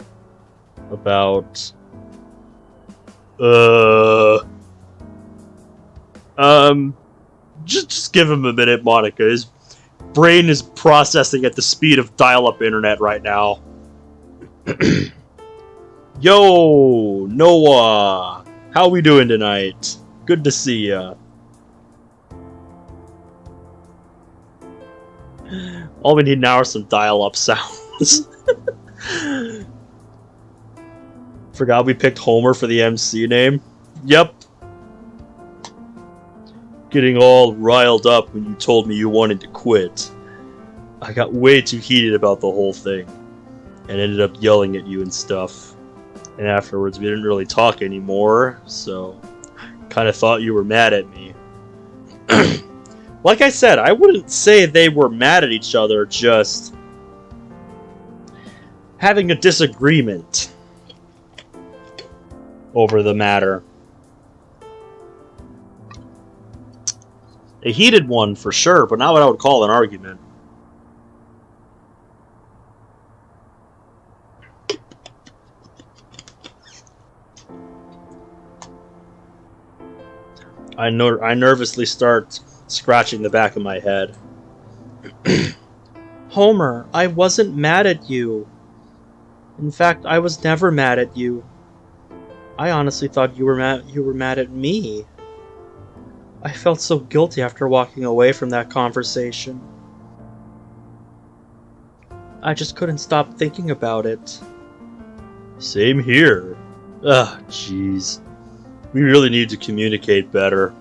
about... Just give him a minute, Monica. His brain is processing at the speed of dial-up internet right now. Yo, Noah! How we doing tonight? Good to see ya. All we need now are some dial-up sounds. Forgot we picked Homer for the MC name. Yep. Getting all riled up when you told me you wanted to quit. I got way too heated about the whole thing, and ended up yelling at you and stuff. And afterwards we didn't really talk anymore, so kind of thought you were mad at me. Like I said, I wouldn't say they were mad at each other, just having a disagreement over the matter. A heated one for sure, but not what I would call an argument. I nervously start scratching the back of my head. Homer, I wasn't mad at you. In fact, I was never mad at you. I honestly thought you were mad at me. I felt so guilty after walking away from that conversation. I just couldn't stop thinking about it. Same here. Ugh, jeez. We really need to communicate better.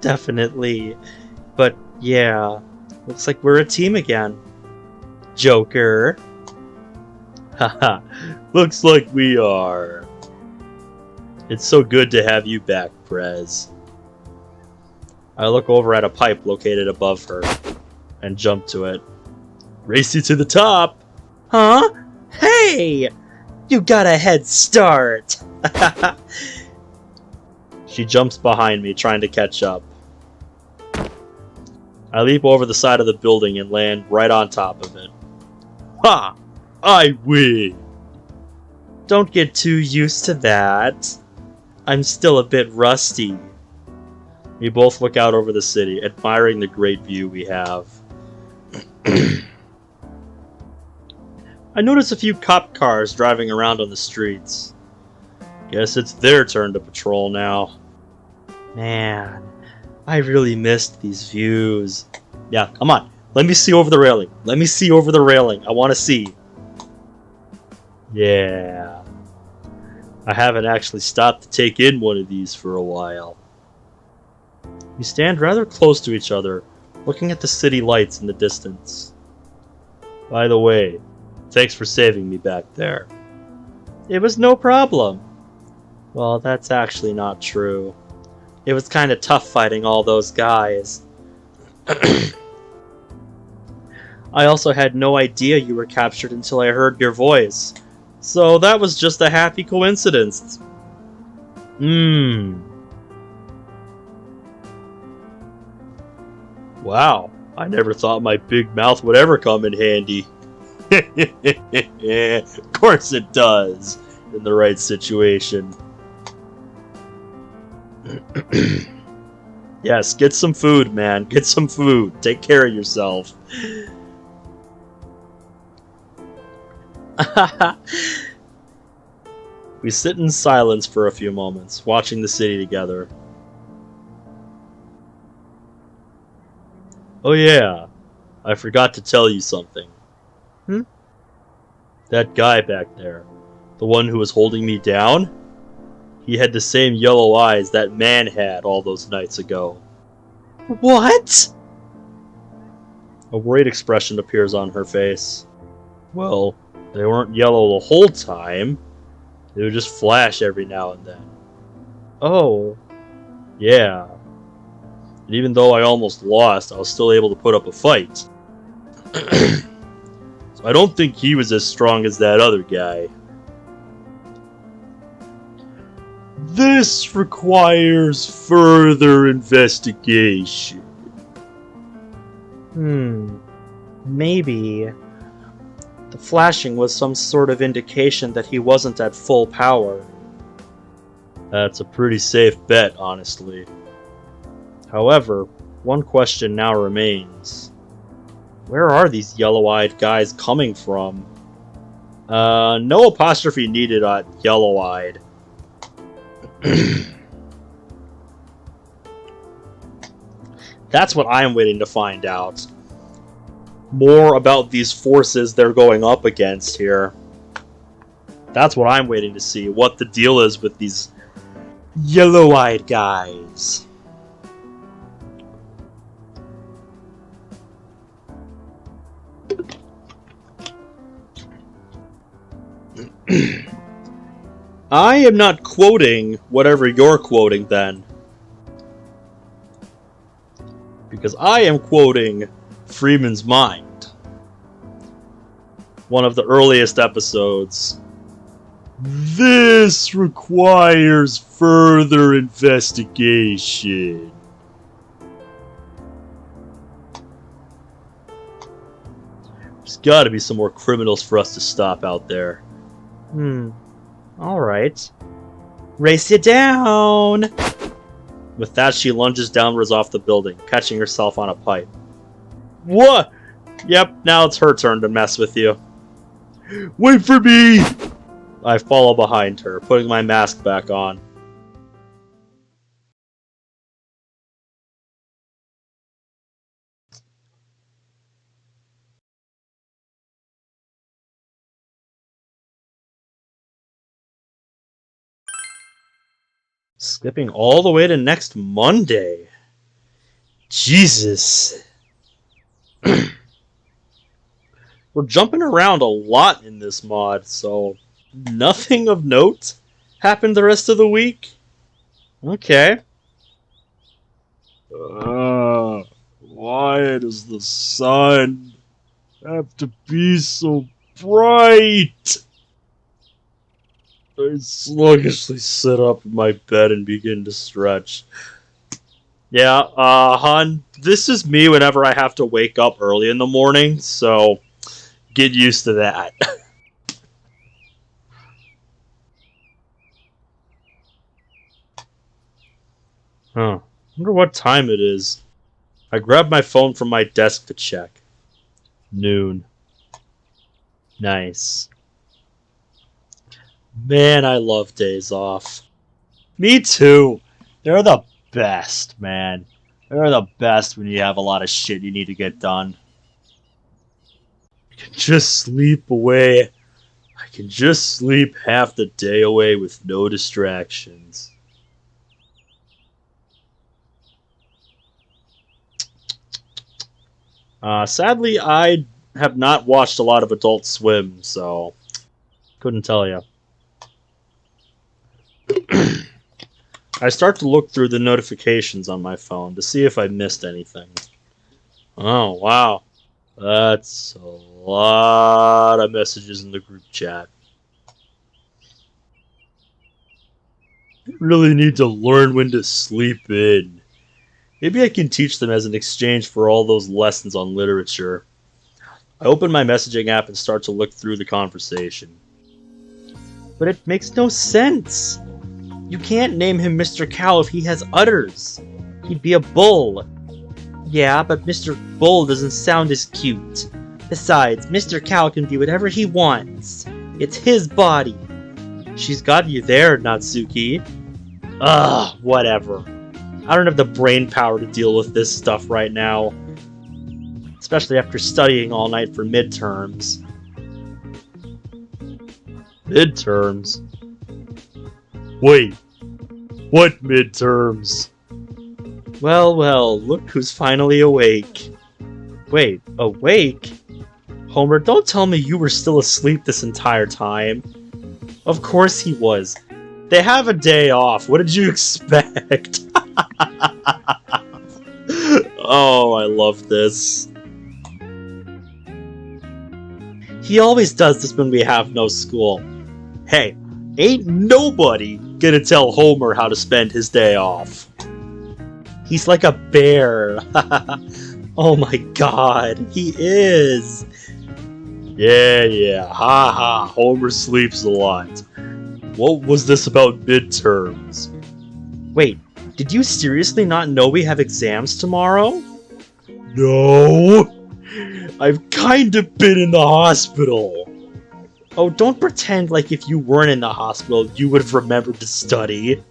Definitely. But yeah, looks like we're a team again. Joker. Haha, looks like we are. It's so good to have you back, Prez. I look over at a pipe located above her and jump to it. Race you to the top! Huh? Hey! You got a head start! She jumps behind me, trying to catch up. I leap over the side of the building and land right on top of it. Ha! I win! Don't get too used to that. I'm still a bit rusty. We both look out over the city, admiring the great view we have. I notice a few cop cars driving around on the streets. Guess it's their turn to patrol now. Man, I really missed these views. Yeah, come on. Let me see over the railing. Let me see over the railing. I want to see. Yeah. I haven't actually stopped to take in one of these for a while. We stand rather close to each other, looking at the city lights in the distance. By the way, thanks for saving me back there. It was no problem. Well, that's actually not true. It was kind of tough fighting all those guys. I also had no idea you were captured until I heard your voice, So that was just a happy coincidence. Wow, I never thought my big mouth would ever come in handy. Of course it does, in the right situation. Yes, get some food, man. Get some food. Take care of yourself. We sit in silence for a few moments, watching the city together. Oh yeah, I forgot to tell you something. That guy back there, the one who was holding me down, he had the same yellow eyes that man had all those nights ago. What? A worried expression appears on her face. Well, they weren't yellow the whole time. They would just flash every now and then. Oh. Yeah. And even though I almost lost, I was still able to put up a fight. So I don't think he was as strong as that other guy. This requires further investigation. Maybe. The flashing was some sort of indication that he wasn't at full power. That's a pretty safe bet, honestly. However, one question now remains. Where are these yellow-eyed guys coming from? No apostrophe needed on yellow-eyed. That's what I'm waiting to find out. More about these forces they're going up against here. That's what I'm waiting to see. What the deal is with these yellow-eyed guys. I am not quoting whatever you're quoting then. Because I am quoting Freeman's Mind. One of the earliest episodes. This requires further investigation. There's gotta be some more criminals for us to stop out there. Alright. Race you down! With that, she lunges downwards off the building, catching herself on a pipe. What? Yep, now it's her turn to mess with you. Wait for me! I follow behind her, putting my mask back on. Skipping all the way to next Monday. Jesus. We're jumping around a lot in this mod, so nothing of note happened the rest of the week. Okay. Why does the sun have to be so bright? I sluggishly sit up in my bed and begin to stretch. Yeah, hon, this is me whenever I have to wake up early in the morning, so get used to that. Huh. Wonder what time it is. I grab my phone from my desk to check. Noon. Nice. Man, I love days off. Me too. They're the best, man. They're the best when you have a lot of shit you need to get done. I can just sleep away. I can just sleep half the day away with no distractions. Sadly, I have not watched a lot of Adult Swim, so couldn't tell you. I start to look through the notifications on my phone to see if I missed anything. Oh, wow. That's a lot of messages in the group chat. Really need to learn when to sleep in. Maybe I can teach them as an exchange for all those lessons on literature. I open my messaging app and start to look through the conversation. But it makes no sense. You can't name him Mr. Cow if he has udders. He'd be a bull. Yeah, but Mr. Bull doesn't sound as cute. Besides, Mr. Cow can be whatever he wants. It's his body. She's got you there, Natsuki. Ugh, whatever. I don't have the brain power to deal with this stuff right now. Especially after studying all night for midterms. Midterms? Wait, what midterms? Well, look who's finally awake. Wait, awake? Homer, don't tell me you were still asleep this entire time. Of course he was. They have a day off. What did you expect? Oh, I love this. He always does this when we have no school. Hey, ain't nobody gonna tell Homer how to spend his day off. He's like a bear. Oh my god, he is. Yeah, haha, Homer sleeps a lot. What was this about midterms? Wait, did you seriously not know we have exams tomorrow? No! I've kinda been in the hospital. Oh, don't pretend like if you weren't in the hospital, you would have remembered to study.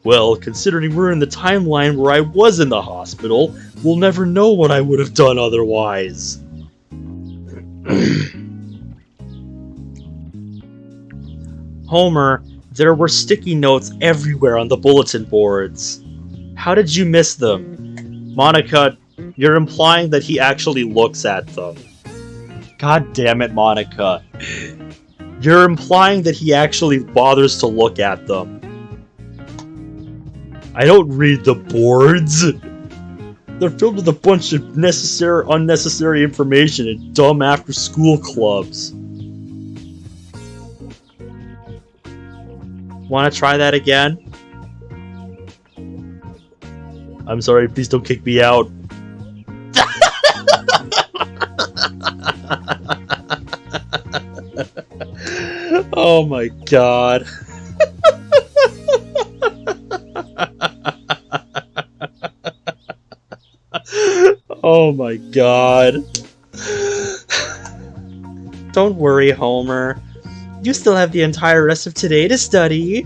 Well, considering we're in the timeline where I was in the hospital, we'll never know what I would have done otherwise. Homer, there were sticky notes everywhere on the bulletin boards. How did you miss them? Monica, you're implying that he actually looks at them. God damn it, Monica. You're implying that he actually bothers to look at them. I don't read the boards. They're filled with a bunch of unnecessary information and dumb after-school clubs. Want to try that again? I'm sorry, please don't kick me out. Oh my god. Oh my god. Don't worry, Homer. You still have the entire rest of today to study.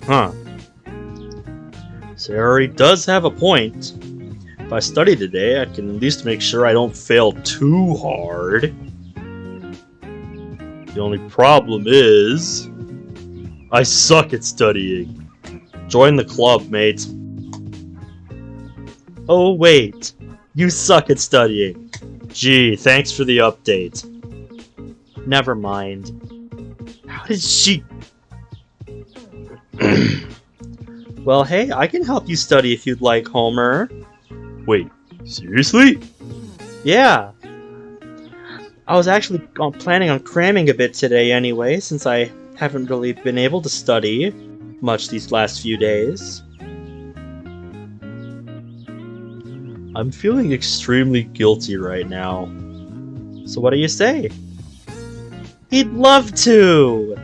Huh. Sayori does have a point. If I study today, I can at least make sure I don't fail too hard. The only problem is, I suck at studying. Join the club, mate. Oh wait, you suck at studying. Gee, thanks for the update. Never mind. How did she... Well, hey, I can help you study if you'd like, Homer. Wait, seriously? Yeah. I was actually planning on cramming a bit today anyway, since I haven't really been able to study much these last few days. I'm feeling extremely guilty right now. So what do you say? He'd love to!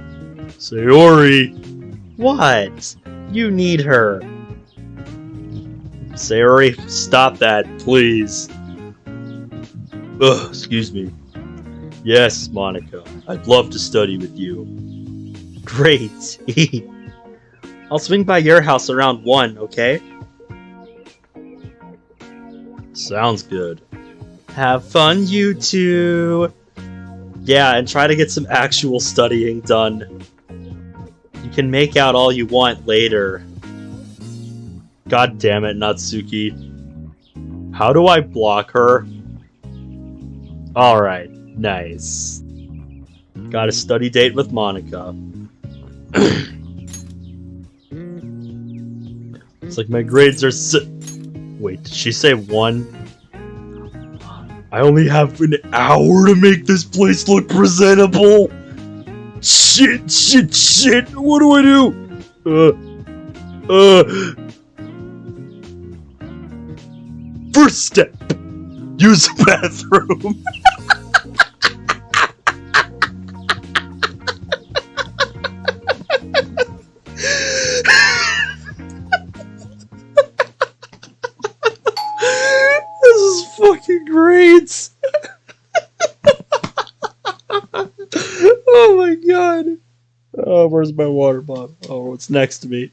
Sayori! What? You need her. Sayori, stop that, please. Ugh, excuse me. Yes, Monica, I'd love to study with you. Great. I'll swing by your house around 1, okay? Sounds good. Have fun, you two! Yeah, and try to get some actual studying done. You can make out all you want later. God damn it, Natsuki. How do I block her? Alright, nice. Got a study date with Monica. It's like my grades are Wait, did she say 1? I only have an hour to make this place look presentable! Shit! What do I do? First step. Use the bathroom. This is fucking great. Oh my god. Oh, where's my water bottle? Oh, it's next to me.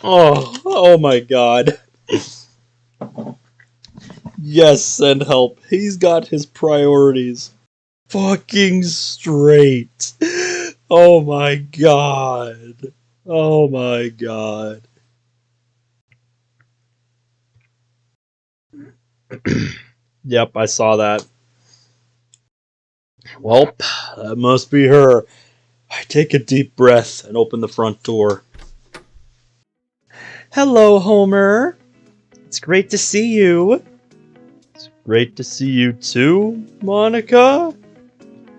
Oh my god. Yes, send help. He's got his priorities fucking straight. Oh my god. Oh my god. Yep, I saw that. Well, that must be her. I take a deep breath and open the front door. Hello, Homer. It's great to see you. It's great to see you too, Monica.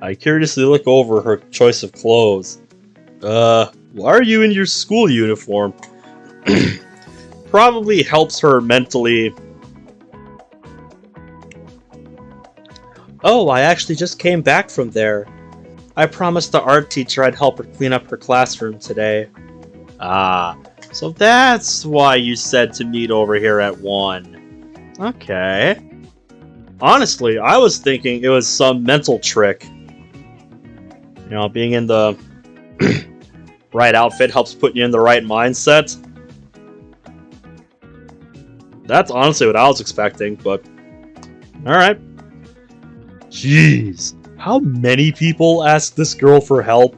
I curiously look over her choice of clothes. Why are you in your school uniform? Probably helps her mentally. Oh, I actually just came back from there. I promised the art teacher I'd help her clean up her classroom today. Ah, so that's why you said to meet over here at 1. Okay. Honestly, I was thinking it was some mental trick. You know, being in the right outfit helps put you in the right mindset. That's honestly what I was expecting, but alright. Jeez, how many people ask this girl for help?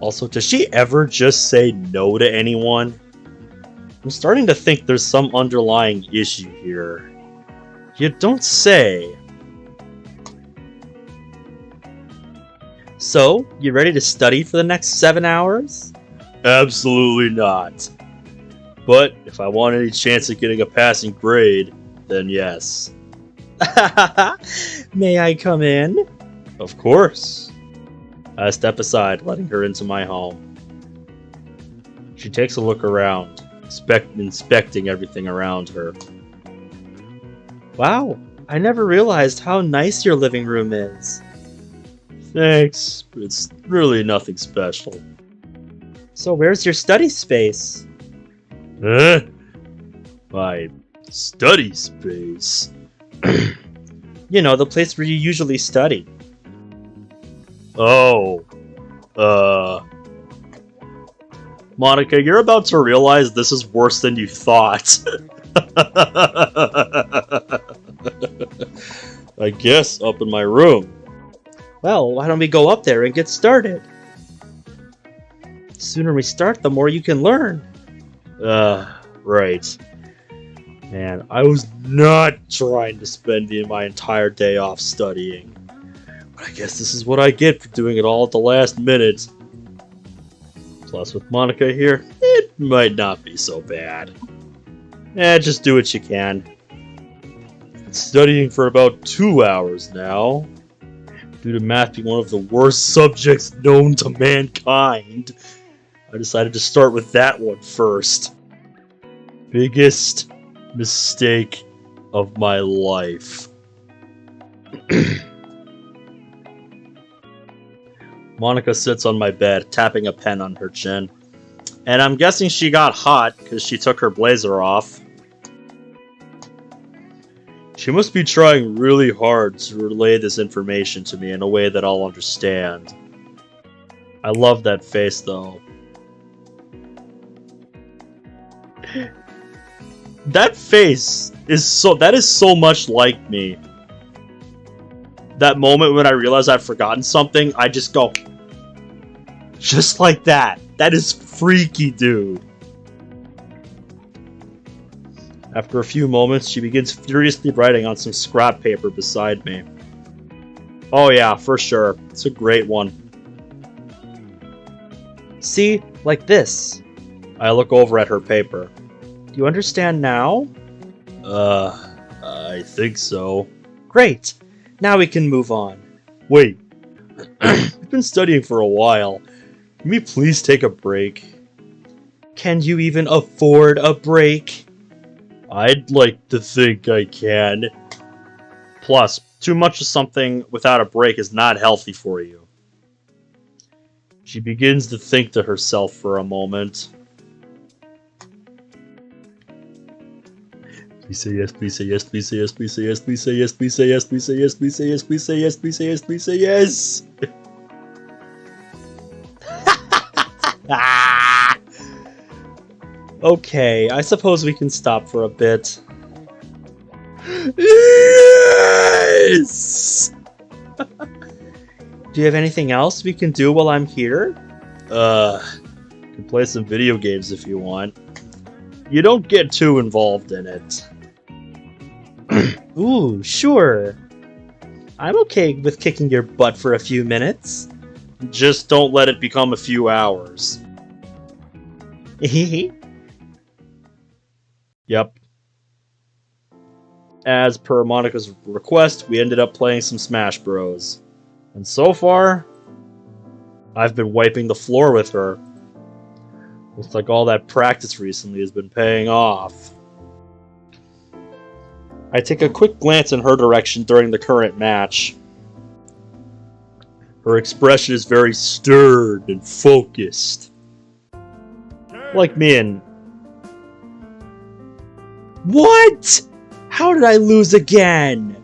Also, does she ever just say no to anyone? I'm starting to think there's some underlying issue here. You don't say. So, you ready to study for the next 7 hours? Absolutely not. But if I want any chance of getting a passing grade, then yes. May I come in? Of course. I step aside, letting her into my home. She takes a look around, inspecting everything around her. Wow, I never realized how nice your living room is. Thanks, but it's really nothing special. So where's your study space? Huh? My study space? You know, the place where you usually study. Oh. Monica, you're about to realize this is worse than you thought. I guess up in my room. Well, why don't we go up there and get started? The sooner we start, the more you can learn. Right. Man, I was not trying to spend my entire day off studying. But I guess this is what I get for doing it all at the last minute. Plus, with Monica here, it might not be so bad. Just do what you can. Been studying for about 2 hours now. Due to math being one of the worst subjects known to mankind, I decided to start with that one first. Biggest mistake of my life. Monica sits on my bed, tapping a pen on her chin. And I'm guessing she got hot because she took her blazer off. She must be trying really hard to relay this information to me in a way that I'll understand. I love that face, though. That face is so much like me. That moment when I realize I've forgotten something, I just go, just like that. That is freaky, dude. After a few moments, she begins furiously writing on some scrap paper beside me. Oh yeah, for sure. It's a great one. See, like this. I look over at her paper. Do you understand now? I think so. Great! Now we can move on. Wait. We've been studying for a while. Can we please take a break? Can you even afford a break? I'd like to think I can. Plus, too much of something without a break is not healthy for you. She begins to think to herself for a moment. Please say yes, please say yes, please say yes, please say yes, please say yes, please say yes, please say yes, please say yes, please say yes, please say yes, please say yes. Okay, I suppose we can stop for a bit. Yes! Do you have anything else we can do while I'm here? You can play some video games if you want. You don't get too involved in it. Ooh, sure. I'm okay with kicking your butt for a few minutes. Just don't let it become a few hours. Yep. As per Monica's request, we ended up playing some Smash Bros. And so far, I've been wiping the floor with her. Looks like all that practice recently has been paying off. I take a quick glance in her direction during the current match. Her expression is very stern and focused. Like me and... What? How did I lose again?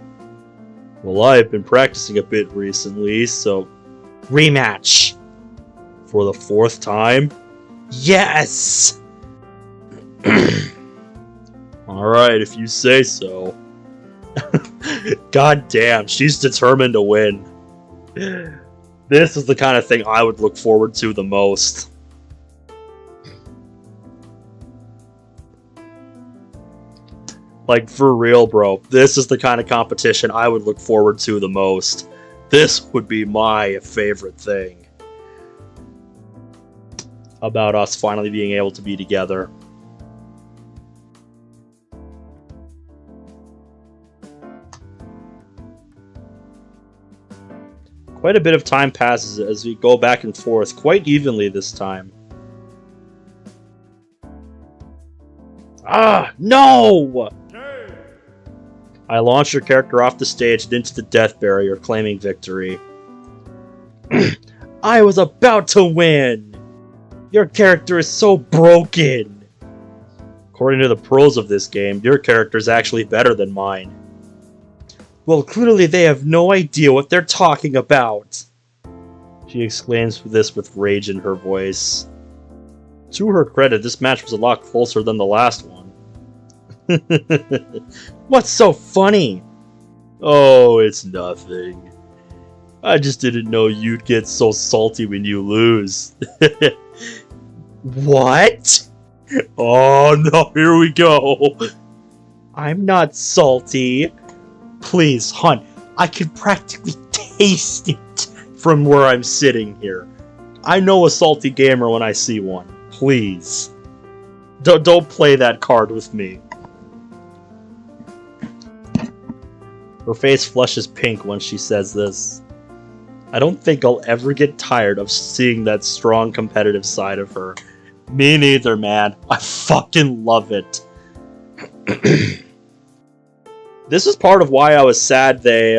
Well, I've been practicing a bit recently, so... Rematch. For the 4th time? Yes! Alright, if you say so. God damn, she's determined to win. This is the kind of thing I would look forward to the most. Like, for real, bro. This is the kind of competition I would look forward to the most. This would be my favorite thing about us finally being able to be together. Quite a bit of time passes as we go back and forth, quite evenly this time. Ah, no! I launch your character off the stage and into the death barrier, claiming victory. I was about to win! Your character is so broken! According to the pros of this game, your character is actually better than mine. Well, clearly they have no idea what they're talking about. She exclaims this with rage in her voice. To her credit, this match was a lot closer than the last one. What's so funny? Oh, it's nothing. I just didn't know you'd get so salty when you lose. What? Oh no, here we go. I'm not salty. Please, hon, I can practically taste it from where I'm sitting here. I know a salty gamer when I see one. Please. Don't play that card with me. Her face flushes pink when she says this. I don't think I'll ever get tired of seeing that strong competitive side of her. Me neither, man. I fucking love it. This is part of why I was sad they,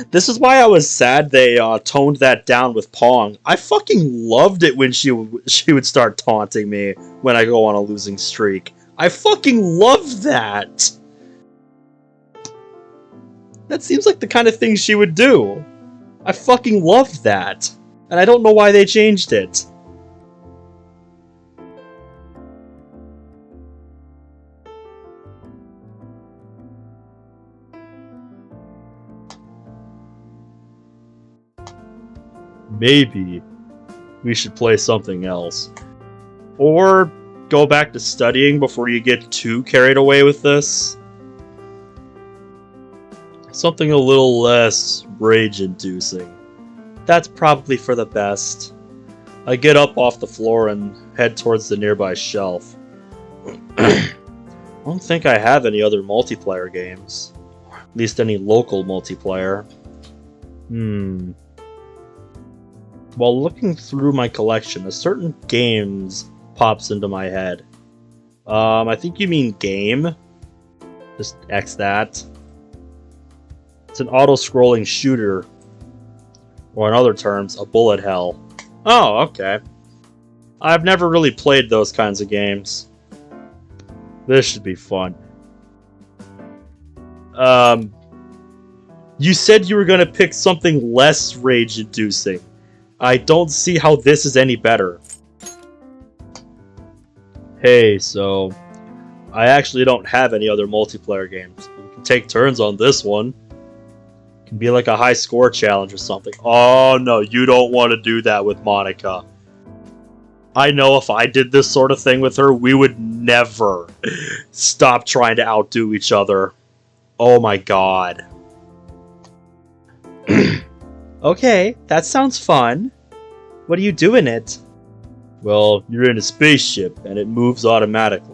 This is why I was sad they toned that down with Pong. I fucking loved it when she would start taunting me when I go on a losing streak. I fucking love that! That seems like the kind of thing she would do. I fucking love that. And I don't know why they changed it. Maybe we should play something else. Or go back to studying before you get too carried away with this. Something a little less rage-inducing. That's probably for the best. I get up off the floor and head towards the nearby shelf. I don't think I have any other multiplayer games. At least any local multiplayer. While looking through my collection, a certain games pops into my head. I think you mean game. Just X that. It's an auto-scrolling shooter. Or in other terms, a bullet hell. Oh, okay. I've never really played those kinds of games. This should be fun. You said you were going to pick something less rage-inducing. I don't see how this is any better. Hey, so... I actually don't have any other multiplayer games. We can take turns on this one. It can be like a high score challenge or something. Oh no, you don't want to do that with Monica. I know if I did this sort of thing with her, we would never stop trying to outdo each other. Oh my god. Okay, that sounds fun. What do you do in it? Well, you're in a spaceship, and it moves automatically.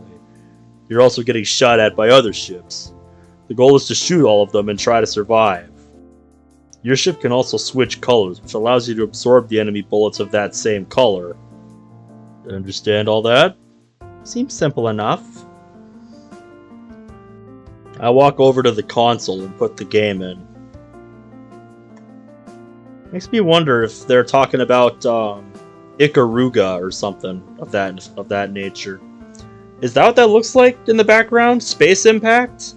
You're also getting shot at by other ships. The goal is to shoot all of them and try to survive. Your ship can also switch colors, which allows you to absorb the enemy bullets of that same color. Understand all that? Seems simple enough. I walk over to the console and put the game in. Makes me wonder if they're talking about Ikaruga or something of that nature. Is that what that looks like in the background? Space Impact?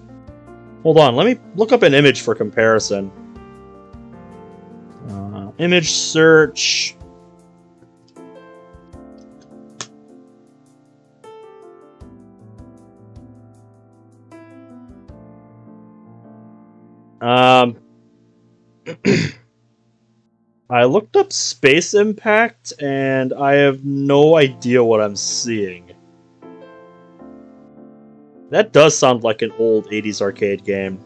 Hold on, let me look up an image for comparison. Image search. I looked up Space Impact, and I have no idea what I'm seeing. That does sound like an old 80s arcade game.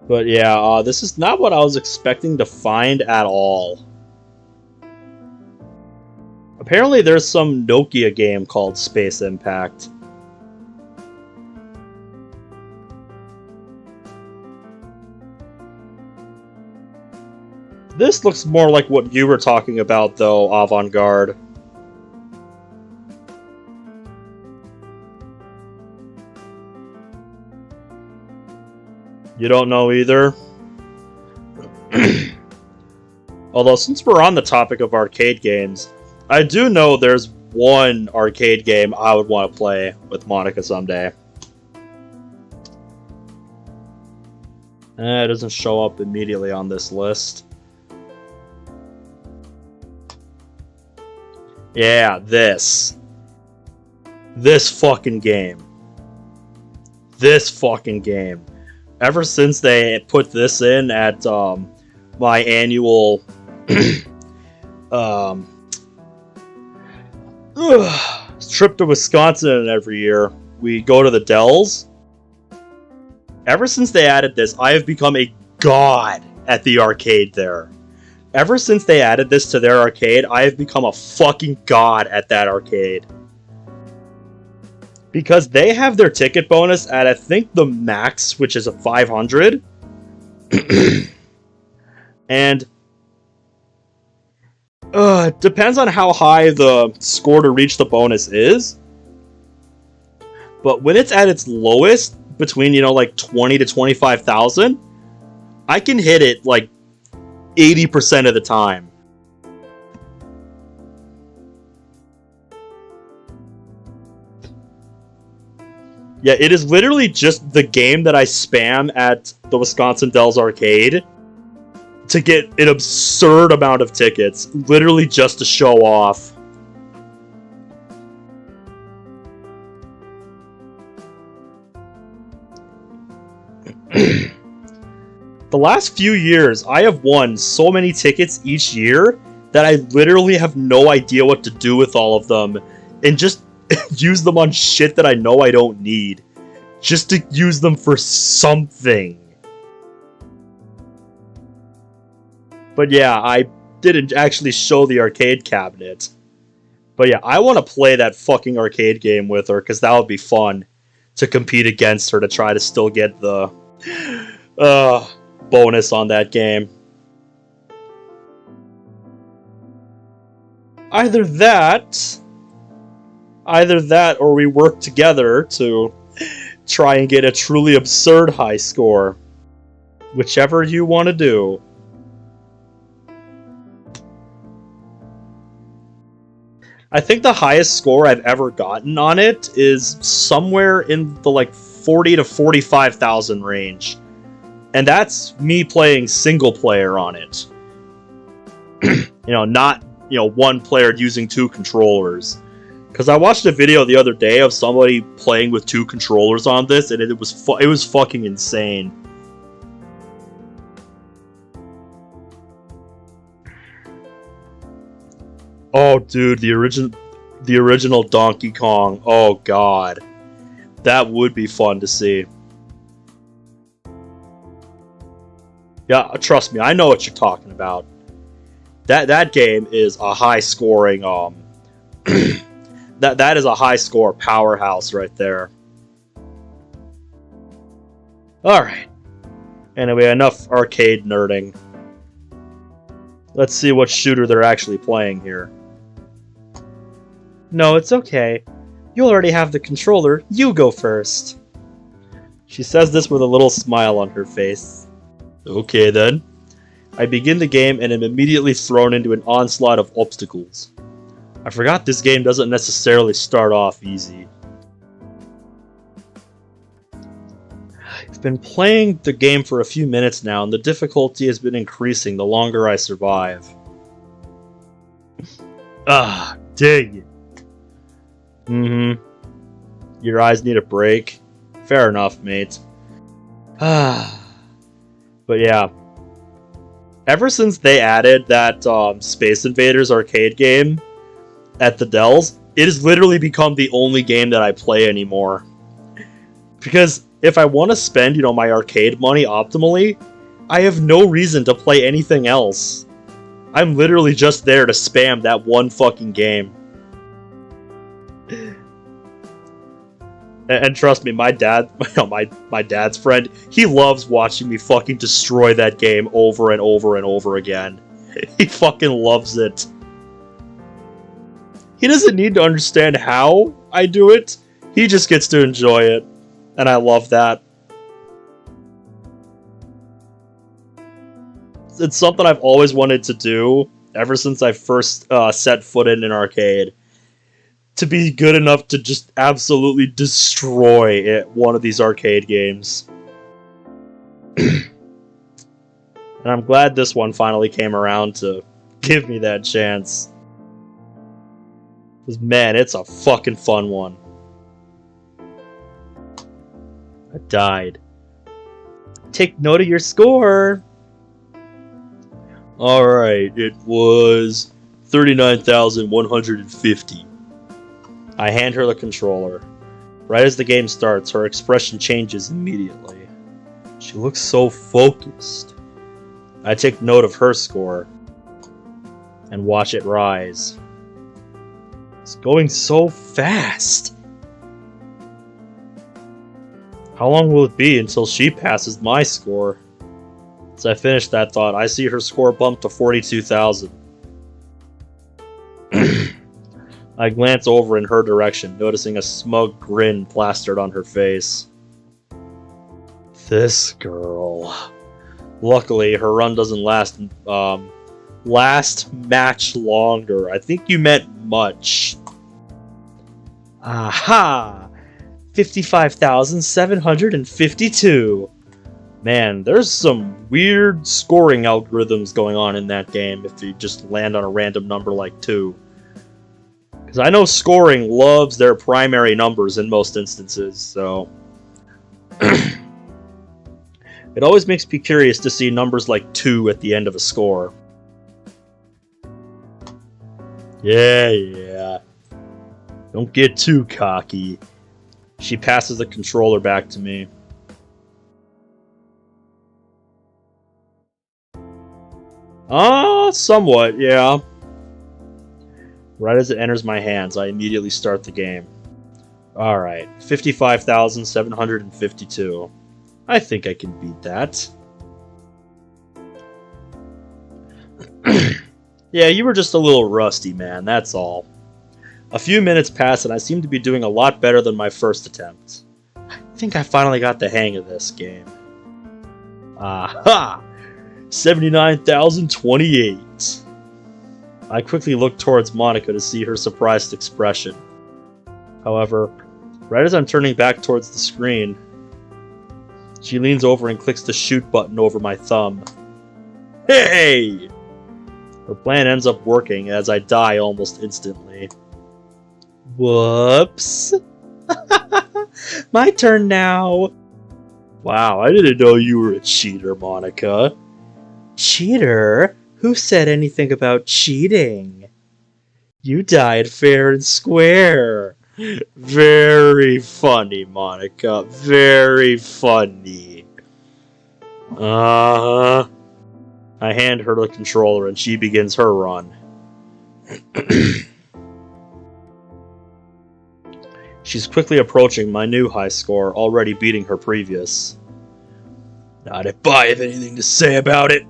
But yeah, this is not what I was expecting to find at all. Apparently there's some Nokia game called Space Impact. This looks more like what you were talking about, though, Avant-Garde. You don't know either? Although, since we're on the topic of arcade games, I do know there's one arcade game I would want to play with Monica someday. It doesn't show up immediately on this list. Yeah, this. This fucking game. This fucking game. Ever since they put this in at my annual trip to Wisconsin every year, we go to the Dells. Ever since they added this, I have become a god at the arcade there. Ever since they added this to their arcade, I have become a fucking god at that arcade. Because they have their ticket bonus at, I think, the max, which is a 500. And it depends on how high the score to reach the bonus is. But when it's at its lowest, between, you know, like 20 to 25,000, I can hit it, like, 80% of the time. Yeah, it is literally just the game that I spam at the Wisconsin Dells arcade to get an absurd amount of tickets, literally just to show off. The last few years, I have won so many tickets each year that I literally have no idea what to do with all of them, and just use them on shit that I know I don't need. just to use them for something. But yeah, I didn't actually show the arcade cabinet. But yeah, I want to play that fucking arcade game with her, because that would be fun to compete against her to try to still get the bonus on that game. Either that or we work together to try and get a truly absurd high score. Whichever you want to do. I think the highest score I've ever gotten on it is somewhere in the like 40 to 45,000 range. And that's me playing single player on it. Not one player using two controllers. Because I watched a video the other day of somebody playing with two controllers on this, and it was fucking insane. Oh, dude, the original Donkey Kong. Oh, God. That would be fun to see. Yeah, trust me, I know what you're talking about. That game is a high-scoring, that is a high-score powerhouse right there. Alright. Anyway, enough arcade nerding. Let's see what shooter they're actually playing here. No, it's okay. You already have the controller. You go first. She says this with a little smile on her face. Okay then. I begin the game and am immediately thrown into an onslaught of obstacles. I forgot this game doesn't necessarily start off easy. I've been playing the game for a few minutes now, and the difficulty has been increasing the longer I survive. Ah, dang it. Your eyes need a break. Fair enough, mate. But yeah. Ever since they added that Space Invaders arcade game at the Dells, it has literally become the only game that I play anymore. Because if I want to spend, my arcade money optimally, I have no reason to play anything else. I'm literally just there to spam that one fucking game. And trust me, my dad, my dad's friend, he loves watching me fucking destroy that game over and over and over again. He fucking loves it. He doesn't need to understand how I do it. He just gets to enjoy it. And I love that. It's something I've always wanted to do ever since I first set foot in an arcade. To be good enough to just absolutely destroy one of these arcade games. And I'm glad this one finally came around to give me that chance. Because, man, it's a fucking fun one. I died. Take note of your score. Alright, it was 39,150. I hand her the controller. Right as the game starts, her expression changes immediately. She looks so focused. I take note of her score and watch it rise. It's going so fast. How long will it be until she passes my score? As I finish that thought, I see her score bump to 42,000. I glance over in her direction, noticing a smug grin plastered on her face. This girl. Luckily, her run doesn't last match longer. I think you meant much. Aha! 55,752. Man, there's some weird scoring algorithms going on in that game if you just land on a random number like 2. Because I know scoring loves their primary numbers in most instances, so... It always makes me curious to see numbers like 2 at the end of a score. Yeah. Don't get too cocky. She passes the controller back to me. Somewhat, yeah. Right as it enters my hands, I immediately start the game. Alright, 55,752. I think I can beat that. Yeah, you were just a little rusty, man, that's all. A few minutes pass and I seem to be doing a lot better than my first attempt. I think I finally got the hang of this game. Aha! 79,028. I quickly look towards Monica to see her surprised expression. However, right as I'm turning back towards the screen, she leans over and clicks the shoot button over my thumb. Hey! Her plan ends up working as I die almost instantly. Whoops. My turn now. Wow, I didn't know you were a cheater, Monica. Cheater? Who said anything about cheating? You died fair and square. Very funny, Monica. Very funny. I hand her the controller and she begins her run. She's quickly approaching my new high score, already beating her previous. Not if I have anything to say about it.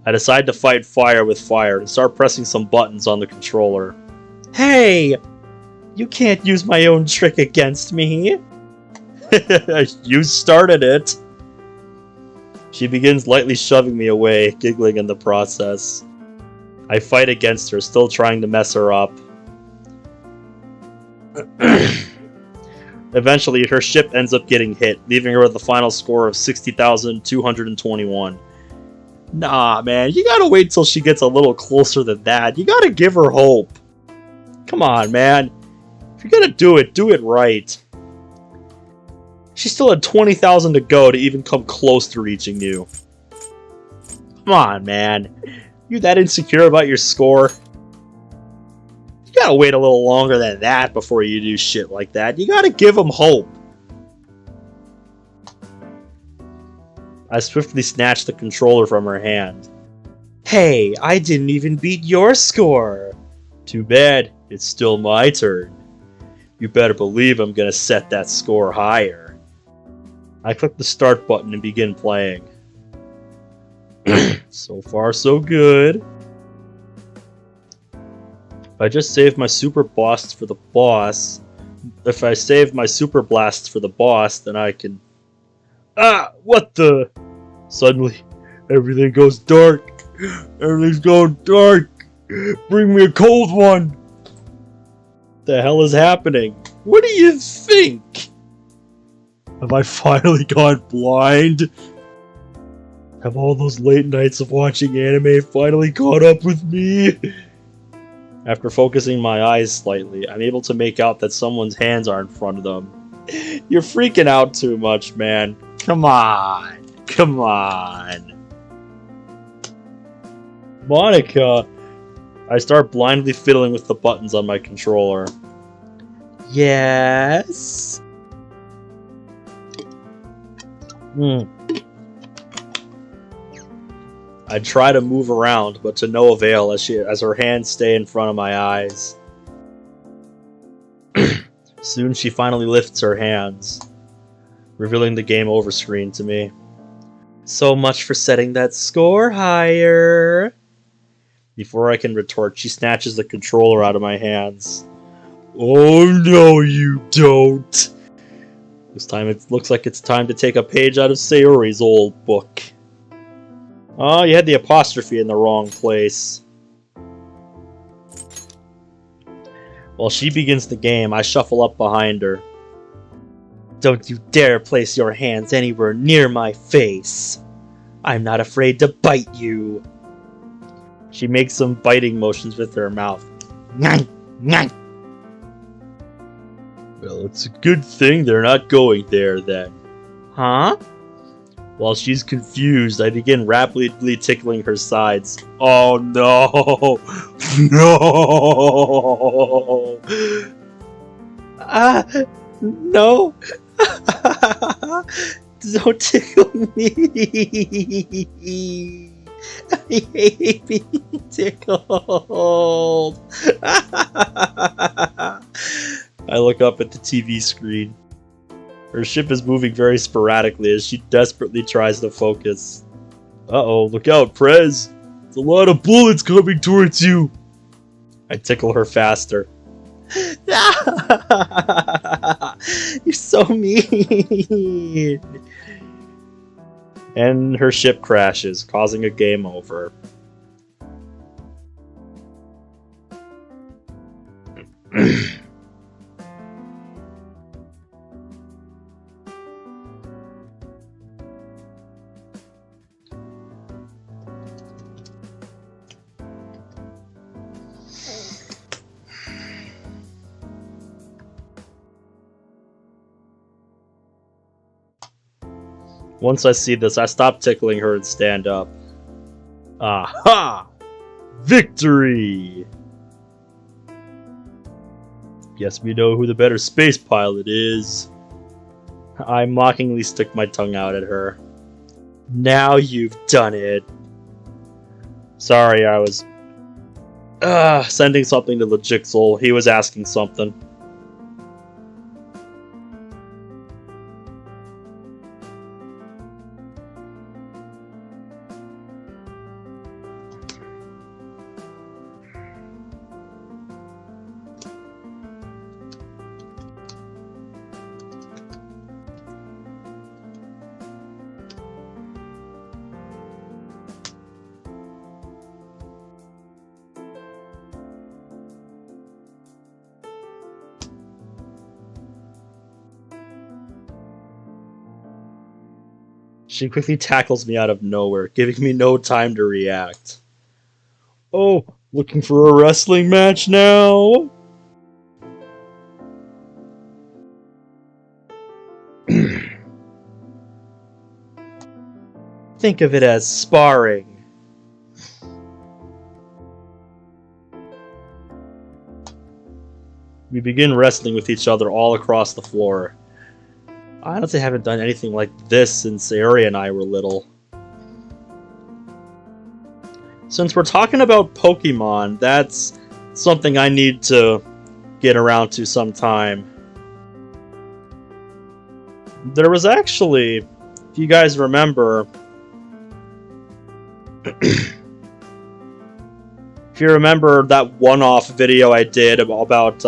I decide to fight fire with fire and start pressing some buttons on the controller. Hey! You can't use my own trick against me. You started it. She begins lightly shoving me away, giggling in the process. I fight against her, still trying to mess her up. Eventually, her ship ends up getting hit, leaving her with a final score of 60,221. Nah, man, you gotta wait till she gets a little closer than that. You gotta give her hope. Come on, man. If you're gonna do it right. She still had 20,000 to go to even come close to reaching you. Come on, man. You that insecure about your score? You gotta wait a little longer than that before you do shit like that. You gotta give them hope. I swiftly snatched the controller from her hand. Hey, I didn't even beat your score. Too bad. It's still my turn. You better believe I'm gonna set that score higher. I click the start button and begin playing. So far, so good. If I just save my super blasts for the boss, then I can... Ah! What the... Suddenly, everything goes dark. Everything's going dark. Bring me a cold one. What the hell is happening? What do you think? Have I finally gone blind? Have all those late nights of watching anime finally caught up with me? After focusing my eyes slightly, I'm able to make out that someone's hands are in front of them. You're freaking out too much, man. Come on. Come on. Monica! I start blindly fiddling with the buttons on my controller. Yes? I try to move around, but to no avail as her hands stay in front of my eyes. Soon she finally lifts her hands, revealing the game over screen to me. So much for setting that score higher. Before I can retort, she snatches the controller out of my hands. Oh no, you don't! This time it looks like it's time to take a page out of Sayori's old book. Oh, you had the apostrophe in the wrong place. While she begins the game, I shuffle up behind her. Don't you dare place your hands anywhere near my face. I'm not afraid to bite you. She makes some biting motions with her mouth. Well, it's a good thing they're not going there then. Huh? While she's confused, I begin rapidly tickling her sides. Oh no! No! No! Don't tickle me! I hate being tickled! I look up at the TV screen. Her ship is moving very sporadically as she desperately tries to focus. Uh-oh, look out, Prez! There's a lot of bullets coming towards you! I tickle her faster. You're so mean! And her ship crashes, causing a game over. Once I see this, I stop tickling her and stand up. Aha! Victory! Guess we know who the better space pilot is. I mockingly stick my tongue out at her. Now you've done it. Sorry, I was sending something to the Jigsaw. He was asking something. She quickly tackles me out of nowhere, giving me no time to react. Oh, looking for a wrestling match now? Think of it as sparring. We begin wrestling with each other all across the floor. I honestly haven't done anything like this since Ari and I were little. Since we're talking about Pokemon, that's something I need to get around to sometime. There was actually, if you guys remember, if you remember that one-off video I did about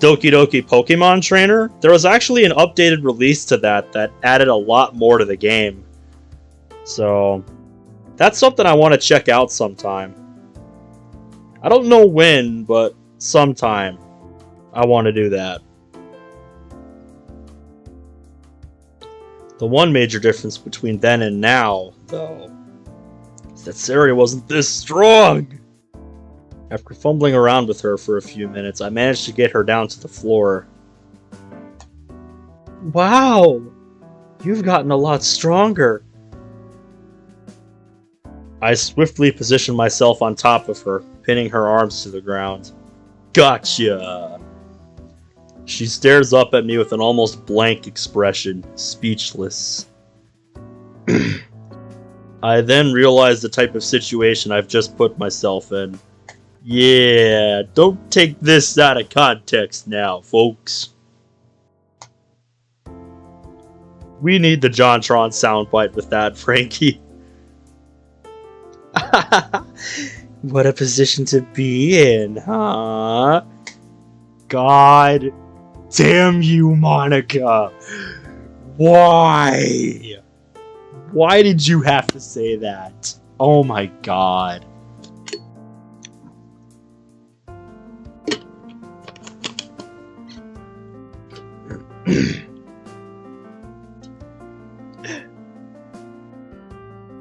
Doki Doki Pokemon Trainer, there was actually an updated release to that added a lot more to the game. So, that's something I want to check out sometime. I don't know when, but sometime I want to do that. The one major difference between then and now, though, is that Sari wasn't this strong! After fumbling around with her for a few minutes, I managed to get her down to the floor. Wow! You've gotten a lot stronger. I swiftly positioned myself on top of her, pinning her arms to the ground. Gotcha! She stares up at me with an almost blank expression, speechless. I then realized the type of situation I've just put myself in. Yeah, don't take this out of context now, folks. We need the JonTron soundbite with that, Frankie. What a position to be in, huh? God damn you, Monica. Why? Why did you have to say that? Oh my god.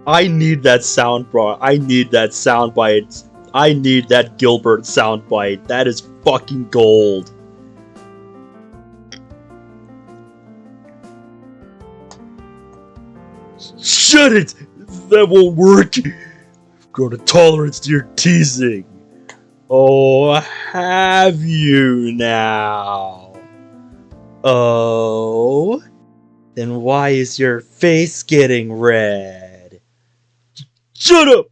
I need that soundbite. I need that soundbite. I need that Gilbert soundbite. That is fucking gold. Shut it! That won't work. I've grown a tolerance to your teasing. Oh, have you now? Oh? Then why is your face getting red? Shut up!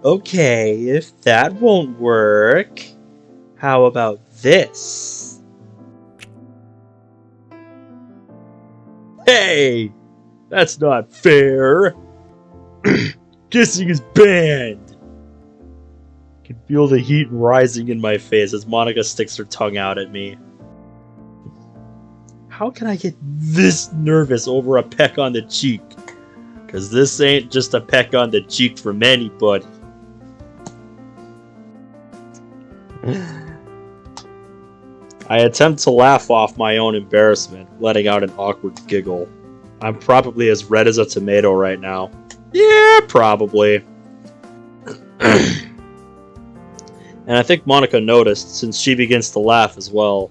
Okay, if that won't work, how about this? Hey! That's not fair! Kissing is banned! I can feel the heat rising in my face as Monica sticks her tongue out at me. How can I get this nervous over a peck on the cheek? Cause this ain't just a peck on the cheek from anybody. I attempt to laugh off my own embarrassment, letting out an awkward giggle. I'm probably as red as a tomato right now. Yeah, probably. And I think Monica noticed, since she begins to laugh as well.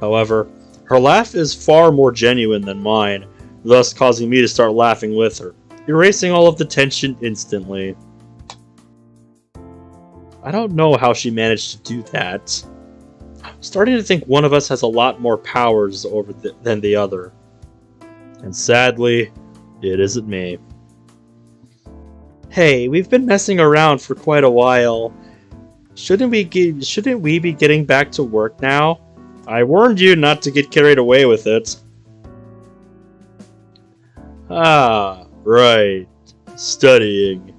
However, her laugh is far more genuine than mine, thus causing me to start laughing with her, erasing all of the tension instantly. I don't know how she managed to do that. I'm starting to think one of us has a lot more powers than the other. And sadly, it isn't me. Hey, we've been messing around for quite a while. Shouldn't we be getting back to work now? I warned you not to get carried away with it. Ah, right. Studying.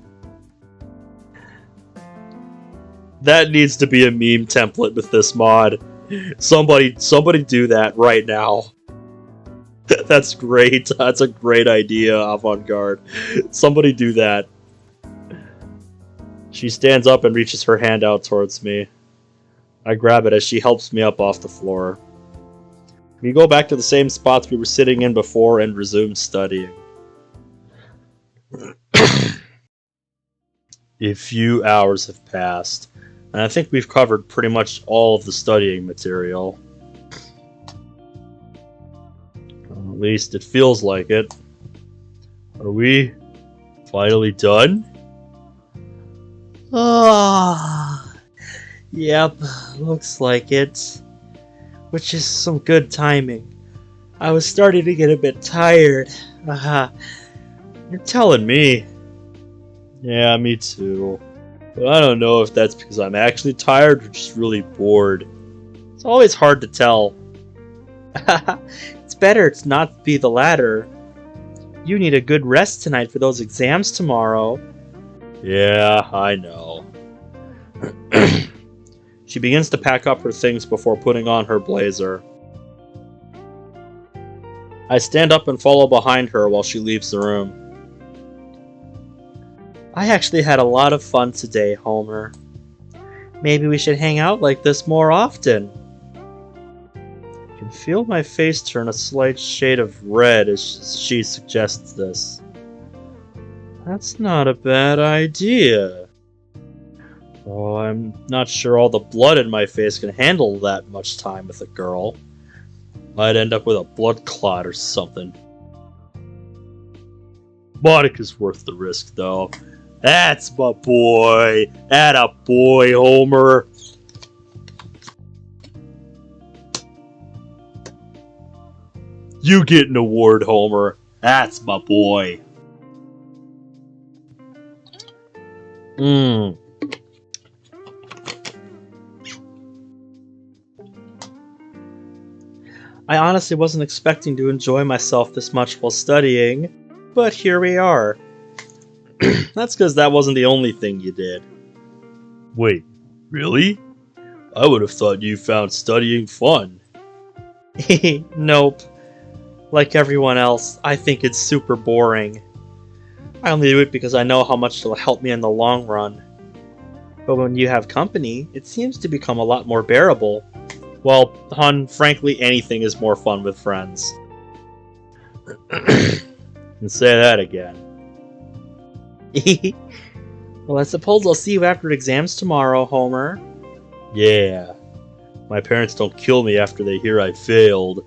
That needs to be a meme template with this mod. Somebody do that right now. That's great. That's a great idea, Avant-Garde. Somebody do that. She stands up and reaches her hand out towards me. I grab it as she helps me up off the floor. We go back to the same spots we were sitting in before and resume studying. A few hours have passed, and I think we've covered pretty much all of the studying material. At least it feels like it. Are we finally done? Ah, yep, looks like it. Which is some good timing. I was starting to get a bit tired. You're telling me. Yeah, me too. But I don't know if that's because I'm actually tired or just really bored. It's always hard to tell. It's better to not be the latter. You need a good rest tonight for those exams tomorrow. Yeah, I know. She begins to pack up her things before putting on her blazer. I stand up and follow behind her while she leaves the room. I actually had a lot of fun today, Homer. Maybe we should hang out like this more often. I can feel my face turn a slight shade of red as she suggests this. That's not a bad idea. Oh, I'm not sure all the blood in my face can handle that much time with a girl. Might end up with a blood clot or something. Monica's worth the risk, though. That's my boy! Atta boy, Homer! You get an award, Homer. That's my boy. I honestly wasn't expecting to enjoy myself this much while studying, but here we are. That's because that wasn't the only thing you did. Wait, really? I would have thought you found studying fun. Nope. Like everyone else, I think it's super boring. I only do it because I know how much it'll help me in the long run. But when you have company, it seems to become a lot more bearable. Well, hon, frankly, anything is more fun with friends. And say that again. Well, I suppose I'll see you after exams tomorrow, Homer. Yeah. My parents don't kill me after they hear I failed.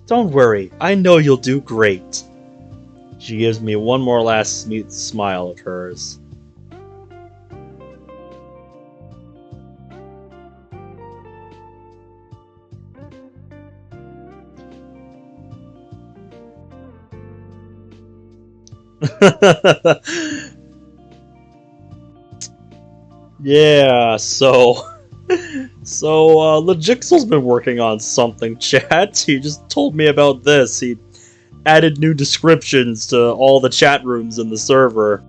Don't worry, I know you'll do great. She gives me one more last sweet smile of hers. Yeah, so Legixel's been working on something, chat. He just told me about this. He added new descriptions to all the chat rooms in the server.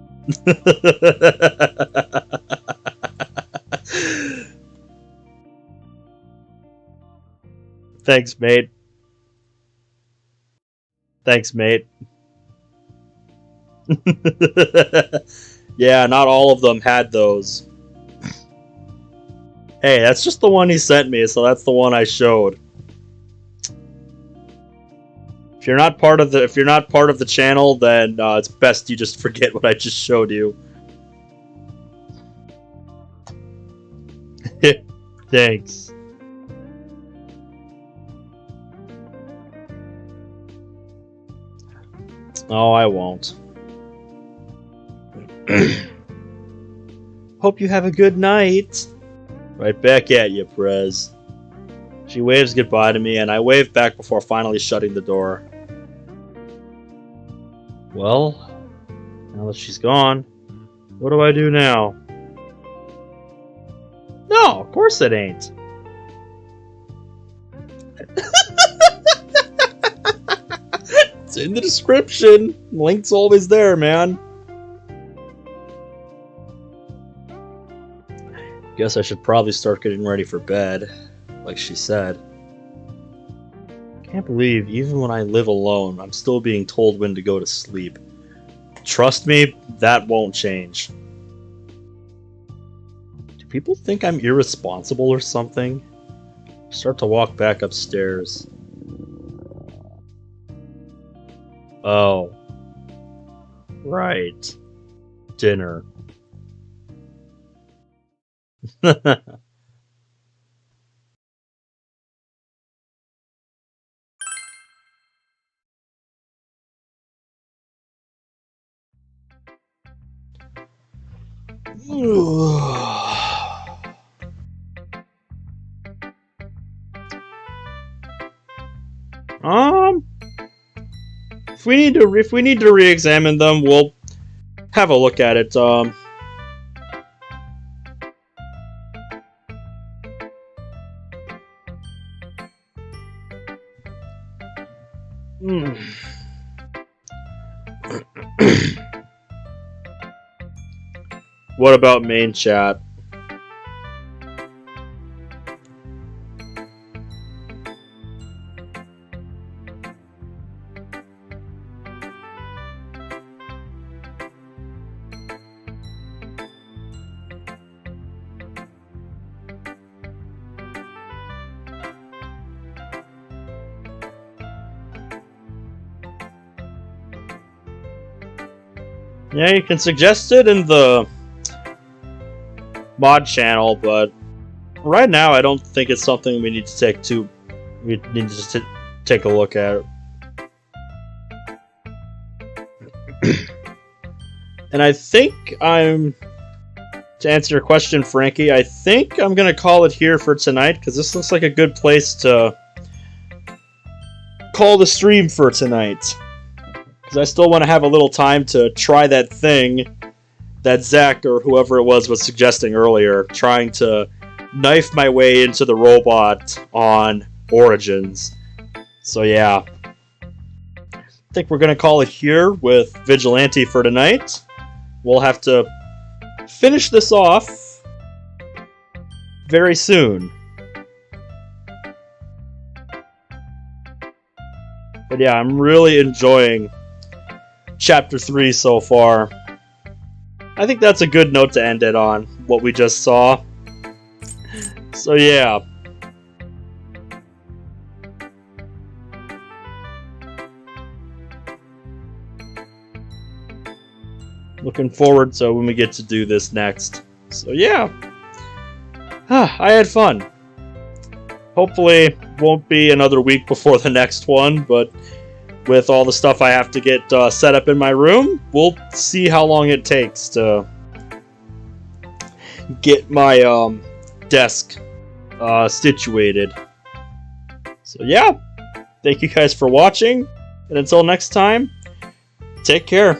Thanks, mate. Thanks, mate. Yeah, not all of them had those. Hey, that's just the one he sent me, so that's the one I showed. If you're not part of the channel, then it's best you just forget what I just showed you. Thanks. Oh, I won't. Hope you have a good night. Right back at you, Prez. She waves goodbye to me, and I wave back before finally shutting the door. Well, now that she's gone, what do I do now? No, of course it ain't. It's in the description. Link's always there, man. Guess I should probably start getting ready for bed, like she said. Can't believe, even when I live alone, I'm still being told when to go to sleep. Trust me, that won't change. Do people think I'm irresponsible or something? Start to walk back upstairs. Oh. Right. Dinner. If we need to re-examine them, we'll have a look at it. What about main chat? Yeah, you can suggest it in the mod channel, but right now I don't think it's something we need to take a look at. And I think to answer your question, Frankie, I think I'm gonna call it here for tonight, because this looks like a good place to call the stream for tonight. Because I still want to have a little time to try that thing that Zach or whoever it was suggesting earlier, trying to knife my way into the robot on Origins. So yeah. I think we're going to call it here with Vigilante for tonight. We'll have to finish this off very soon. But yeah, I'm really enjoying Chapter 3 so far. I think that's a good note to end it on, what we just saw. So yeah. Looking forward to when we get to do this next. So yeah. I had fun. Hopefully won't be another week before the next one, but with all the stuff I have to get set up in my room, we'll see how long it takes to get my desk situated. So yeah, thank you guys for watching, and until next time, take care.